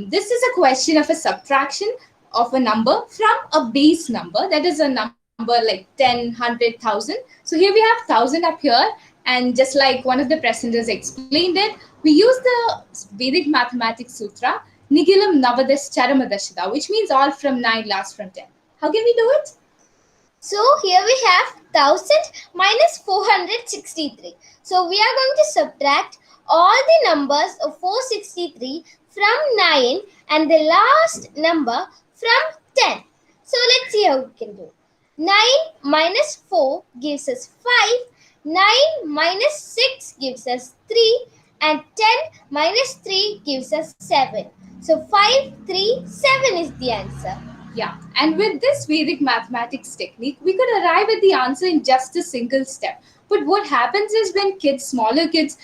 This is a question of a subtraction of a number from a base number, that is a number like 10, 100,000. So here we have 1000 up here, and just like one of the presenters explained it, we use the Vedic mathematics sutra, Nigilam Navadas Charamadashita, which means all from 9 last from 10. How can we do it?
So here we have 1000 minus 463. So we are going to subtract all the numbers of 463 from 9 and the last number from 10. So let's see how we can do. 9 minus 4 gives us 5. 9 minus 6 gives us 3. And 10 minus 3 gives us 7. So 5, 3, 7 is the answer.
Yeah, and with this Vedic mathematics technique, we could arrive at the answer in just a single step. But what happens is when kids, smaller kids,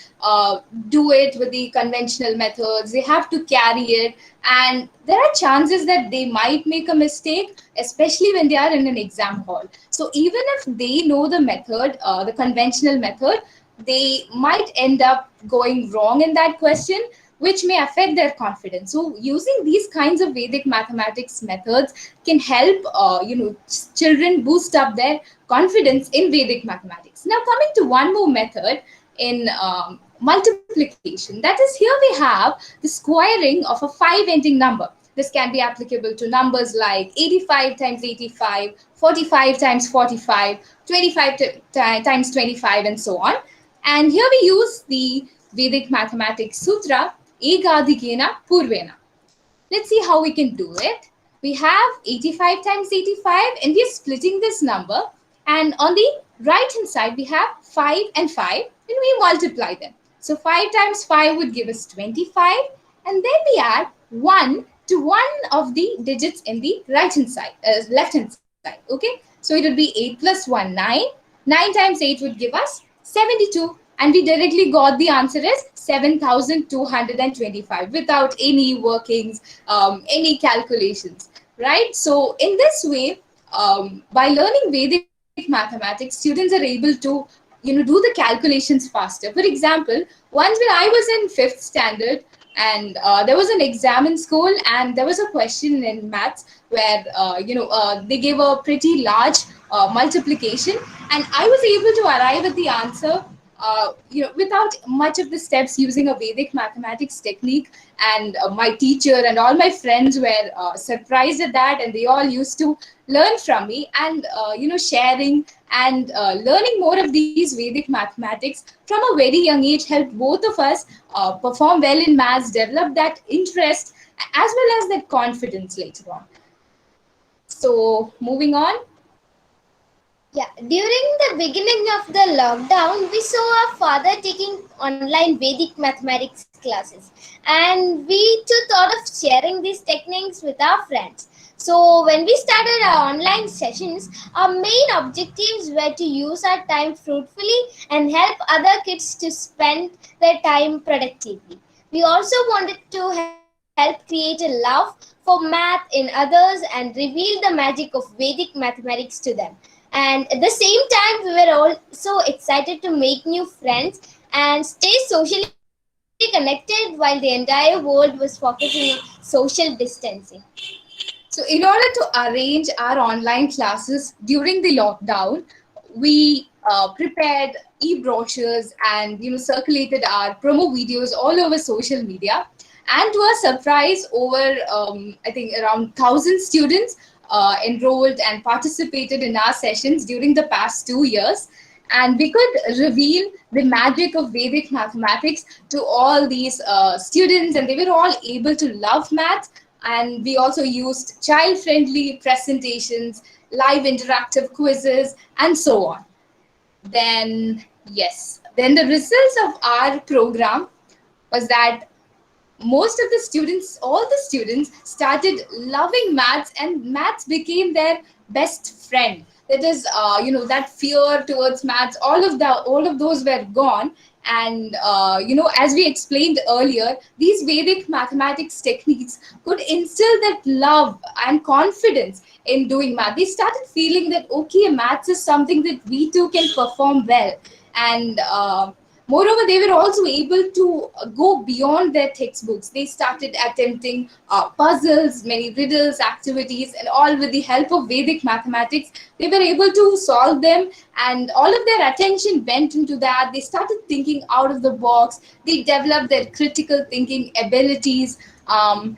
do it with the conventional methods, they have to carry it, and there are chances that they might make a mistake, especially when they are in an exam hall. So even if they know the method, the conventional method, they might end up going wrong in that question, which may affect their confidence. So using these kinds of Vedic mathematics methods can help children boost up their confidence in Vedic mathematics. Now coming to one more method, in multiplication. That is, here we have the squaring of a 5 ending number. This can be applicable to numbers like 85 times 85, 45 times 45, 25 times 25, and so on. And here we use the Vedic mathematics sutra, Egadikena Purvena. Let's see how we can do it. We have 85 times 85, and we are splitting this number. And on the right hand side, we have 5 and 5, and we multiply them. So 5 times 5 would give us 25, and then we add 1 to one of the digits in the right hand side, left hand side. Okay, so it would be 8 plus 1, 9. 9 times 8 would give us 72, and we directly got the answer as 7,225 without any workings, any calculations, right? So in this way, by learning Vedic mathematics, students are able to do the calculations faster. For example, once when I was in 5th standard, and there was an exam in school, and there was a question in maths where they gave a pretty large multiplication, and I was able to arrive at the answer without much of the steps, using a Vedic mathematics technique. And my teacher and all my friends were surprised at that, and they all used to learn from me. And sharing and learning more of these Vedic mathematics from a very young age helped both of us perform well in maths, develop that interest, as well as that confidence later on. So moving on.
Yeah, during the beginning of the lockdown, we saw our father taking online Vedic mathematics classes, and we too thought of sharing these techniques with our friends. So when we started our online sessions, our main objectives were to use our time fruitfully and help other kids to spend their time productively. We also wanted to help create a love for math in others and reveal the magic of Vedic mathematics to them. And at the same time, we were also excited to make new friends and stay socially connected while the entire world was focusing on social distancing.
So in order to arrange our online classes during the lockdown, we prepared e-brochures and circulated our promo videos all over social media. And to our surprise, over I think around 1,000 students enrolled and participated in our sessions during the past 2 years. And we could reveal the magic of Vedic mathematics to all these students, and they were all able to love math. And we also used child-friendly presentations, live interactive quizzes, and so on. Then the results of our program was that most of the students, all the students, started loving maths, and maths became their best friend. That is, that fear towards maths, all of those were gone. And as we explained earlier, these Vedic mathematics techniques could instill that love and confidence in doing math. They started feeling that okay, maths is something that we too can perform well. And moreover, they were also able to go beyond their textbooks. They started attempting puzzles, many riddles, activities, and all with the help of Vedic mathematics. They were able to solve them, and all of their attention went into that. They started thinking out of the box. They developed their critical thinking abilities. And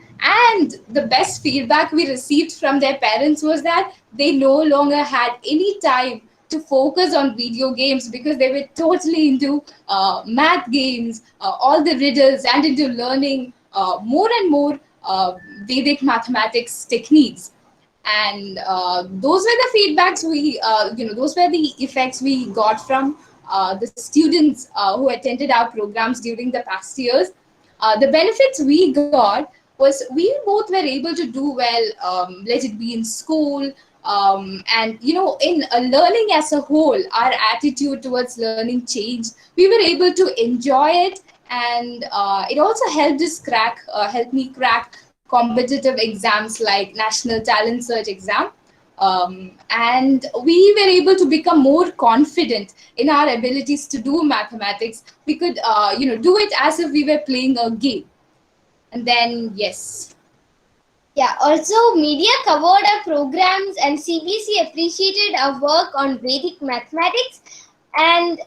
the best feedback we received from their parents was that they no longer had any time to focus on video games, because they were totally into math games, all the riddles, and into learning more and more Vedic mathematics techniques. And those were the feedbacks those were the effects we got from the students who attended our programs during the past years. The benefits we got was we both were able to do well, let it be in school, and in learning as a whole. Our attitude towards learning changed. We were able to enjoy it, and it also helped me crack competitive exams like National Talent Search exam. And we were able to become more confident in our abilities to do mathematics. We could do it as if we were playing a game. And then
Yeah, also media covered our programs, and CBC appreciated our work on Vedic mathematics. And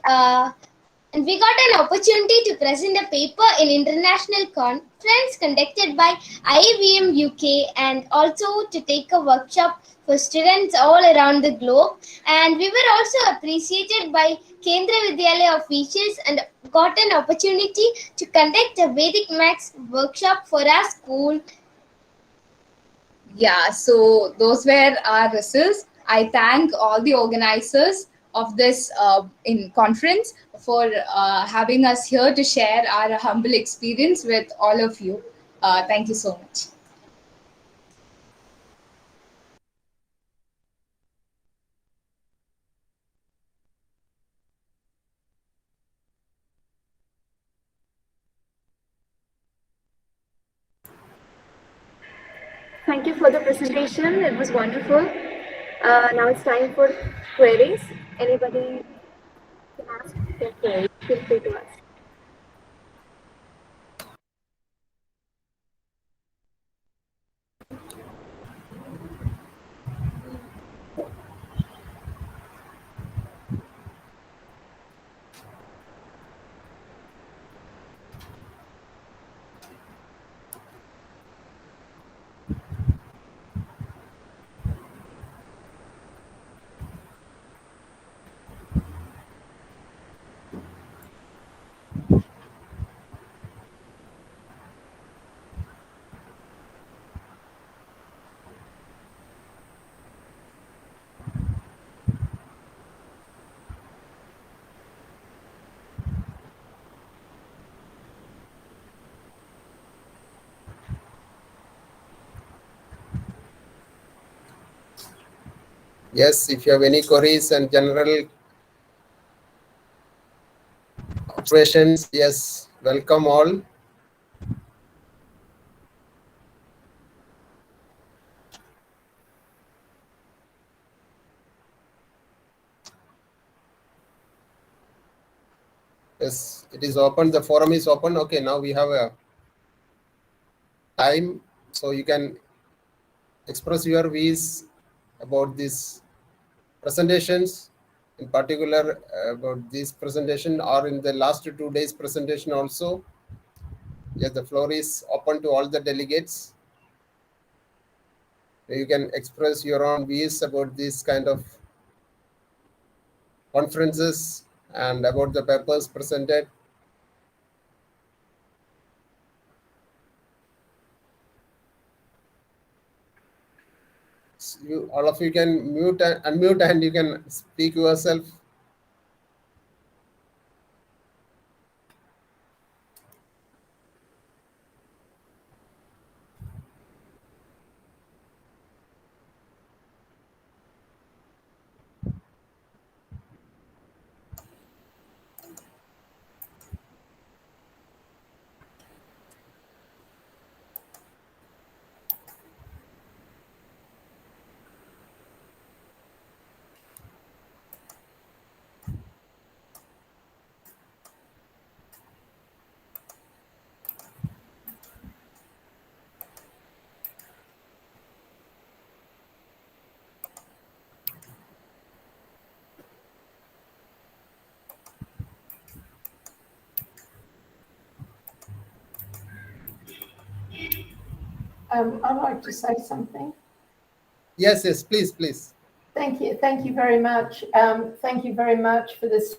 And we got an opportunity to present a paper in international conference conducted by IVM UK, and also to take a workshop for students all around the globe. And we were also appreciated by Kendra Vidyalaya officials and got an opportunity to conduct a Vedic Maths workshop for our school.
Yeah, so those were our results. I thank all the organizers of this in conference for having us here to share our humble experience with all of you. Thank you so much.
Thank you for the presentation. It was wonderful. Now it's time for queries. Anybody can ask their queries. Feel free to ask.
Yes, if you have any queries and general observations, yes, welcome all. Yes, it is open. The forum is open. Okay, now we have a time, so you can express your views about these presentations, in particular about this presentation, or in the last 2 days presentation also. Yes, the floor is open to all the delegates. You can express your own views about this kind of conferences and about the papers presented. You, all of you can mute and unmute and you can speak yourself.
I'd like to say something.
Yes, yes, please, please.
Thank you very much. Thank you very much for this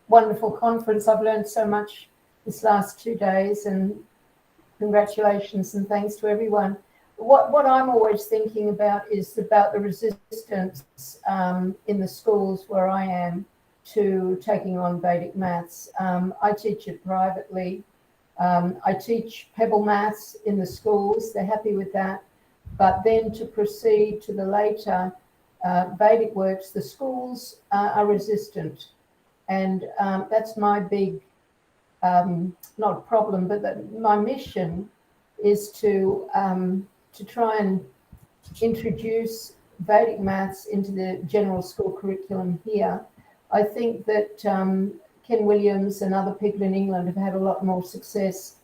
wonderful conference. I've learned so much this last 2 days, and congratulations and thanks to everyone. What I'm always thinking about is about the resistance in the schools where I am to taking on Vedic maths. I teach it privately. I teach Pebble maths in the schools. They're happy with that. But then to proceed to the later Vedic works, the schools are resistant. And that's my big, not problem, but my mission is to try and introduce Vedic maths into the general school curriculum here. I think that Ken Williams and other people in England have had a lot more success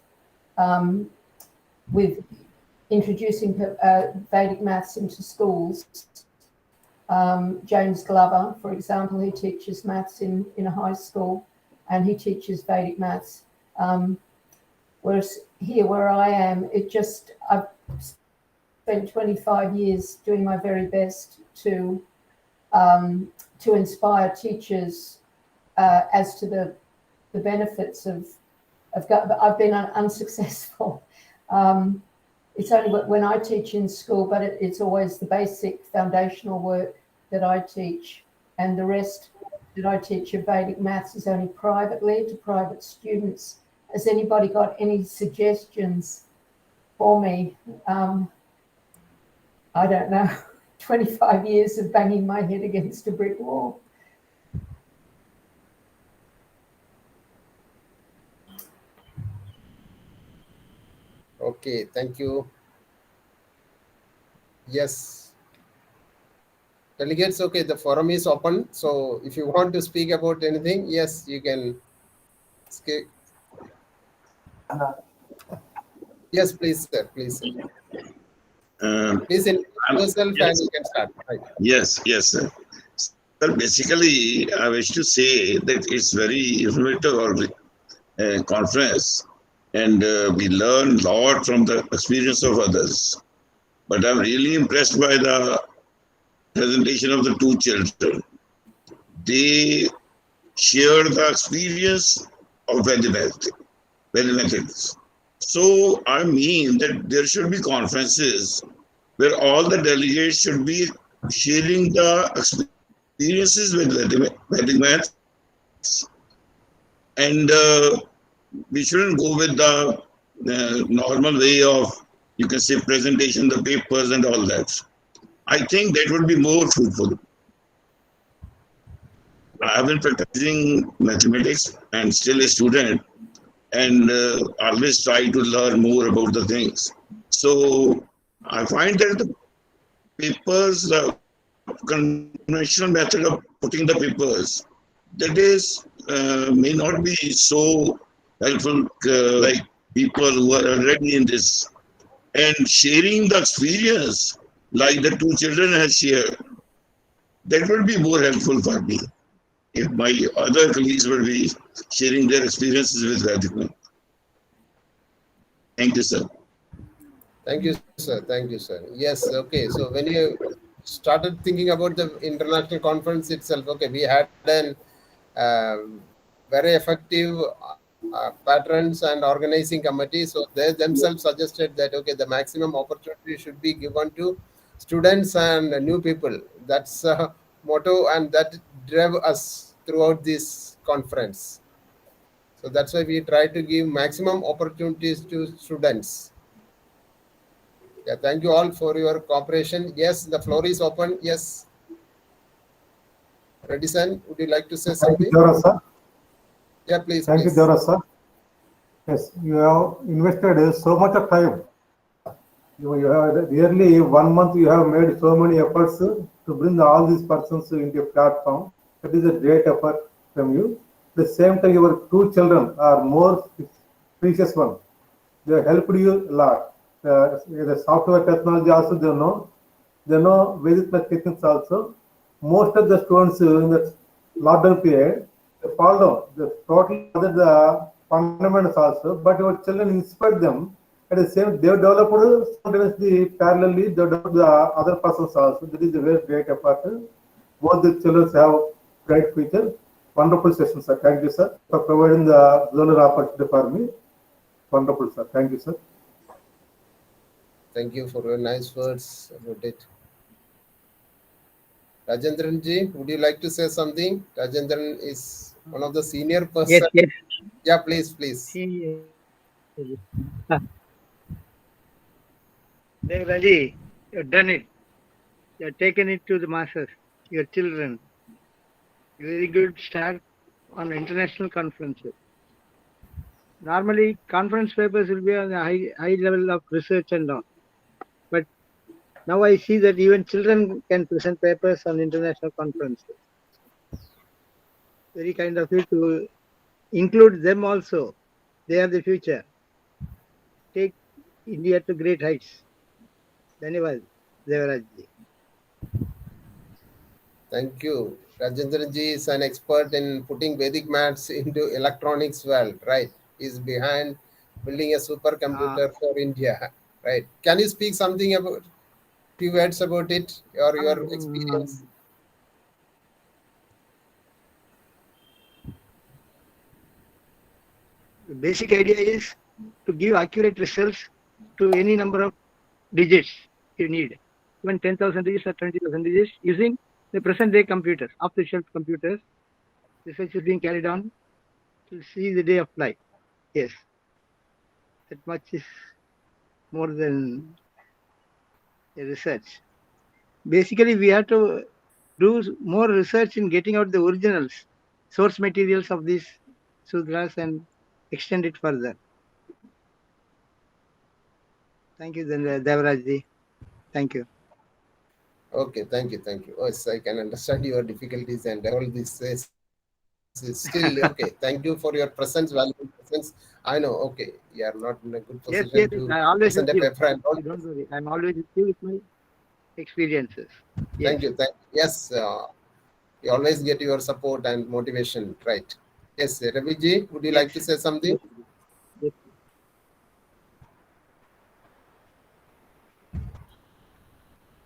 with introducing Vedic maths into schools. James Glover, for example, he teaches maths in a high school. and he teaches Vedic maths. Whereas here where I am, I've spent 25 years doing my very best to inspire teachers as to the benefits of I've been unsuccessful. It's only when I teach in school, but it's always the basic foundational work that I teach, and the rest that I teach of Vedic maths is only privately to private students. Has anybody got any suggestions for me? I don't know, 25 years of banging my head against a brick wall.
Okay, thank you. Yes. Delegates, okay, the forum is open. So if you want to speak about anything, yes, you can speak. Yes, please, sir. Please, sir. Please introduce yourself and you can start. Right.
Yes, sir. Sir, basically, I wish to say that it's very informative conference, and we learn a lot from the experience of others. But I'm really impressed by the presentation of the two children. They share the experience of mathematics. So I mean that there should be conferences where all the delegates should be sharing the experiences with Vedic maths, and we shouldn't go with the normal way of, you can say, presentation, the papers and all that. I think that would be more fruitful. I have been practicing mathematics and still a student, and always try to learn more about the things. So I find that the papers, the conventional method of putting the papers, that is may not be so helpful like people who are already in this. And sharing the experience like the two children have shared, that would be more helpful for me if my other colleagues would be sharing their experiences with Vedic. Thank you, sir.
Thank you, sir. Thank you, sir. Yes, okay. So when you started thinking about the international conference itself, okay, we had an very effective patrons and organizing committee. So they themselves suggested that, okay, the maximum opportunity should be given to students and new people. That's a motto, and that drove us throughout this conference. So that's why we try to give maximum opportunities to students. Yeah, thank you all for your cooperation. Yes, the floor is open. Yes. Redison, would you like to say something?
Thank you, Devara, sir.
Yeah, please.
Thank you, Devara, sir. Yes, you have invested so much of time. You have nearly 1 month. You have made so many efforts to bring all these persons into a platform. That is a great effort from you. At the same time, your two children are more precious one. They helped you a lot. The software technology also they know Vedic techniques also. Most of the students in the lockdown period, they follow the total the fundamentals also, but your children inspired them. At the same, they developed simultaneously, parallelly, they developed the other persons also. That is a very great effort. Both the children have great future. Wonderful session, sir. Thank you, sir, for providing the zonal opportunity for me. Wonderful, sir. Thank you, sir.
Thank you for your nice words about it. Rajendran ji, would you like to say something? Rajendran is one of the senior person.
Yes.
Yeah, please.
Raji, you've done it. You've taken it to the masses, your children. Very good start on international conferences. Normally, conference papers will be on a high level of research and all. But now I see that even children can present papers on international conferences. Very kind of you to include them also. They are the future. Take India to great heights. Dhanyavad, Devaraj ji.
Thank you. Rajendra ji is an expert in putting Vedic maths into electronics world, right? He's behind building a supercomputer for India, right? Can you speak something about, few words about it or your experience?
The basic idea is to give accurate results to any number of digits you need, even 10,000 digits or 20,000 digits, using the present day computers, off the shelf computers. Research is being carried on to see the day of light. Yes, that much is more than a research. Basically, we have to do more research in getting out the originals, source materials of these sutras and extend it further. Thank you, Devaraj ji. Thank you.
Okay, thank you, thank you. Oh, yes, I can understand your difficulties and all this is still okay. Thank you for your presence, valuable presence. I know, okay, you are not in a good
Yes,
position
yes,
to
I always
present
with
a
you.
paper and all.
Don't worry. I'm always with you with my experiences. Yes.
Thank you. Yes, you always get your support and motivation, right? Yes, Ravi ji, would you like to say something?
Yes.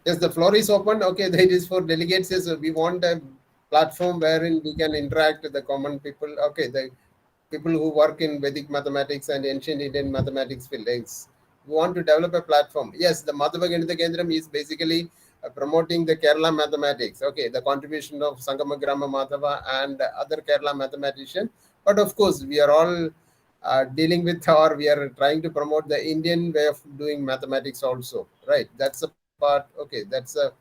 Yes, the floor is open. Okay, that is for delegates. Yes, we want a platform wherein we can interact with the common people. Okay, the people who work in Vedic mathematics and ancient Indian mathematics fields. We want to develop a platform. Yes, the Madhava Ganitha Kendram is basically promoting the Kerala mathematics. Okay, the contribution of Sangamagrama Madhava and other Kerala mathematicians. But of course, we are all dealing with, or we are trying to promote the Indian way of doing mathematics also. Right, that's a part. Okay, that's a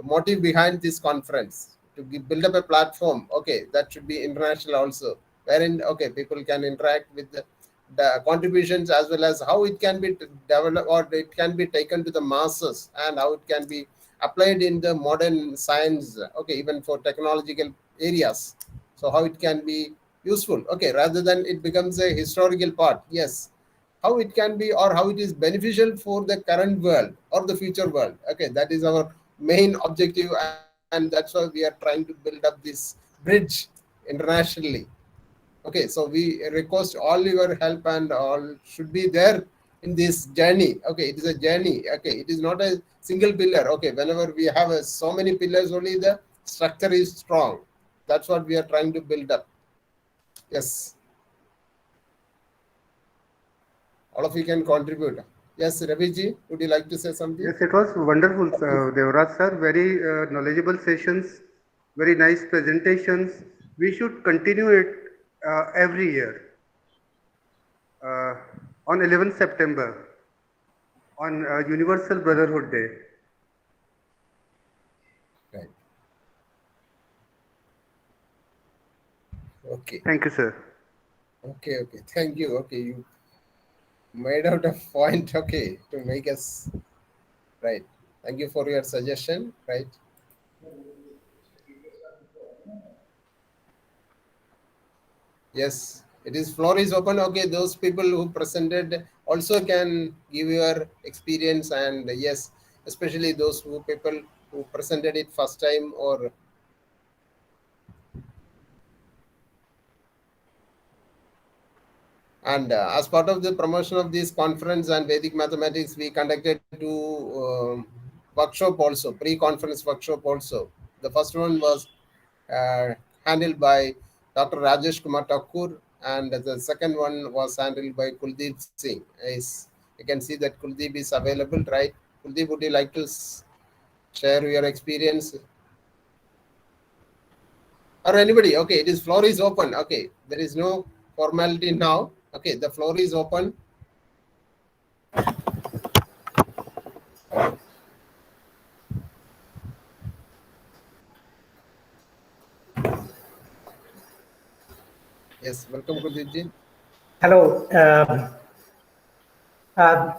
motive behind this conference, to build up a platform. Okay, that should be international also, wherein okay people can interact with the contributions as well as how it can be developed or it can be taken to the masses and how it can be applied in the modern science. Okay, even for technological areas, so how it can be useful. Okay, rather than it becomes a historical part. Yes, how it can be or how it is beneficial for the current world or the future world. Okay, that is our main objective, and that's why we are trying to build up this bridge internationally. Okay, so we request all your help and all should be there in this journey. Okay, it is a journey. Okay, it is not a single pillar. Okay, whenever we have so many pillars, only the structure is strong. That's what we are trying to build up. Yes, all of you can contribute. Yes, Raviji, would you like to say something?
Yes, it was wonderful, Devraj sir. Very knowledgeable sessions, very nice presentations. We should continue it every year uh, on 11th September, on Universal Brotherhood Day.
Right. Okay.
Thank you, sir.
Okay, okay. Thank you. Okay, you made out a point. Okay, to make us right. Thank you for your suggestion. Right. Yes, it is floor is open. Okay, those people who presented also can give your experience, and yes, especially those who people who presented it first time or and as part of the promotion of this conference and Vedic mathematics, we conducted two workshop also, pre-conference workshop also. The first one was handled by Dr. Rajesh Kumar Thakur, and the second one was handled by Kuldeep Singh. You can see that Kuldeep is available, right? Kuldeep, would you like to share your experience? Or anybody? Okay, it is floor is open. Okay, there is no formality now. Okay, the floor is open. Yes, welcome, Gurdeep.
Hello.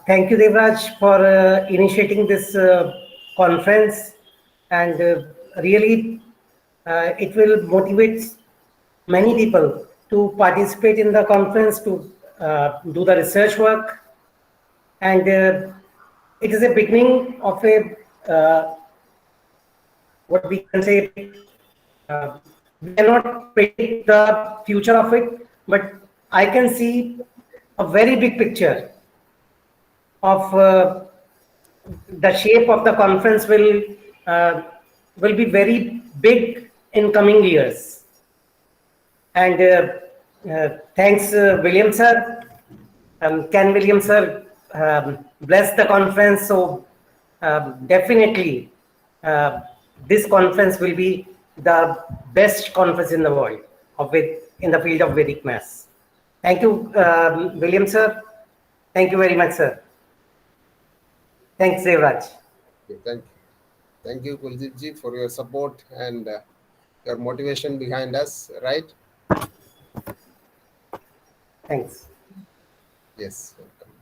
Thank you, Devraj, for initiating this conference, and really it will motivate many people to participate in the conference, to do the research work, and it is a beginning of a what we can say we cannot predict the future of it, but I can see a very big picture of the shape of the conference will be very big in coming years. And thanks, William sir. Can William sir bless the conference? So definitely, this conference will be the best conference in the world in the field of Vedic maths. Thank you, William sir. Thank you very much, sir. Thanks, Devraj.
Okay, thank you, Kuldeep ji, for your support and your motivation behind us, right?
Thanks.
Yes, welcome.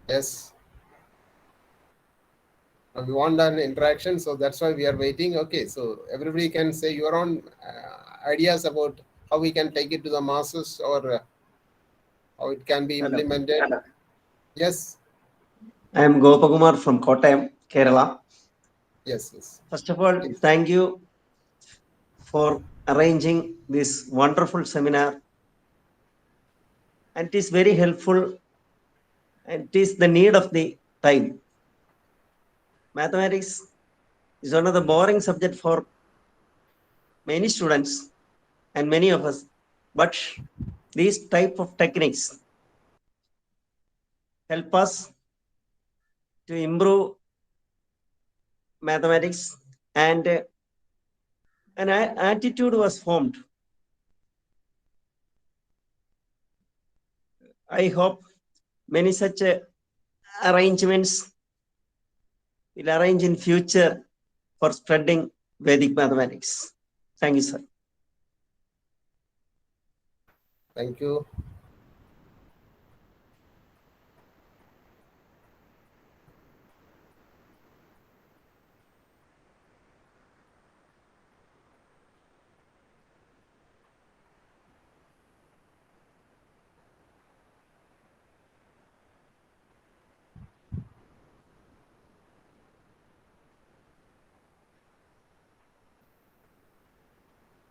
Yes. We want an interaction, so that's why we are waiting. Okay, so everybody can say your own ideas about how we can take it to the masses or how it can be implemented.
Hello.
Yes.
I am Gopakumar from Kottayam, Kerala.
Yes.
First of all, thank you for arranging this wonderful seminar. And it is very helpful. And it is the need of the time. Mathematics is one of the boring subject for many students and many of us. But these type of techniques help us to improve mathematics, and an attitude was formed. I hope many such arrangements will arrange in future for spreading Vedic mathematics. Thank you, sir.
Thank you.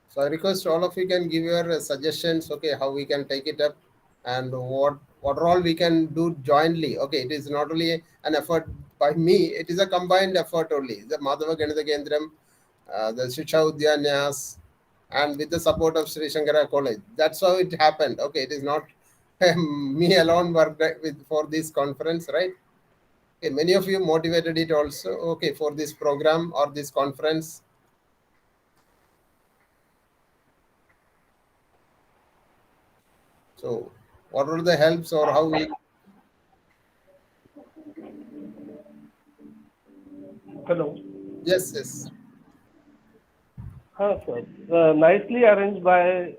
So I request all of you can give your suggestions, okay, how we can take it up and what all we can do jointly. Okay, it is not only an effort by me, it is a combined effort only. The Madhava Ganitha Kendram, the Shiksha Udyanyas, and with the support of Sri Shankara College. That's how it happened. Okay, it is not me alone worked for this conference, right? Okay, many of you motivated it also, okay, for this program or this conference. So what are the helps or how we...
Hello.
Yes.
Sir. Nicely arranged by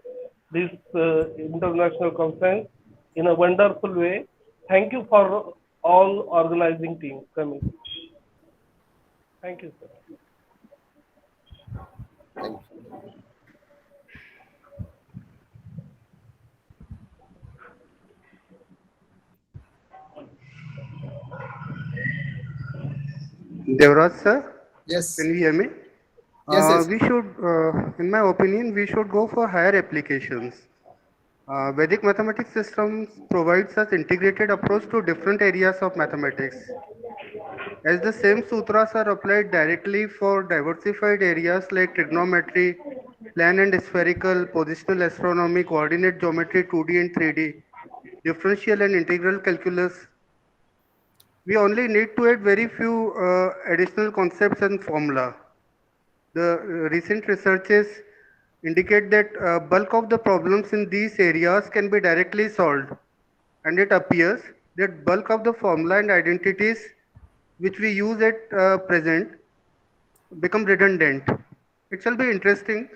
this international conference in a wonderful way. Thank you for all organizing team coming. Thank you, sir.
Thank you.
Devraj sir?
Yes.
Can you hear me?
Yes.
We should, in my opinion, we should go for higher applications. Vedic mathematics systems provides us integrated approach to different areas of mathematics. As the same sutras are applied directly for diversified areas like trigonometry, plane and spherical, positional astronomy, coordinate geometry, 2D and 3D, differential and integral calculus, we only need to add very few additional concepts and formula. The recent researches indicate that bulk of the problems in these areas can be directly solved, and it appears that bulk of the formula and identities which we use at present become redundant. It shall be interesting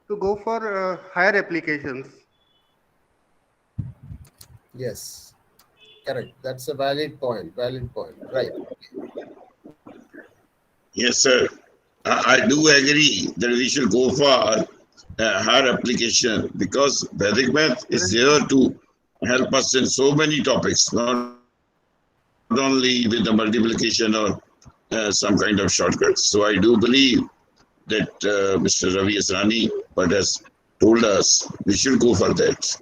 to go for higher applications.
Yes, correct. That's a valid point. Right.
Yes, sir. I do agree that we should go for higher application because Vedic math is there to help us in so many topics, not only with the multiplication or some kind of shortcut. So I do believe that Mr. Ravi Asrani but has told us we should go for that.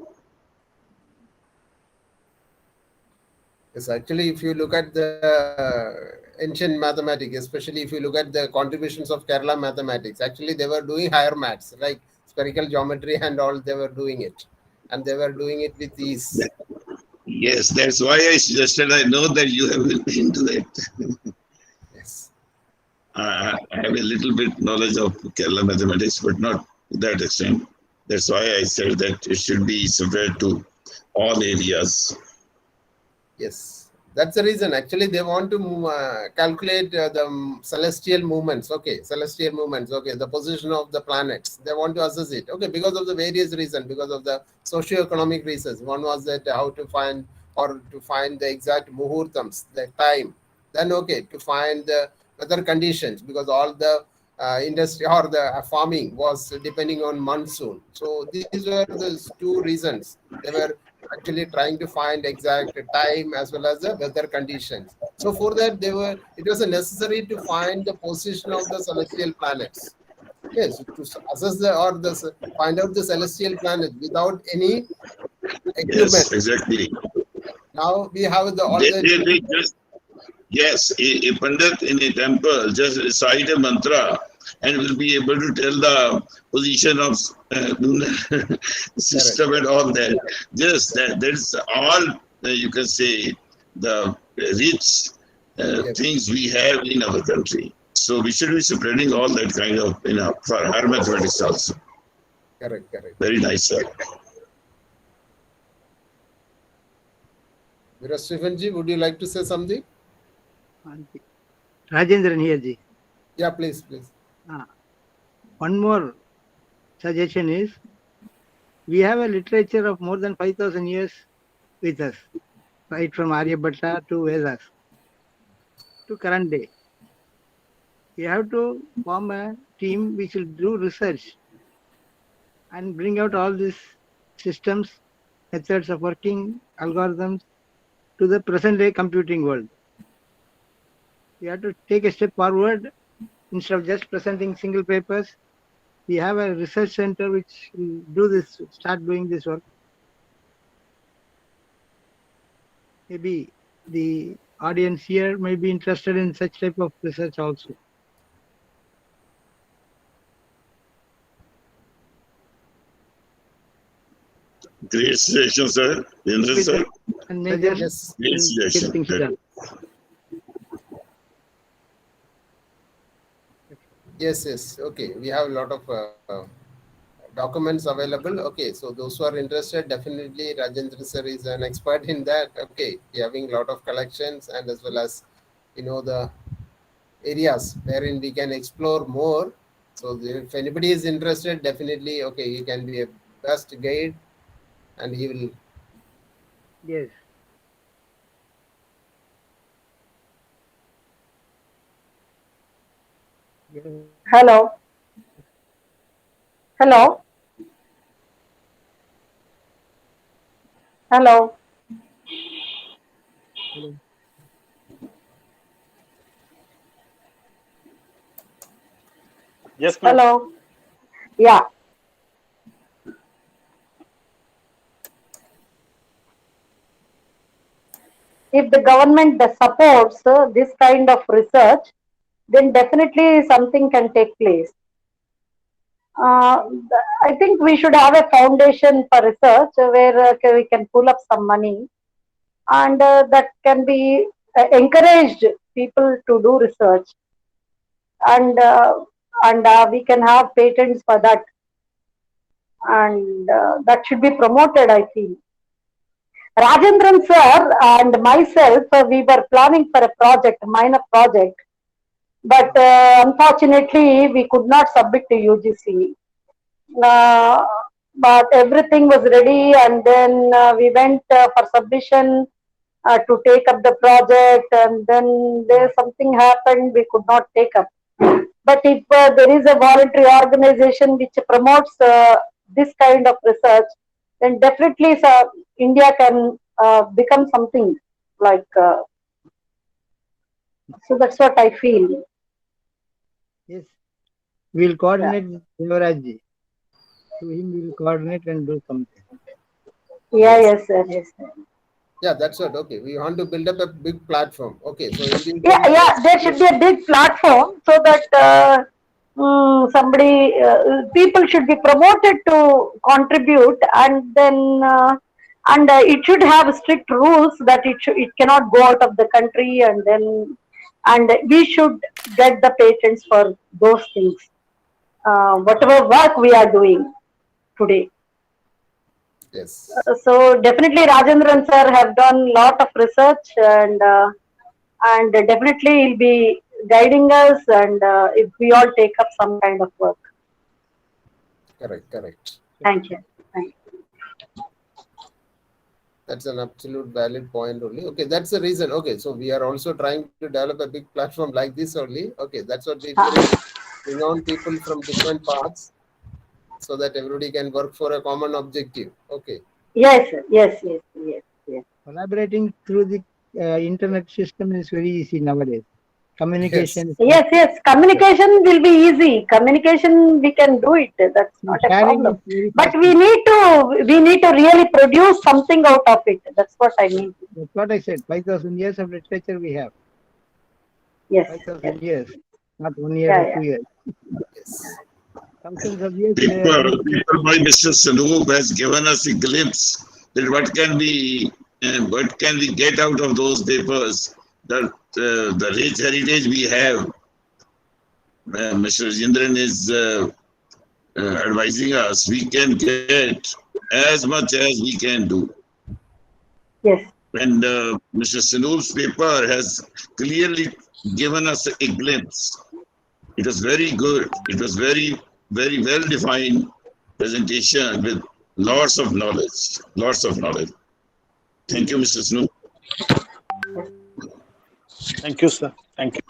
Yes, actually, if you look at the ancient mathematics, especially if you look at the contributions of Kerala mathematics, actually they were doing higher maths, like spherical geometry and all, they were doing it. And they were doing it with ease.
Yes, that's why I suggested. I know that you have been into that.
Yes.
I have a little bit knowledge of Kerala mathematics, but not to that extent. That's why I said that it should be spread to all areas.
Yes, that's the reason. Actually, they want to calculate the celestial movements. Okay, celestial movements. Okay, the position of the planets. They want to assess it. Okay, because of the various reasons, because of the socio-economic reasons. One was that how to find or to find the exact muhurtams, the time. Then okay, to find the weather conditions, because all the industry or the farming was depending on monsoon. So these were the two reasons. They were actually trying to find exact time as well as the weather conditions. So for that, it was necessary to find the position of the celestial planets. Yes, to assess find out the celestial planet without any equipment.
Yes, exactly.
Now we have
They just, yes, a pandit in a temple just recite a mantra and will be able to tell the position of system and all that. Just that's all you can say the rich things we have in our country. So we should be spreading all that kind of, for our mathematics also.
Correct.
Very nice, sir.
Stephenji, would you like to say something?
Rajendran here, ji.
Yeah, please.
One more suggestion is, we have a literature of more than 5,000 years with us, right from Aryabhatta to Vedas to current day. We have to form a team which will do research and bring out all these systems, methods of working, algorithms to the present day computing world. We have to take a step forward. Instead of just presenting single papers, we have a research center which will do this, start doing this work. Maybe the audience here may be interested in such type of research also.
Great suggestion, sir. Sir.
And maybe
Great suggestion.
things done.
Yes. Okay, we have a lot of documents available. Okay, so those who are interested, definitely Rajendra sir is an expert in that. Okay, we are having a lot of collections and as well as the areas wherein we can explore more. So if anybody is interested, definitely he can be a best guide and he will.
Yes.
Hello. Hello. Hello.
Yes, ma'am.
Hello. Yeah. If the government supports this kind of research, then definitely something can take place. I think we should have a foundation for research where we can pull up some money and that can be encouraged people to do research and we can have patents for that and that should be promoted, I feel. Rajendran sir and myself, we were planning for a project, minor project, but unfortunately we could not submit to UGC. But everything was ready and then we went for submission to take up the project and then there something happened, we could not take up. But if there is a voluntary organization which promotes this kind of research, then definitely India can become something like So that's what I feel.
Yes, we'll coordinate with Devaraj. To him, we'll coordinate and do something.
Yeah, yes, sir. Yes, sir.
Yeah, that's what. Okay, we want to build up a big platform. Okay, so individual.
Yeah, there should be a big platform so that people should be promoted to contribute, and then it should have strict rules that it cannot go out of the country, and we should get the patents for those things. Whatever work we are doing today.
Yes.
So definitely Rajendran sir have done lot of research, and definitely he'll be guiding us, and if we all take up some kind of work.
Correct.
Thank you. Thank you.
That's an absolute valid point only. Okay, that's the reason. Okay, so we are also trying to develop a big platform like this only. Okay, that's what we bring on people from different parts so that everybody can work for a common objective. Okay.
Yes, yes.
Collaborating through the internet system is very easy nowadays. Communication.
Yes. Communication will be easy. Communication, we can do it. That's not a problem. But we need to really produce something out of it. That's what I mean.
That's what I said. 5,000 years of literature we have.
Yes.
5,000 years, not 1 year or 2 years.
Yes.
Thousands of years.
People by Mr. Sanoop has given us a glimpse that what can we get out of those papers, that the rich heritage we have. Mr. Rajendran is advising us, we can get as much as we can do.
Yes.
And Mr. Sanoop's paper has clearly given us a glimpse. It was very good. It was very well defined presentation with lots of knowledge. Thank you, Mr. Sanoop.
Thank you, sir. Thank you.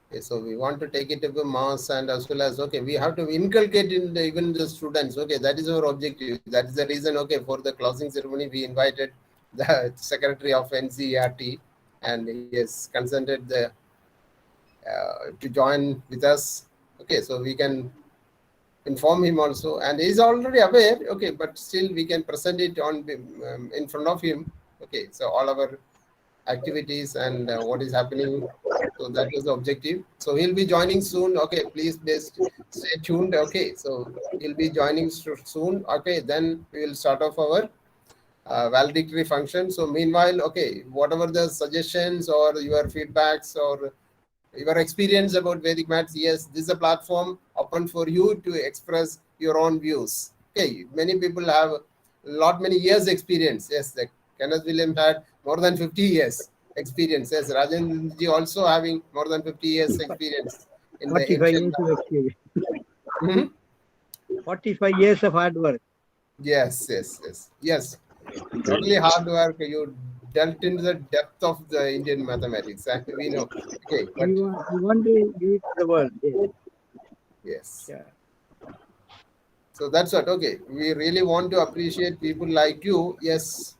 Okay, so we want to take it to the mass, and as well as, okay, we have to inculcate in even the students. Okay, that is our objective. That is the reason, okay, for the closing ceremony, we invited the secretary of NCERT, and he has consented to join with us. Okay, so we can inform him also, and he is already aware. Okay, but still we can present it on in front of him. Okay, so all our activities and what is happening. So that is the objective. So he'll be joining soon. Okay, please stay tuned. Okay, so he'll be joining soon. Okay, then we will start off our valedictory function. So meanwhile, okay, whatever the suggestions or your feedbacks or your experience about Vedic Maths, yes, this is a platform open for you to express your own views. Okay, many people have many years experience. Yes, the Kenneth William had more than 50 years experience. Yes, Rajan ji also having more than 50 years experience in
45 years of experience. 45 years of hard work.
Yes. Totally hard work. You delved into the depth of the Indian mathematics. We know. Okay, but
we want to give it to the world.
Yes.
Yeah.
So that's what. Okay, we really want to appreciate people like you. Yes,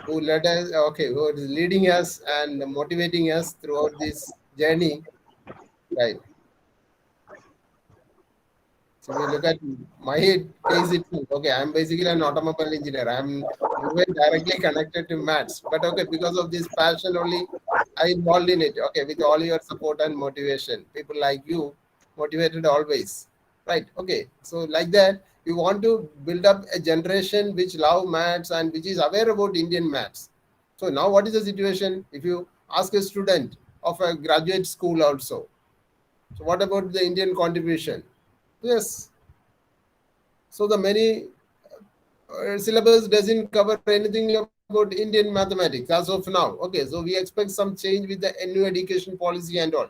who led us. Okay, who is leading us and motivating us throughout this journey. Right. So we look at my case itself. Okay, I'm basically an automobile engineer. I'm directly connected to maths. But okay, because of this passion only, I involved in it. Okay, with all your support and motivation. People like you motivated always. Right. Okay. So like that, we want to build up a generation which love maths and which is aware about Indian maths. So now what is the situation? If you ask a student of a graduate school also, so what about the Indian contribution? Yes. So the many syllabus doesn't cover anything about Indian mathematics as of now. Okay, so we expect some change with the new education policy and all.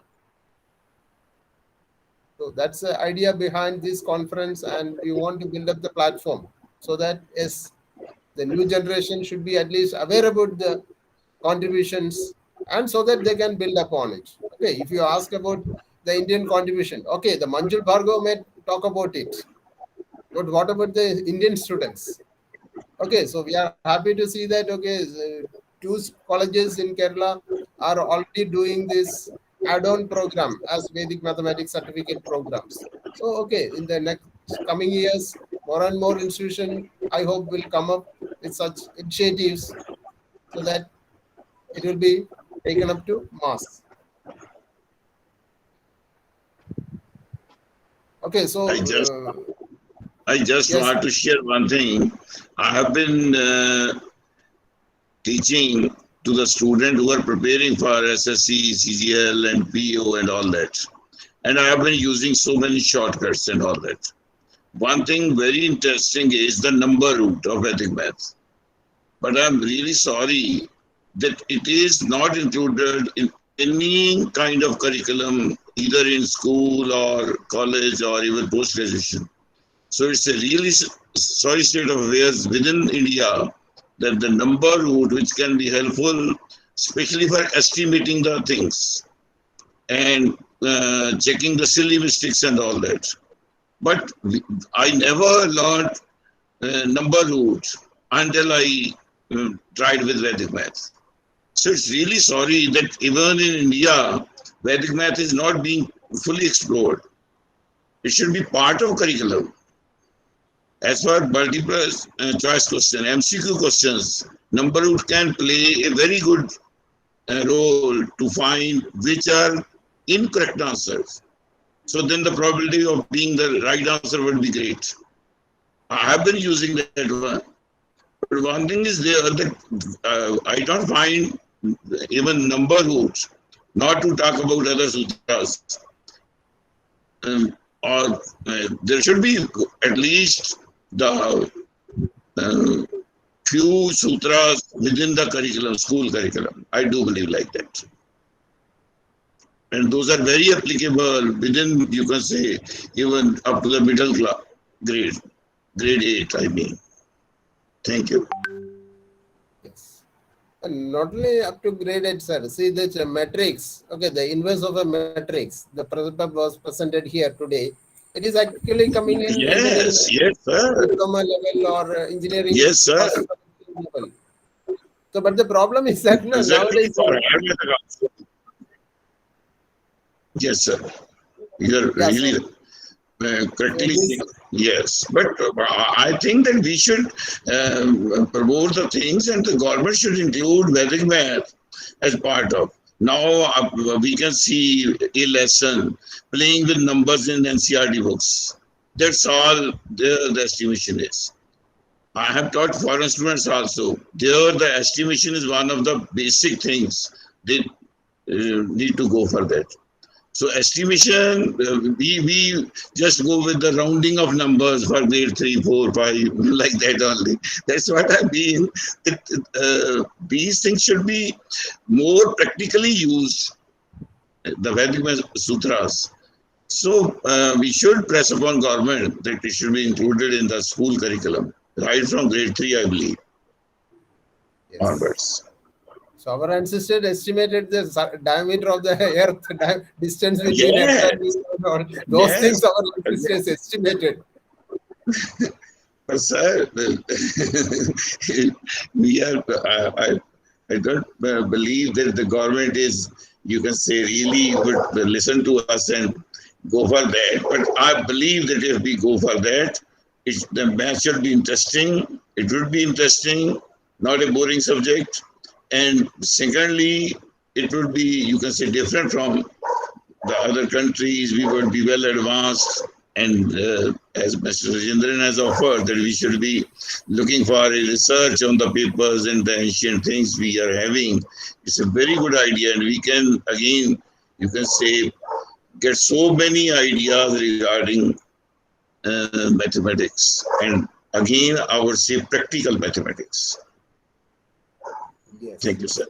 So that's the idea behind this conference, and we want to build up the platform so that yes, the new generation should be at least aware about the contributions, and so that they can build upon it. Okay, if you ask about the Indian contribution, okay, the Manjul Bhargava may talk about it, but what about the Indian students? Okay, so we are happy to see that. Okay, two colleges in Kerala are already doing this add-on program as Vedic mathematics certificate programs. So, okay, in the next coming years, more and more institutions, I hope, will come up with such initiatives so that it will be taken up to mass. Okay, so
I just
yes.
want to share one thing. I have been teaching to the students who are preparing for SSC, CGL, and PO and all that. And I have been using so many shortcuts and all that. One thing very interesting is the number root of Vedic math. But I'm really sorry that it is not included in any kind of curriculum, either in school or college or even post-graduation. So it's a really sorry state of affairs within India that the number root, which can be helpful, especially for estimating the things and checking the silly mistakes and all that. But I never learned number root until I tried with Vedic math. So it's really sorry that even in India, Vedic math is not being fully explored. It should be part of curriculum. As for multiple choice question, MCQ questions, number root can play a very good role to find which are incorrect answers. So then the probability of being the right answer would be great. I have been using that one. But one thing is there that I don't find even number roots, not to talk about other sutras. There should be at least the few sutras within the curriculum, school curriculum. I do believe like that. And those are very applicable within, you can say, even up to the middle class grade 8, I mean. Thank you.
Yes. And not only up to grade 8, sir. See the matrix, okay, the inverse of a matrix, the concept was presented here today. It is actually coming in
Yes, sir.
diploma level or engineering.
Yes, sir.
Level. So, but the problem is that nowadays.
Yes, sir. You're really correctly saying. Yes, but I think that we should promote the things, and the government should include Vedic math as part of. Now we can see a lesson playing with numbers in NCERT books. That's all the estimation is. I have taught foreign students also. There the estimation is one of the basic things. They need to go for that. So estimation, we just go with the rounding of numbers for grade 3, 4, 5, like that only. That's what I mean. These things should be more practically used, the Vedic sutras. So we should press upon government that it should be included in the school curriculum, right from grade 3, I believe, onwards.
So our ancestors estimated the diameter of the earth, distance between earth and all. Those things our ancestors estimated.
But sir, we are. I don't believe that the government is, you can say, really would listen to us and go for that. But I believe that if we go for that, the math should be interesting. It would be interesting, not a boring subject. And secondly, it would be, you can say, different from the other countries. We would be well advanced. And as Mr. Rajendran has offered, that we should be looking for a research on the papers and the ancient things we are having. It's a very good idea. And we can, again, you can say, get so many ideas regarding mathematics. And again, I would say practical mathematics.
Yes.
Thank you, sir.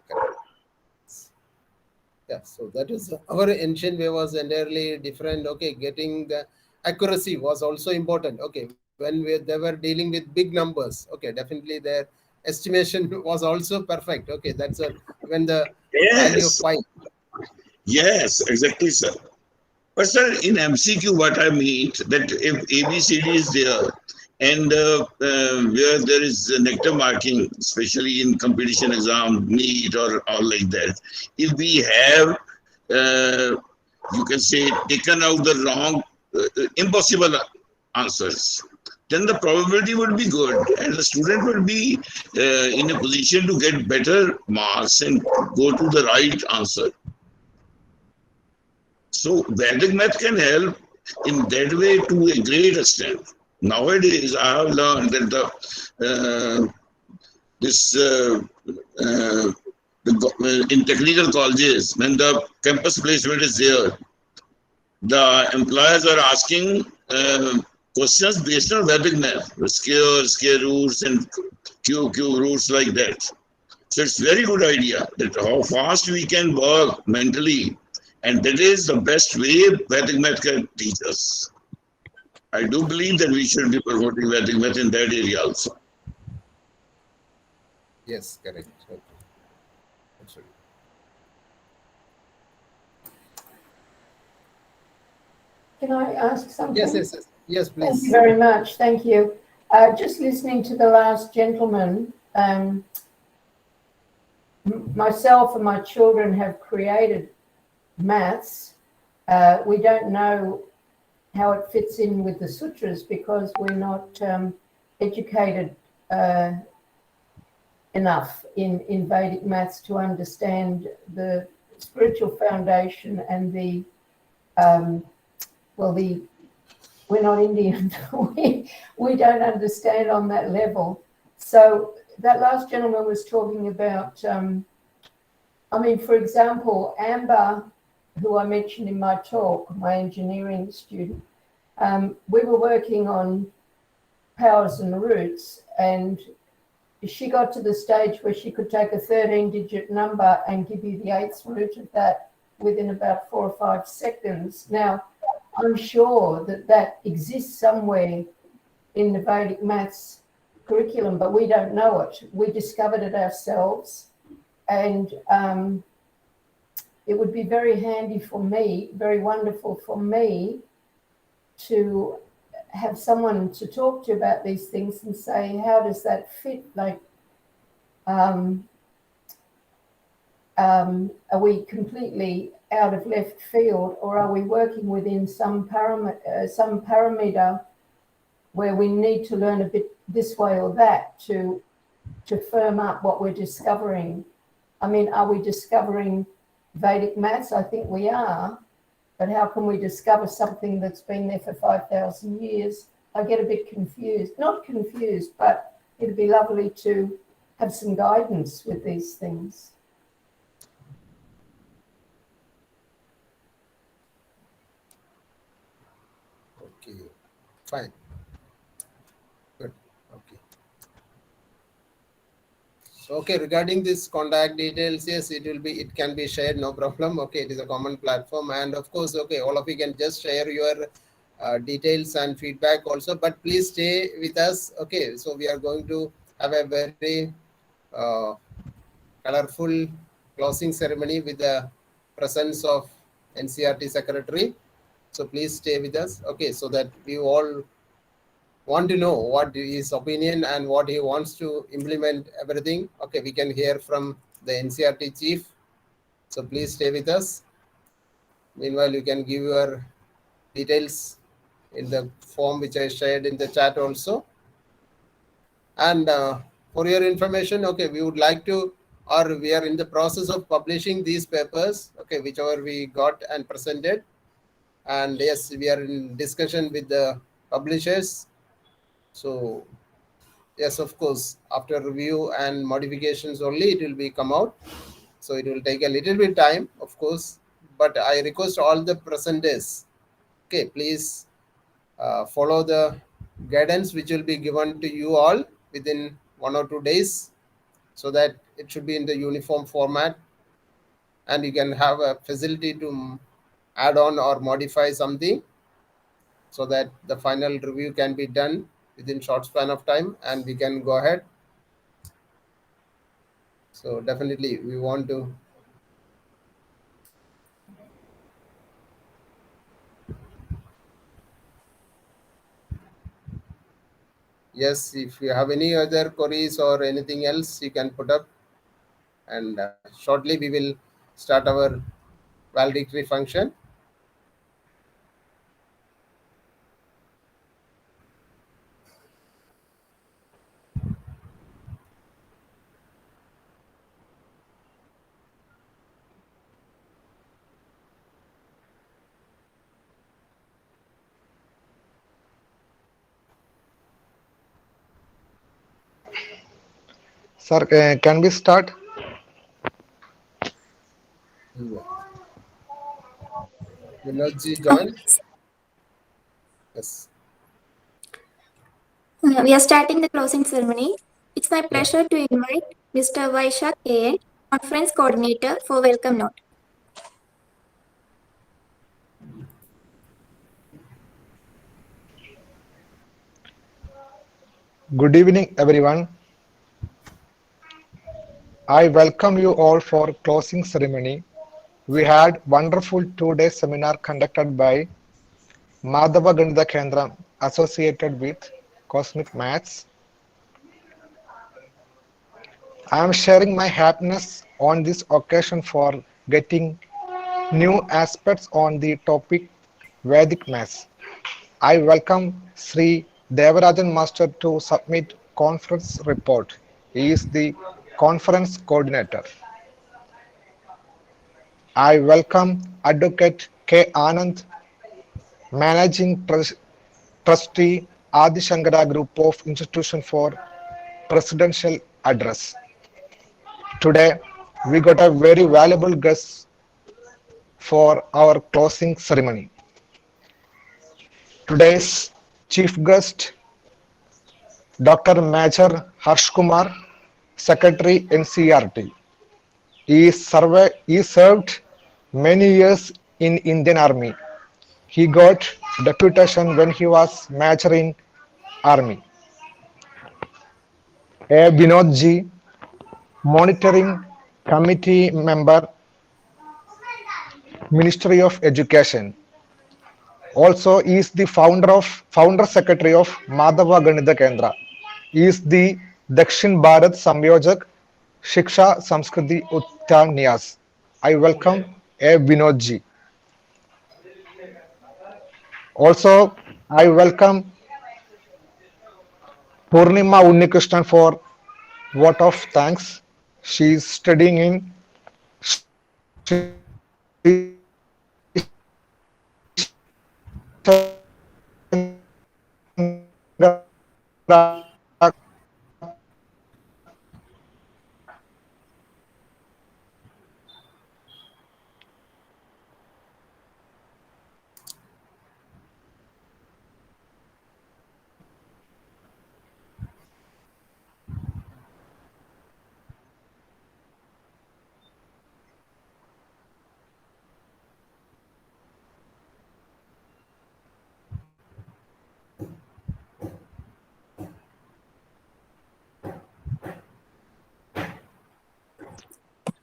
Yeah, so that is our ancient way was entirely different. Okay, getting the accuracy was also important. Okay, when they were dealing with big numbers, okay, definitely their estimation was also perfect. Okay, that's when the value of pi.
Yes, exactly, sir. But sir, in MCQ, what I mean that if ABCD is there, and where there is nectar marking, especially in competition exam, NEET or like that, if we have, you can say, taken out the wrong, impossible answers, then the probability would be good and the student will be in a position to get better marks and go to the right answer. So Vedic math can help in that way to a great extent. Nowadays, I have learned that in technical colleges, when the campus placement is there, the employers are asking questions based on Vedic math, square roots, and cube roots like that. So it's very good idea that how fast we can work mentally, and that is the best way Vedic math can teach us. I do believe that we should be promoting Vedic math in that area also.
Yes, correct. Okay. Absolutely.
Can I ask something?
Yes, please.
Thank you very much. Thank you. Just listening to the last gentleman, myself and my children have created maths. We don't know how it fits in with the sutras because we're not educated enough in Vedic maths to understand the spiritual foundation and the we're not Indian. we don't understand on that level. So that last gentleman was talking about, for example, Amber, who I mentioned in my talk, my engineering student, we were working on powers and roots, and she got to the stage where she could take a 13-digit number and give you the 8th root of that within about 4 or 5 seconds. Now, I'm sure that exists somewhere in the Vedic maths curriculum, but we don't know it. We discovered it ourselves, and it would be very handy for me, very wonderful for me to have someone to talk to about these things and say, how does that fit? Like, are we completely out of left field, or are we working within some parameter where we need to learn a bit this way or that to firm up what we're discovering? Are we discovering Vedic maths? I think we are, but how can we discover something that's been there for 5,000 years? I get a bit confused. Not confused, but it'd be lovely to have some guidance with these things.
Okay, fine. Good. Okay. So, okay, regarding this contact details, yes, it can be shared, no problem. Okay, it is a common platform, and of course, okay, all of you can just share your details and feedback also, but please stay with us. Okay, so we are going to have a very colorful closing ceremony with the presence of NCRT secretary. So please stay with us, okay, so that we all want to know what his opinion and what he wants to implement everything. Okay, we can hear from the NCRT chief. So please stay with us. Meanwhile, you can give your details in the form which I shared in the chat also. And for your information, okay, we would like to, or we are in the process of publishing these papers, okay, whichever we got and presented. And yes, we are in discussion with the publishers. So yes, of course, after review and modifications only it will be come out. So it will take a little bit time, of course, but I request all the presenters, okay, please follow the guidance which will be given to you all within 1 or 2 days, so that it should be in the uniform format, and you can have a facility to add on or modify something, so that the final review can be done within short span of time and we can go ahead. So definitely we want to Yes, if you have any other queries or anything else, you can put up. And shortly we will start our valedictory function.
Sir, can we start?
Vinodji join. Yes.
We are starting the closing ceremony. It's my pleasure to invite Mr. Vaishak KN, Conference Coordinator, for welcome note.
Good evening, everyone. I welcome you all for closing ceremony. We had wonderful 2-day seminar conducted by Madhava Ganitha Kendram associated with Cosmic Maths. I am sharing my happiness on this occasion for getting new aspects on the topic Vedic Maths. I welcome Sri Devarajan Master to submit conference report. He is the conference coordinator. I welcome Advocate K. Anand, Managing Trustee Adi Shankara Group of Institution for Presidential Address. Today, we got a very valuable guest for our closing ceremony. Today's chief guest, Dr. Major Harsh Kumar, Secretary NCRT. He served many years in Indian Army. He got deputation when he was major in Army. A. Vinod Ji, Monitoring Committee Member, Ministry of Education. Also, he is the founder secretary of Madhava Ganitha Kendra. He is the Dakshin Bharat Samyojak Shiksha Samskriti Uttanyas. I welcome A. Vinod Ji. Also, I welcome Purnima Unnikrishnan for vote of thanks. She is studying in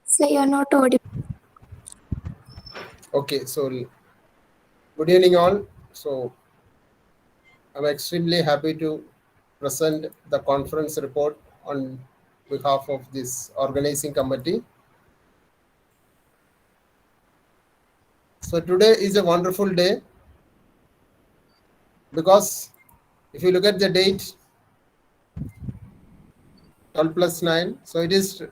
So you are not audible.
Okay, so good evening all. So I'm extremely happy to present the conference report on behalf of this organizing committee. So today is a wonderful day because if you look at the date 12 plus 9, so it is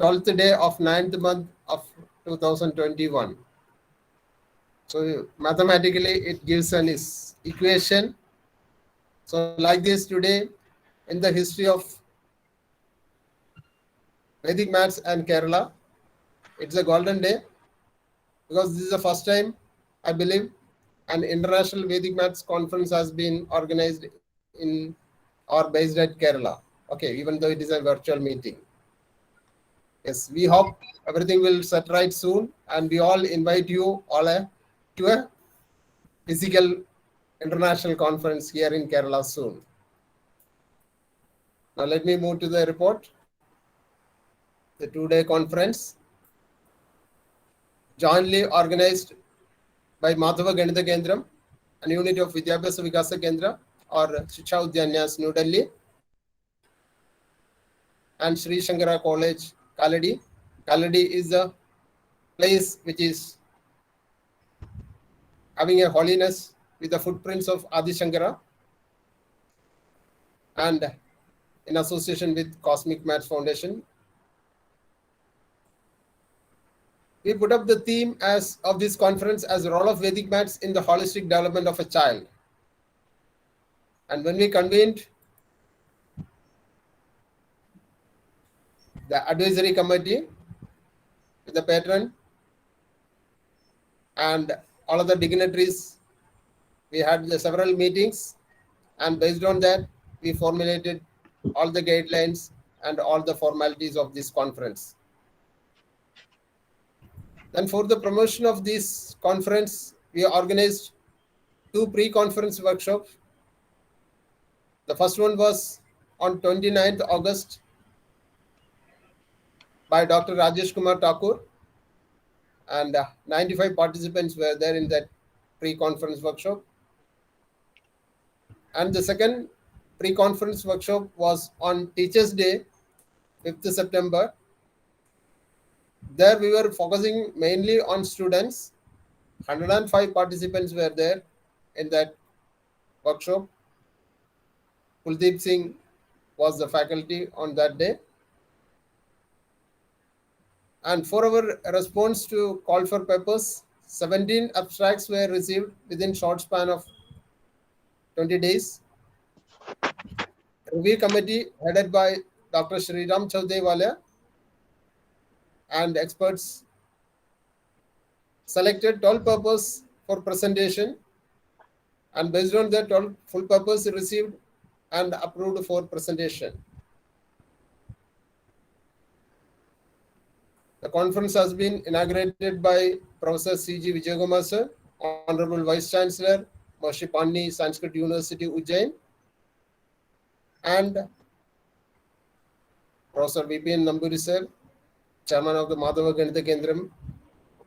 12th day of 9th month of 2021. So mathematically it gives an equation. So like this today in the history of Vedic maths and Kerala, it's a golden day because this is the first time, I believe, an international Vedic maths conference has been organized in or based at Kerala. Okay, even though it is a virtual meeting. Yes, we hope everything will set right soon, and we all invite you all to a physical international conference here in Kerala soon. Now let me move to the report. The 2-day conference, jointly organized by Madhava Ganitha Kendram, a unit of Vidyabhyasa Vikasa Kendra or Shiksha Udyanyas, New Delhi, and Sri Shankara College, Kaladi. Kaladi is a place which is having a holiness with the footprints of Adi Shankara, and in association with Cosmic Maths Foundation. We put up the theme of this conference as role of Vedic maths in the holistic development of a child. And when we convened the advisory committee with the patron and all of the dignitaries, we had several meetings, and based on that, we formulated all the guidelines and all the formalities of this conference. Then for the promotion of this conference, we organized 2 pre-conference workshops. The first one was on 29th August by Dr. Rajesh Kumar Thakur, and 95 participants were there in that pre-conference workshop. And the second pre-conference workshop was on Teachers' Day, 5th September. There we were focusing mainly on students. 105 participants were there in that workshop. Kuldeep Singh was the faculty on that day. And for our response to call for papers, 17 abstracts were received within short span of 20 days. Review committee headed by Dr. Sriram Chaudhewala and experts selected 12 papers for presentation, and based on that 12 full papers received and approved for presentation. The conference has been inaugurated by Professor C.G. Vijaykumar sir, Honorable Vice Chancellor, Maharishi Pandni, Sanskrit University, Ujjain, and Professor V.P.N. Namburi sir, Chairman of the Madhava Ganitha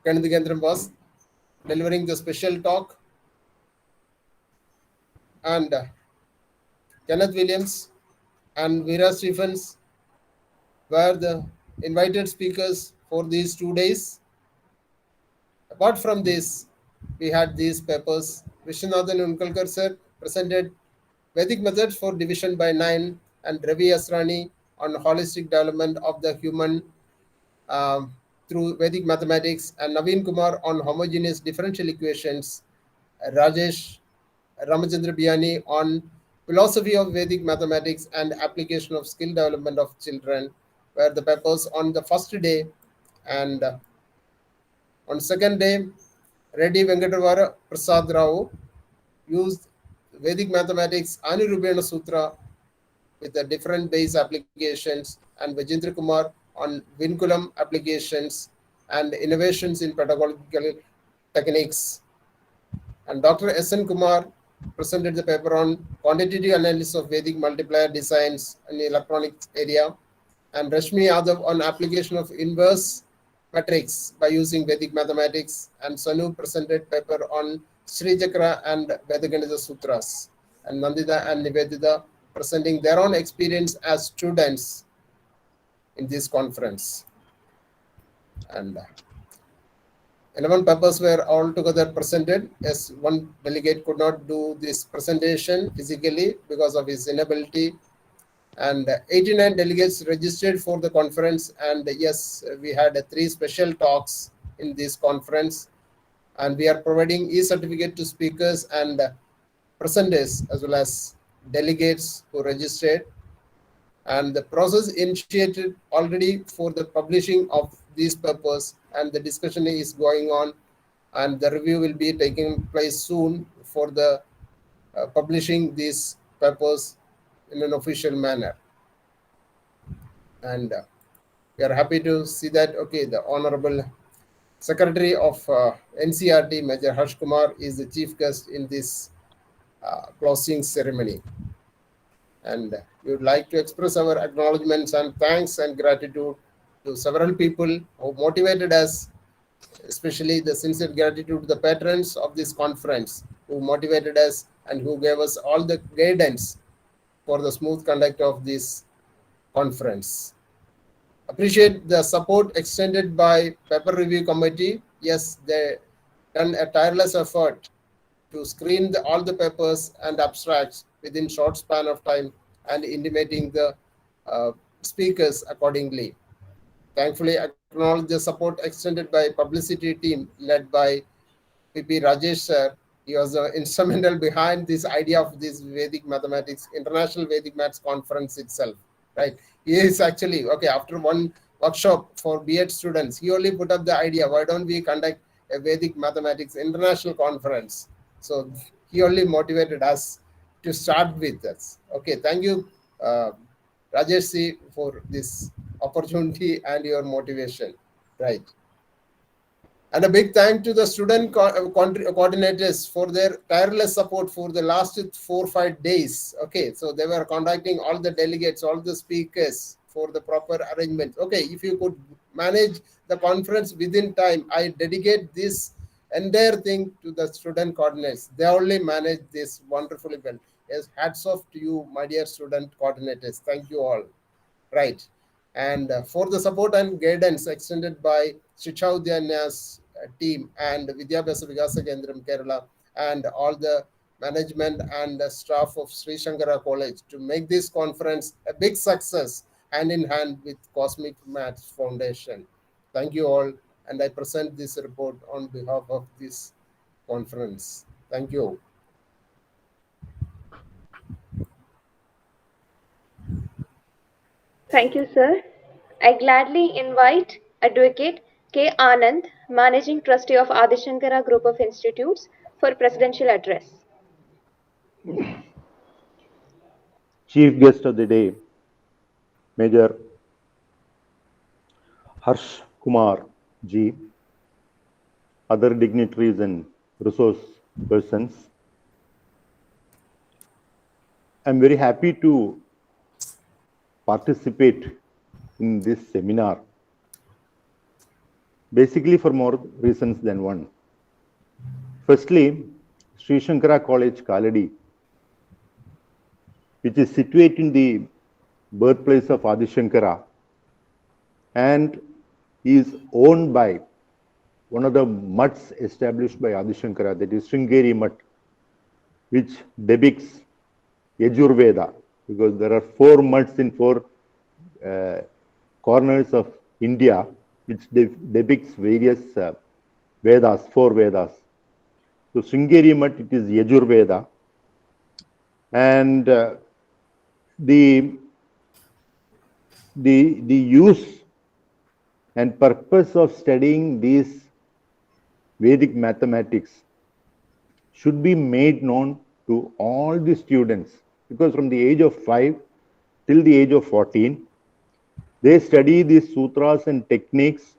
Kendram was delivering the special talk, and Kenneth Williams and Vera Stephens were the invited speakers for these 2 days. Apart from this, we had these papers. Viswanathan Unkalkar sir presented Vedic methods for division by 9, and Ravi Asrani on holistic development of the human through Vedic mathematics, and Naveen Kumar on homogeneous differential equations, Rajesh Ramachandra Biyani on philosophy of Vedic mathematics and application of skill development of children were the papers on the first day. And on second day, Reddy Venkatavara Prasad Rao used Vedic mathematics Anirubena Sutra with the different base applications, and Vijendra Kumar on vinculum applications and innovations in pedagogical techniques. And Dr. S.N. Kumar presented the paper on quantitative analysis of Vedic multiplier designs in the electronics area, and Rashmi Yadav on application of inverse matrix by using Vedic mathematics, and Sanu presented paper on Sri Chakra and Vedaganitha Sutras, and Nandita and Nivedita presenting their own experience as students in this conference. And 11 papers were altogether presented, as one delegate could not do this presentation physically because of his inability, and 89 delegates registered for the conference. And yes, we had 3 special talks in this conference, and we are providing e-certificate to speakers and presenters as well as delegates who registered. And the process initiated already for the publishing of these papers, and the discussion is going on, and the review will be taking place soon for the publishing these papers in an official manner. And we are happy to see that, okay, the Honorable Secretary of NCRT, Major Harsh Kumar, is the chief guest in this closing ceremony. And we would like to express our acknowledgements and thanks and gratitude to several people who motivated us, especially the sincere gratitude to the patrons of this conference who motivated us and who gave us all the guidance for the smooth conduct of this conference. Appreciate the support extended by paper review committee. Yes, they done a tireless effort to screen all the papers and abstracts within short span of time and intimating the uh, speakers accordingly. Thankfully, acknowledge the support extended by publicity team led by PP Rajesh sir. He was instrumental behind this idea of this Vedic mathematics, International Vedic Maths Conference itself, right? He is actually, okay, after one workshop for B.Ed students, he only put up the idea, why don't we conduct a Vedic Mathematics International Conference? So he only motivated us to start with this. Okay, thank you, Rajesh ji, for this opportunity and your motivation, right? And a big thank to the student coordinators for their tireless support for the last 4-5 days. Okay, so they were contacting all the delegates, all the speakers for the proper arrangement. Okay, if you could manage the conference within time, I dedicate this entire thing to the student coordinators. They only manage this wonderfully well. Yes, hats off to you, my dear student coordinators. Thank you all. Right. And for the support and guidance extended by Shiksha Udyanya's team and Vidyabhyasa Vigasa Kendram Kerala and all the management and the staff of Sri Shankara College to make this conference a big success hand in hand with Cosmic Maths Foundation. Thank you all, and I present this report on behalf of this conference. Thank you.
Thank you, sir. I gladly invite Advocate K. Anand, Managing Trustee of Adishankara Group of Institutes, for Presidential Address.
Chief guest of the day, Major Harsh Kumar Ji, other dignitaries and resource persons. I'm very happy to participate in this seminar, basically for more reasons than one. Firstly, Sri Shankara College, Kaladi, which is situated in the birthplace of Adi Shankara and is owned by one of the mutts established by Adi Shankara, that is Sringeri Mutt, which depicts Yajurveda, because there are 4 mutts in 4 corners of India, which depicts various Vedas, 4 Vedas. So Sringeri Mutt, it is Yajurveda, and the use and purpose of studying these Vedic mathematics should be made known to all the students, because from the age of 5 till the age of 14, they study these sutras and techniques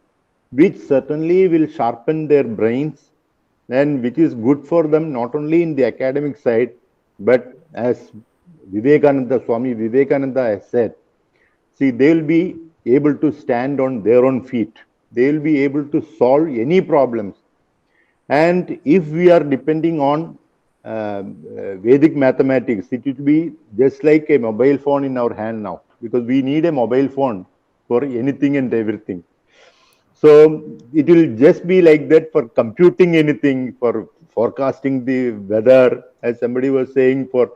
which certainly will sharpen their brains and which is good for them not only in the academic side, but as Swami Vivekananda has said, see, they will be able to stand on their own feet. They will be able to solve any problems. And if we are depending on Vedic mathematics, it will be just like a mobile phone in our hand now, because we need a mobile phone for anything and everything. So it will just be like that for computing anything, for forecasting the weather, as somebody was saying, for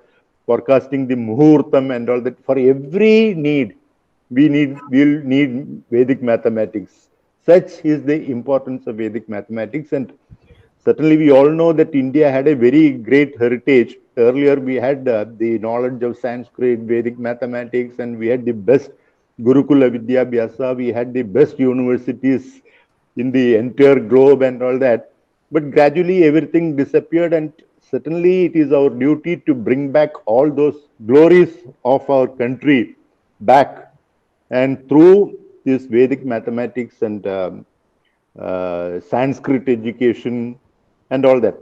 forecasting the muhurtam and all that. For every need, we'll need Vedic mathematics. Such is the importance of Vedic mathematics, and certainly we all know that India had a very great heritage. Earlier we had the knowledge of Sanskrit, Vedic mathematics, and we had the best Gurukula Vidyabhyasa, we had the best universities in the entire globe and all that. But gradually everything disappeared, and certainly it is our duty to bring back all those glories of our country back. And through this Vedic mathematics and Sanskrit education and all that.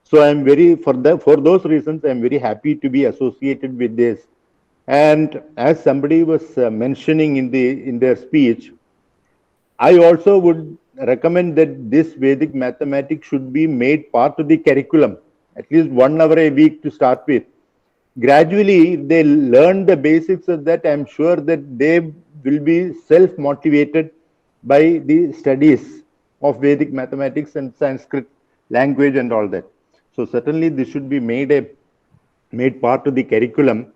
So I'm very, for those reasons, I'm very happy to be associated with this. And as somebody was mentioning in their speech, I also would recommend that this Vedic mathematics should be made part of the curriculum, at least 1 hour a week to start with. Gradually, if they learn the basics of that, I'm sure that will be self-motivated by the studies of Vedic mathematics and Sanskrit language and all that. So certainly this should be made part of the curriculum,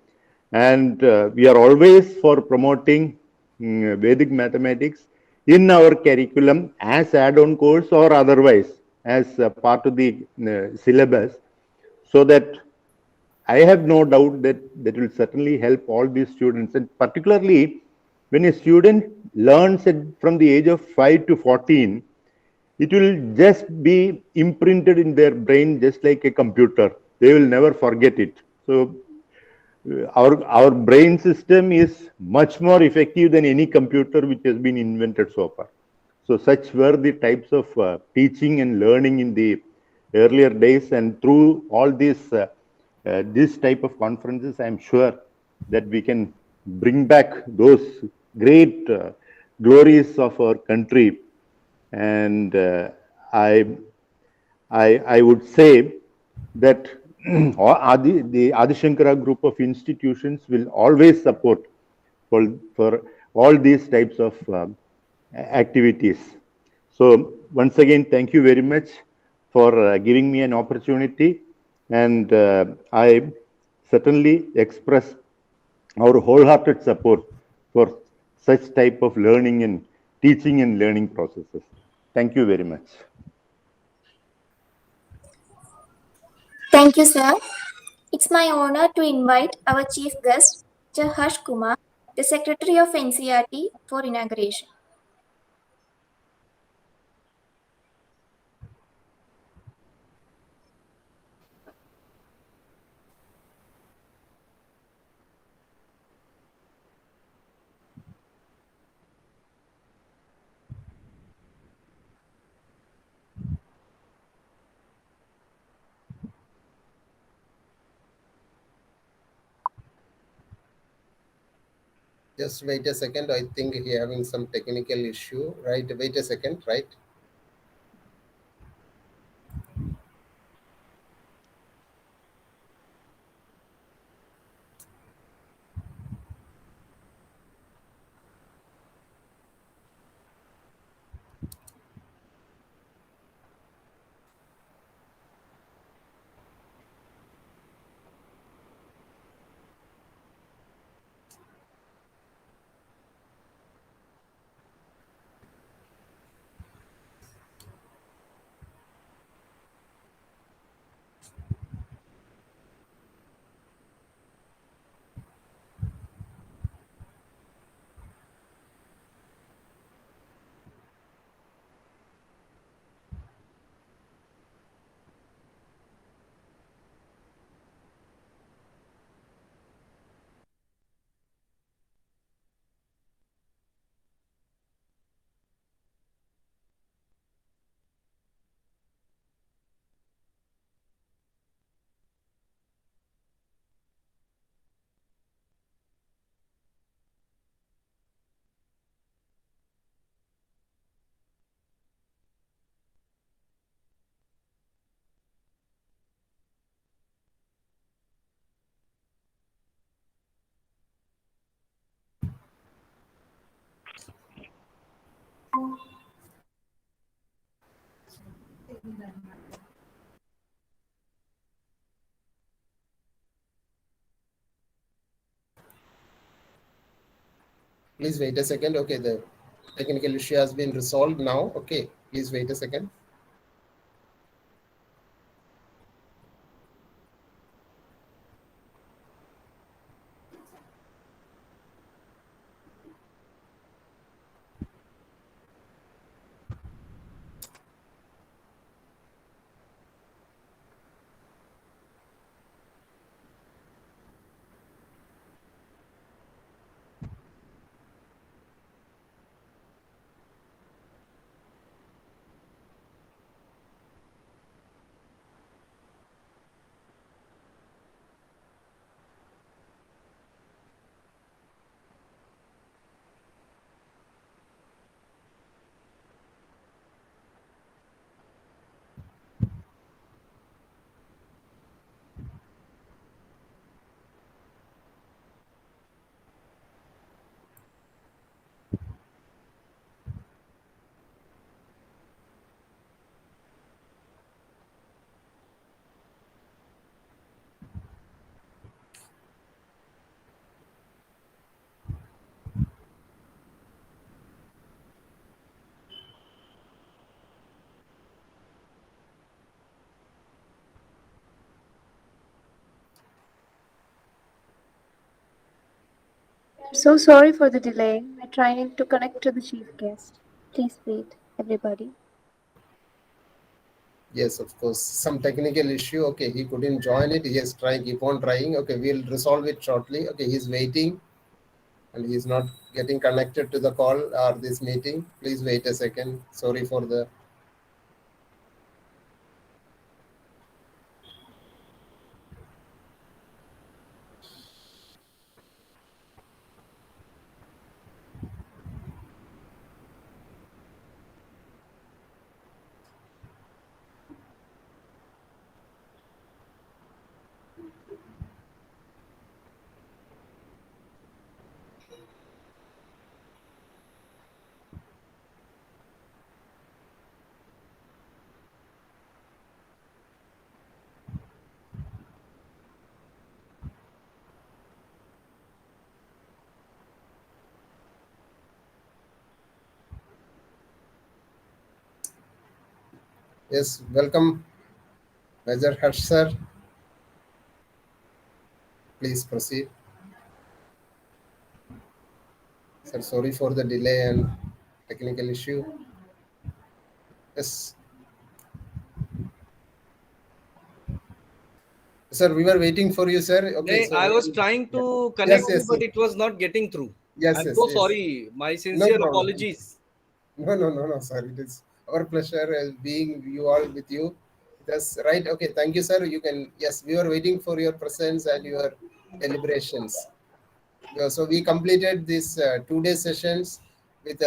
and we are always for promoting Vedic mathematics in our curriculum as add-on course or otherwise as part of the syllabus, so that I have no doubt that that will certainly help all these students, and particularly when a student learns from the age of 5 to 14, it will just be imprinted in their brain just like a computer. They will never forget it. So our brain system is much more effective than any computer which has been invented so far. So such were the types of teaching and learning in the earlier days, and through all these this type of conferences, I am sure that we can bring back those great glories of our country. And I would say that the Adi Shankara group of institutions will always support for all these types of activities. So once again, thank you very much for giving me an opportunity, and I certainly express our wholehearted support for such type of learning and teaching and learning processes. Thank you very much.
Thank you, sir. It's my honor to invite our chief guest, Mr. Harsh Kumar, the Secretary of NCRT, for inauguration.
Just wait a second. I think he having some technical issue. Right? Wait a second. Right? Please wait a second. Okay, the technical issue has been resolved now. Okay, please wait a second.
So sorry for the delay. We're trying to connect to the chief guest. Please wait, everybody.
Yes, of course. Some technical issue. Okay, he couldn't join it. He is trying, keep on trying. Okay, we'll resolve it shortly. Okay, he's waiting and he's not getting connected to the call or this meeting. Please wait a second. Sorry for the. Yes, welcome, Major Harsh sir. Please proceed. Sir, sorry for the delay and technical issue. Yes. Sir, we were waiting for you, sir. Okay,
Hey,
so
I was trying to
yes,
connect you,
yes,
but
yes,
it was not getting through.
yes,
I'm
yes,
so
yes.
sorry. My
No
sincere
problem.
apologies.
No, sir. It is our pleasure being you all with you. That's right. Okay, thank you, sir. You can. Yes, we were waiting for your presence and your deliberations. So we completed these 2 day sessions with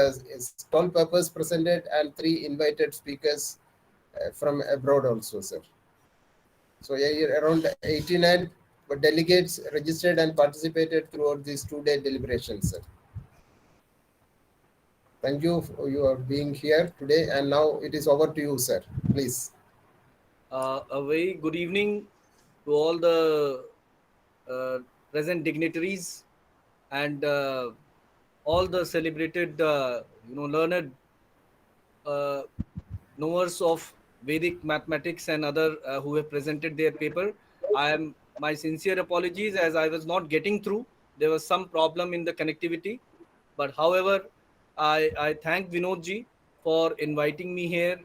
12 papers presented and 3 invited speakers from abroad also, sir. So yeah, around 89 delegates registered and participated throughout these 2 day deliberations, sir. Thank you for your being here today. And now it is over to you, sir. Please.
A very good evening to all the present dignitaries and all the celebrated, learned uh, knowers of Vedic mathematics and other who have presented their paper. I am my sincere apologies as I was not getting through. There was some problem in the connectivity, but however, I thank Vinodji for inviting me here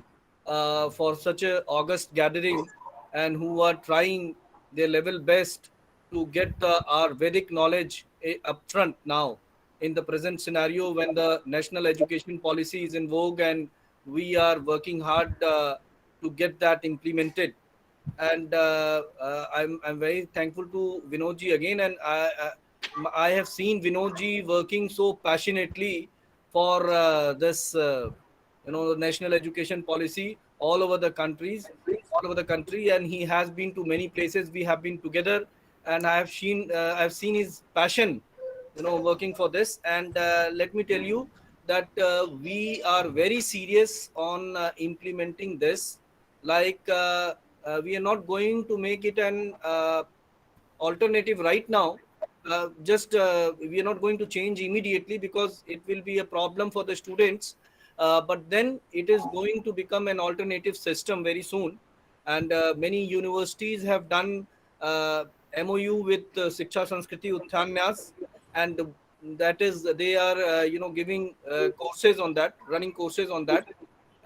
for such a august gathering, and who are trying their level best to get our Vedic knowledge upfront now in the present scenario when the national education policy is in vogue and we are working hard to get that implemented. And I'm very thankful to Vinodji again, and I have seen Vinodji working so passionately for this the national education policy all over the country, and he has been to many places. We have been together, and I've seen his passion, working for this. And let me tell you that we are very serious on implementing this. Like we are not going to make it an alternative right now. Just we are not going to change immediately because it will be a problem for the students. But then it is going to become an alternative system very soon, and many universities have done MOU with Shiksha Sanskriti Utthanyas, and that is they are giving courses on that, running courses on that,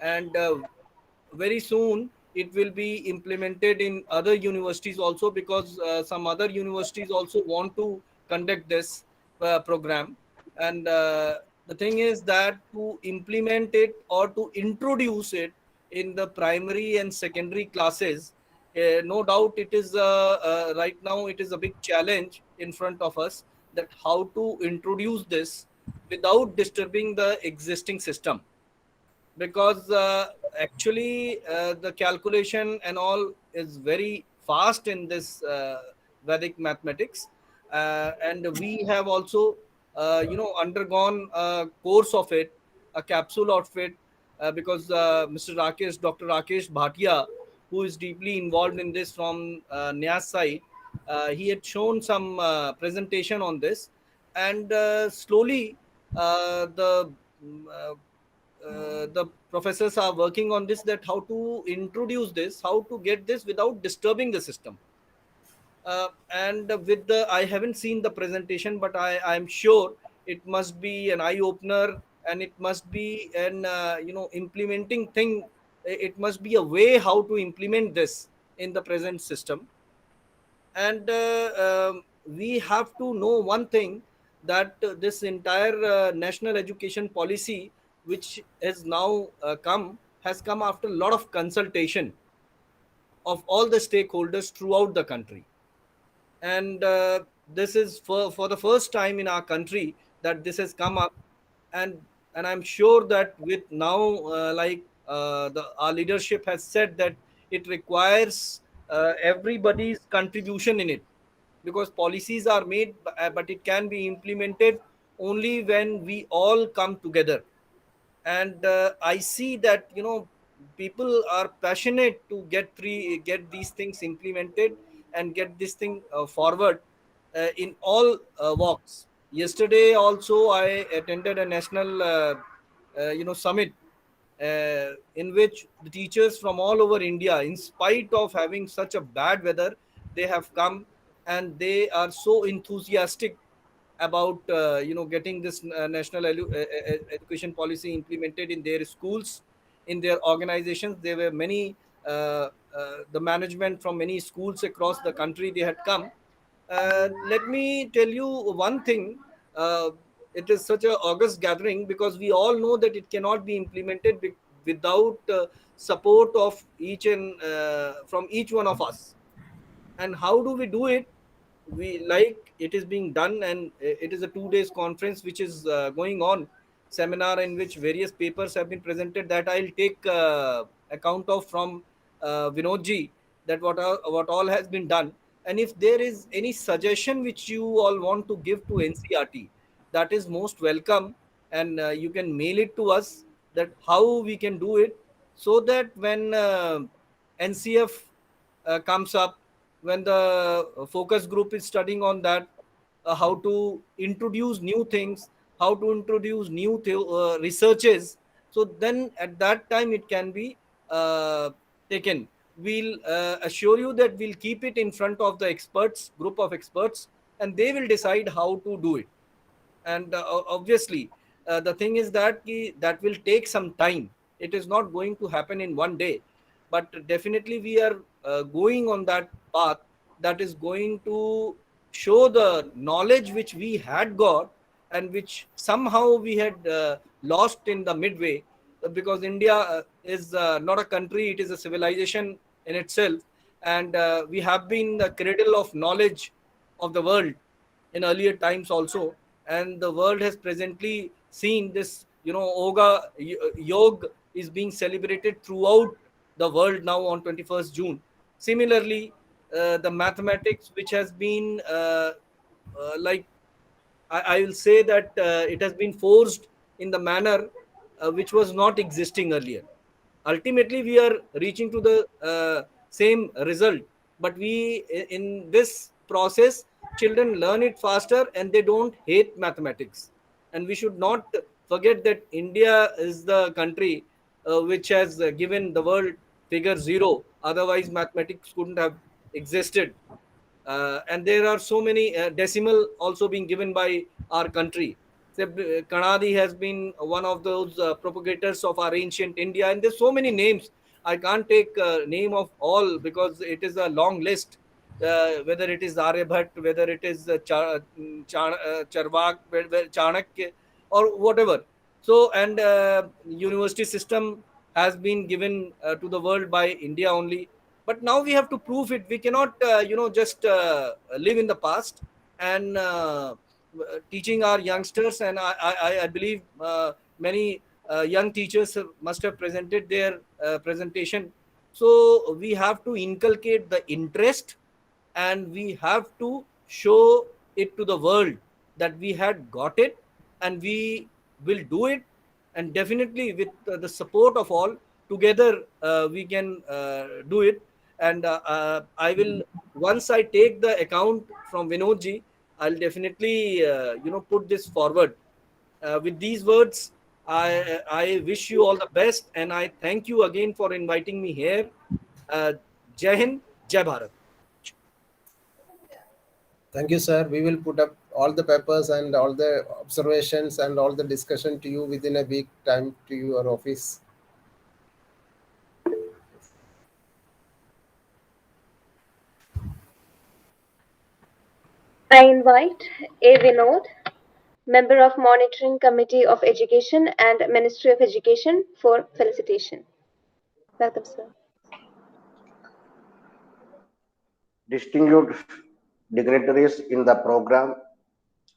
and very soon it will be implemented in other universities also, because some other universities also want to conduct this program. And the thing is that to implement it or to introduce it in the primary and secondary classes, no doubt it is right now it is a big challenge in front of us, that how to introduce this without disturbing the existing system. Because actually the calculation and all is very fast in this Vedic mathematics, and we have also undergone a course of it, a capsule of it, because Dr. Rakesh Bhatia, who is deeply involved in this from Nyas side, he had shown some presentation on this, and slowly the professors are working on this, that how to introduce this, how to get this without disturbing the system. And with the I haven't seen the presentation, but I'm sure it must be an eye opener, and it must be an implementing thing. It must be a way how to implement this in the present system. And we have to know one thing, that this entire national education policy which has now has come after a lot of consultation of all the stakeholders throughout the country. And this is for the first time in our country that this has come up. And I'm sure that with now, our leadership has said that it requires everybody's contribution in it, because policies are made, but it can be implemented only when we all come together. And I see that people are passionate to get these things implemented and get this thing forward in all walks. Yesterday also I attended a national summit, in which the teachers from all over India, in spite of having such a bad weather, they have come, and they are so enthusiastic about getting this national education policy implemented in their schools, in their organizations. There were many the management from many schools across the country, they had come. Let me tell you one thing. uh, it is such a august gathering because we all know that it cannot be implemented without support of each and from each one of us. And how do we do it? We, like, it is being done, and it is a 2 days conference which is going on, seminar in which various papers have been presented, that I'll take account of from Vinodji, that what all has been done. And if there is any suggestion which you all want to give to NCRT, that is most welcome. And you can mail it to us, that how we can do it, so that when NCF comes up, when the focus group is studying on that, how to introduce new things, how to introduce new researches, so then at that time it can be taken. We'll assure you that we'll keep it in front of the experts, group of experts, and they will decide how to do it. And obviously the thing is that that will take some time. It is not going to happen in one day, but definitely we are going on that path, that is going to show the knowledge which we had got, and which somehow we had lost in the midway, because India is not a country, it is a civilization in itself. And we have been the cradle of knowledge of the world in earlier times also. And the world has presently seen this, yoga is being celebrated throughout the world now on 21st June. Similarly, the mathematics which has been like, I will say that it has been forced in the manner which was not existing earlier. Ultimately we are reaching to the same result, but in this process, children learn it faster and they don't hate mathematics. And we should not forget that India is the country which has given the world figure zero, otherwise mathematics couldn't have existed. And there are so many decimal also being given by our country. So, Kanadi has been one of those propagators of our ancient India, and there's so many names. I can't take name of all because it is a long list. Whether it is Aryabhat, whether it is Charvak, Chanakya, or whatever. So, and university system has been given to the world by India only. But now we have to prove it. We cannot just live in the past. And teaching our youngsters, and I believe many young teachers must have presented their presentation. So we have to inculcate the interest, and we have to show it to the world that we had got it, and we will do it. And definitely with the support of all together, we can do it. And I will, once I take the account from Vinodji, I'll definitely put this forward. With these words, I wish you all the best, and I thank you again for inviting me here. Jai Hind, Jai Bharat.
Thank you, sir. We will put up all the papers and all the observations and all the discussion to you within a week time to your office.
I invite A. Vinod, member of Monitoring Committee of Education and Ministry of Education, for felicitation. Welcome, sir.
Distinguished dignitaries in the program,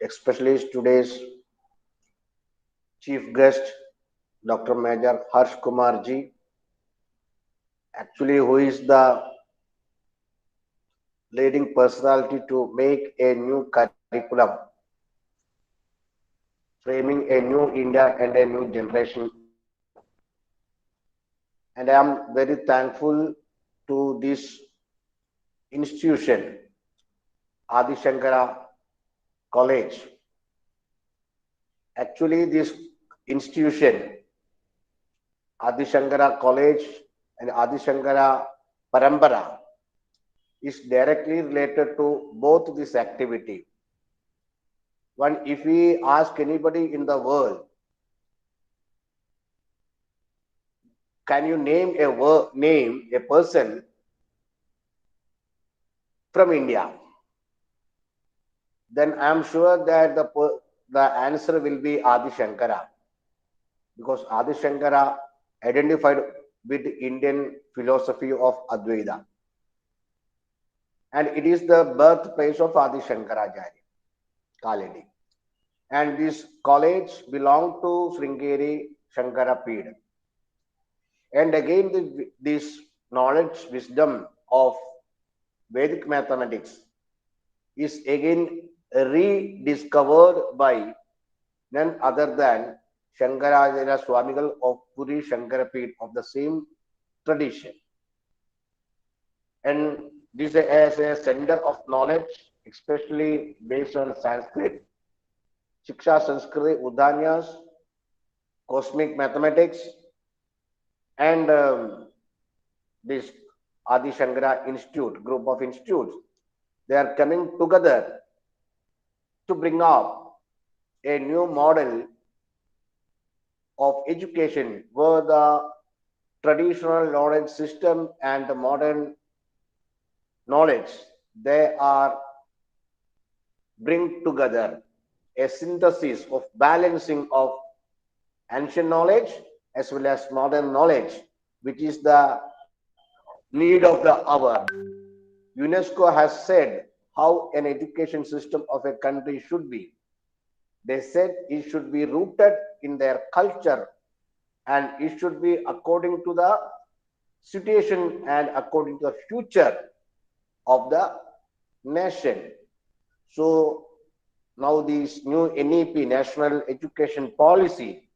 especially today's chief guest, Dr. Major Harsh Kumar ji, actually who is the leading personality to make a new curriculum, framing a new India and a new generation in India. And I am very thankful to this institution, Adi Shankara College. Actually, this institution, Adi Shankara College and Adi Shankara Parampara, is directly related to both this activity. One, if we ask anybody in the world, can you name a person from India? Then I am sure that the answer will be Adi Shankara, because Adi Shankara identified with the Indian philosophy of Advaita. And it is the birthplace of Adi Shankaracharya, Kaledi. And this college belonged to Sringeri Shankara Pid. And again, this knowledge, wisdom of Vedic mathematics is again rediscovered by none other than Shankaracharya Swamigal of Puri Shankarapid of the same tradition. And this as a center of knowledge, especially based on Sanskrit, Shiksha Sanskrit, Udanyas, cosmic mathematics, and this Adi Shankara Institute, group of institutes, they are coming together to bring up a new model of education where the traditional knowledge system and the modern knowledge, they are bring together a synthesis of balancing of ancient knowledge as well as modern knowledge, which is the need of the hour. UNESCO has said how an education system of a country should be. They said it should be rooted in their culture and it should be according to the situation and according to the future of the nation. So now this new NEP, National Education Policy,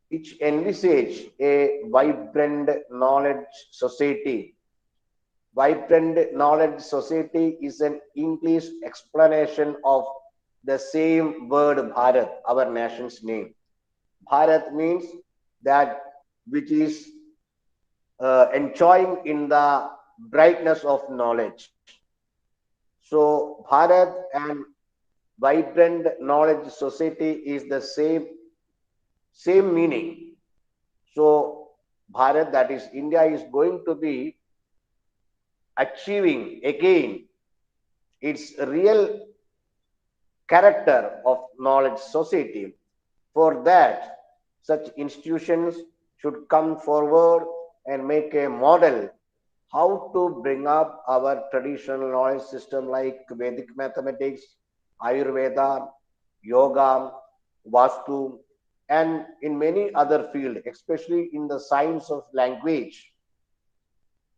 which envisage a vibrant knowledge society. Vibrant knowledge society is an English explanation of the same word Bharat, our nation's name. Bharat means that which is enjoying in the brightness of knowledge. So Bharat and vibrant knowledge society is the same meaning. So Bharat, that is India, is going to be achieving again its real character of knowledge society. For that, such institutions should come forward and make a model how to bring up our traditional knowledge system like Vedic mathematics, Ayurveda, yoga, Vastu, and in many other fields, especially in the science of language.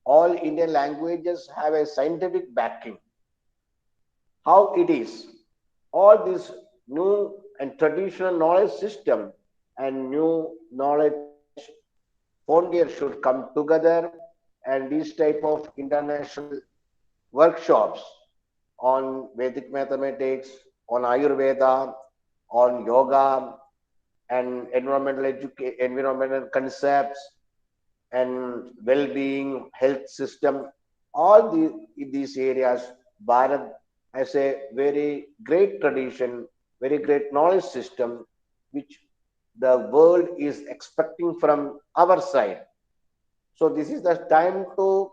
All Indian languages have a scientific backing. How it is, all this new and traditional knowledge system and new knowledge frontier should come together, and these type of international workshops on Vedic mathematics, on Ayurveda, on yoga, and environmental concepts, and well-being, health system, all these areas, Bharat as a very great tradition, very great knowledge system, which the world is expecting from our side. So this is the time to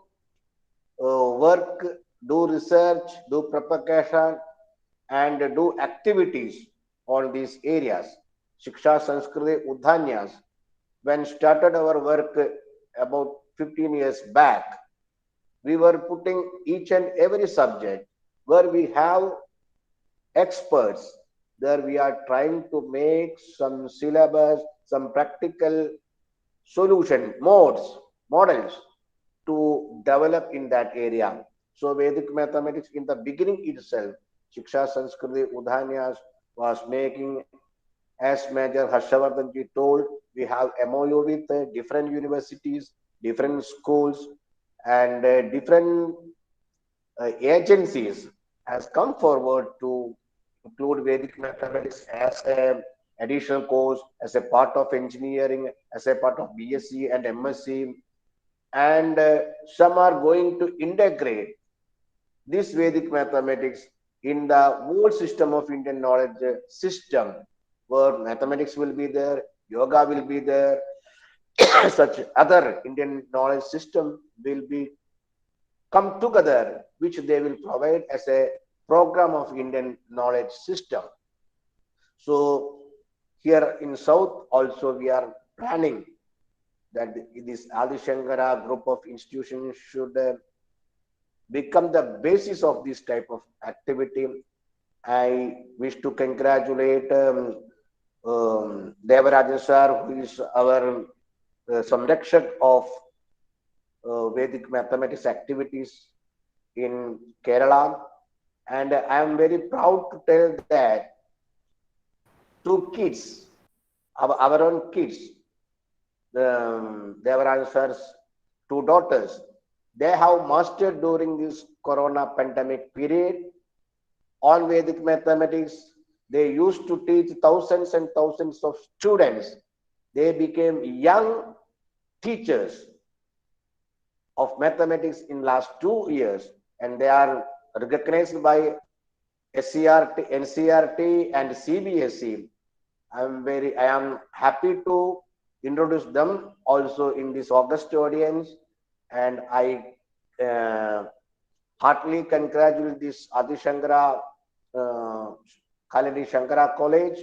work, do research, do propagation, and do activities on these areas. Shiksha Sanskriti Udhanyas. When started our work about 15 years back, we were putting each and every subject where we have experts. There we are trying to make some syllabus, some practical solution models to develop in that area. So Vedic mathematics in the beginning itself, Shiksha Sanskriti Udhanyas was making, as Major Harshavardhanji told, we have MOU with different universities, different schools, and different agencies has come forward to include Vedic mathematics as an additional course, as a part of engineering, as a part of BSc and MSc, and some are going to integrate this Vedic mathematics in the whole system of Indian knowledge system, where mathematics will be there, yoga will be there, such other Indian knowledge system will be come together, which they will provide as a program of Indian knowledge system. So here in South also we are planning that this Adi Shankara group of institutions should become the basis of this type of activity. I wish to congratulate Devarajan sir, who is our Samrakshak of Vedic mathematics activities in Kerala. And I am very proud to tell that two kids, our own kids, Devarajan sir's two daughters, they have mastered during this corona pandemic period on Vedic mathematics. They used to teach thousands and thousands of students. They became young teachers of mathematics in last 2 years, and they are recognized by SCRT, NCRT, and CBSE. I am happy to introduce them also in this August audience, and I heartily congratulate this Adi Shankara, Kalani Shankara College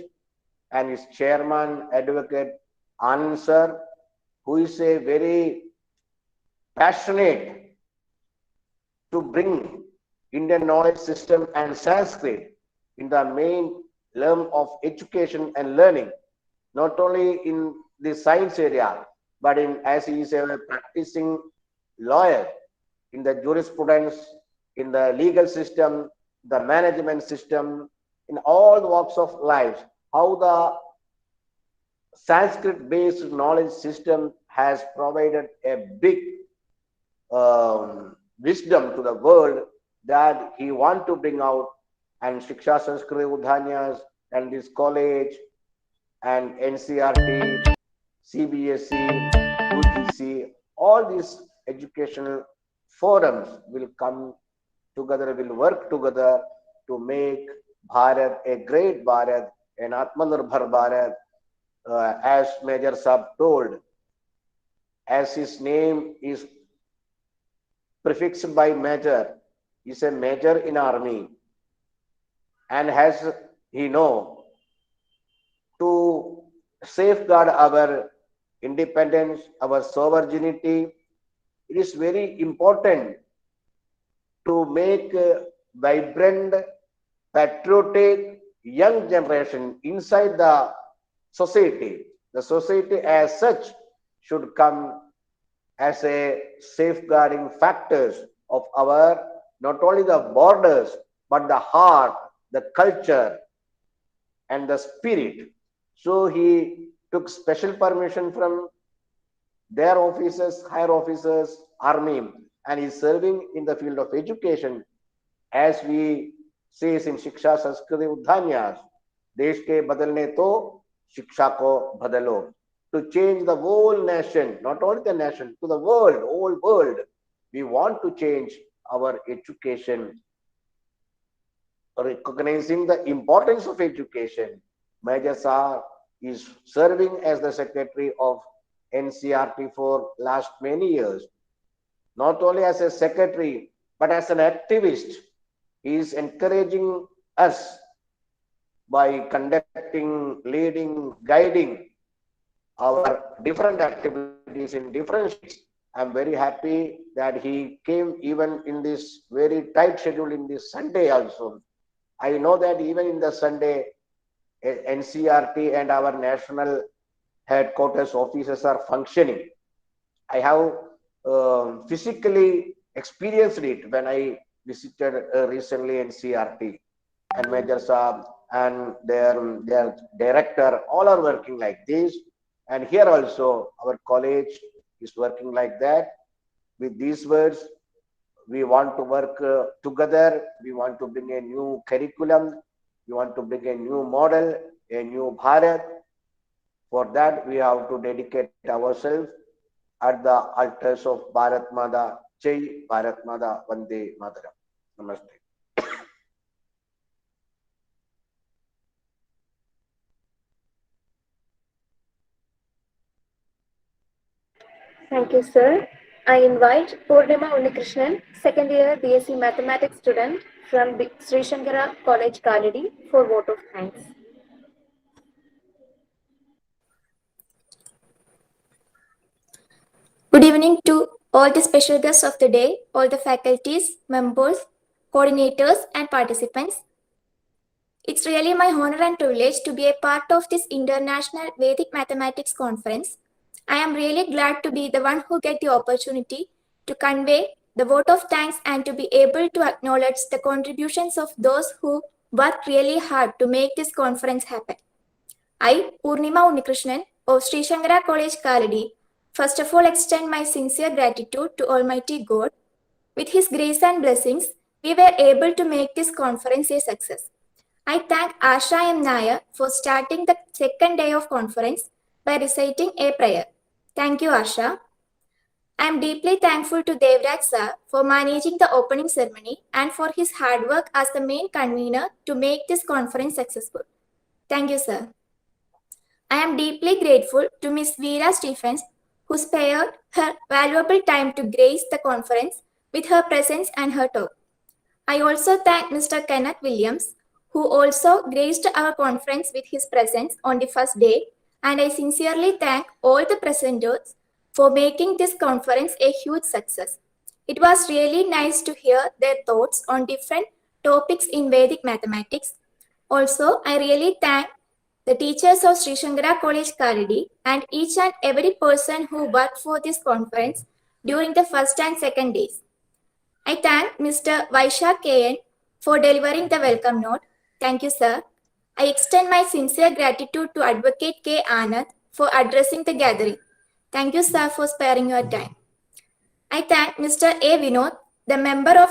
and its chairman, Advocate Anand sir, who is a very passionate to bring Indian knowledge system and Sanskrit in the main realm of education and learning, not only in the science area, but in as he is a practicing lawyer in the jurisprudence, in the legal system, the management system, in all walks of life, how the Sanskrit-based knowledge system has provided a big wisdom to the world that he want to bring out, and Shiksha Sanskriti Udhanyas and this college and NCRT, CBSE, UGC, all these educational forums will come together, will work together to make Bharat a great Bharat, an Atmanirbhar Bharat, as Major Saab told, as his name is prefixed by major, is a major in army, and has he know to safeguard our independence, our sovereignty. It is very important to make a vibrant, patriotic young generation inside the society. The society as such should come as a safeguarding factors of our, not only the borders, but the heart, the culture, and the spirit. So he took special permission from their officers, higher officers, army, and is serving in the field of education, as we says in Shiksha Sanskriti Udhanyas, देश के बदलने तो शिक्षा को बदलो. To change the whole nation, not only the nation, to the world, whole world. We want to change our education recognizing the importance of education, Major Saar is serving as the secretary of NCRT for last many years. Not only as a secretary, but as an activist, he is encouraging us by conducting, leading, guiding our different activities in different states. I'm very happy that he came even in this very tight schedule in this Sunday also. I know that even in the Sunday, NCRT and our national headquarters offices are functioning. I have physically experienced it when I visited recently NCRT, and Major Saab and their director all are working like this. And here also our college is working like that. With these words, we want to work together. We want to bring a new curriculum. We want to bring a new model, a new Bharat. For that, we have to dedicate ourselves at the altars of Bharat Mata. Jai Bharat Mata, Vande Mataram. Namaste.
Thank you, sir. I invite Purnima Unnikrishnan, second year BSc Mathematics student from Sri Shankara College, Kaladi, for vote of thanks.
Good evening to all the special guests of the day, all the faculties, members, coordinators, and participants. It's really my honor and privilege to be a part of this International Vedic Mathematics Conference. I am really glad to be the one who get the opportunity to convey the vote of thanks and to be able to acknowledge the contributions of those who worked really hard to make this conference happen. I, Purnima Unnikrishnan of Sri Shankara College, Kaladi, first of all extend my sincere gratitude to Almighty God. With His grace and blessings, we were able to make this conference a success. I thank Asha M. Nair for starting the second day of conference by reciting a prayer. Thank you, Asha. I am deeply thankful to Devraj sir for managing the opening ceremony and for his hard work as the main convener to make this conference successful. Thank you, sir. I am deeply grateful to Ms. Veera Stephens, who spared her valuable time to grace the conference with her presence and her talk. I also thank Mr. Kenneth Williams, who also graced our conference with his presence on the first day, and I sincerely thank all the presenters for making this conference a huge success. It was really nice to hear their thoughts on different topics in Vedic mathematics. Also, I really thank the teachers of Sri Shankara College, Kaladi, and each and every person who worked for this conference during the first and second days. I thank Mr. Vaishak KN for delivering the welcome note. Thank you, sir. I extend my sincere gratitude to Advocate K. Anand for addressing the gathering. Thank you, sir, for sparing your time. I thank Mr. A. Vinod, the member of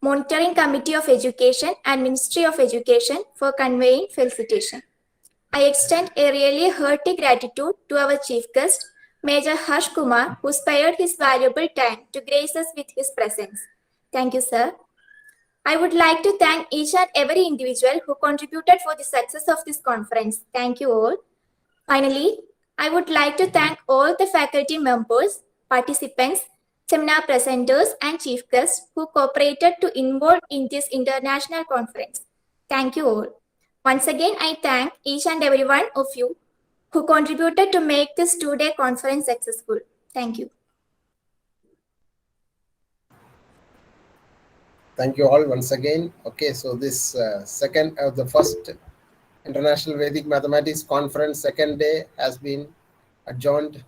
Monitoring Committee of Education and Ministry of Education, for conveying felicitation. I extend a really hearty gratitude to our chief guest, Major Harsh Kumar, who spared his valuable time to grace us with his presence. Thank you, sir. I would like to thank each and every individual who contributed for the success of this conference. Thank you all. Finally, I would like to thank all the faculty members, participants, seminar presenters, and chief guests who cooperated to involve in this international conference. Thank you all. Once again, I thank each and every one of you who contributed to make this two-day conference successful. Thank you.
Thank you all once again. Okay, so this the first International Vedic Mathematics Conference second day has been adjourned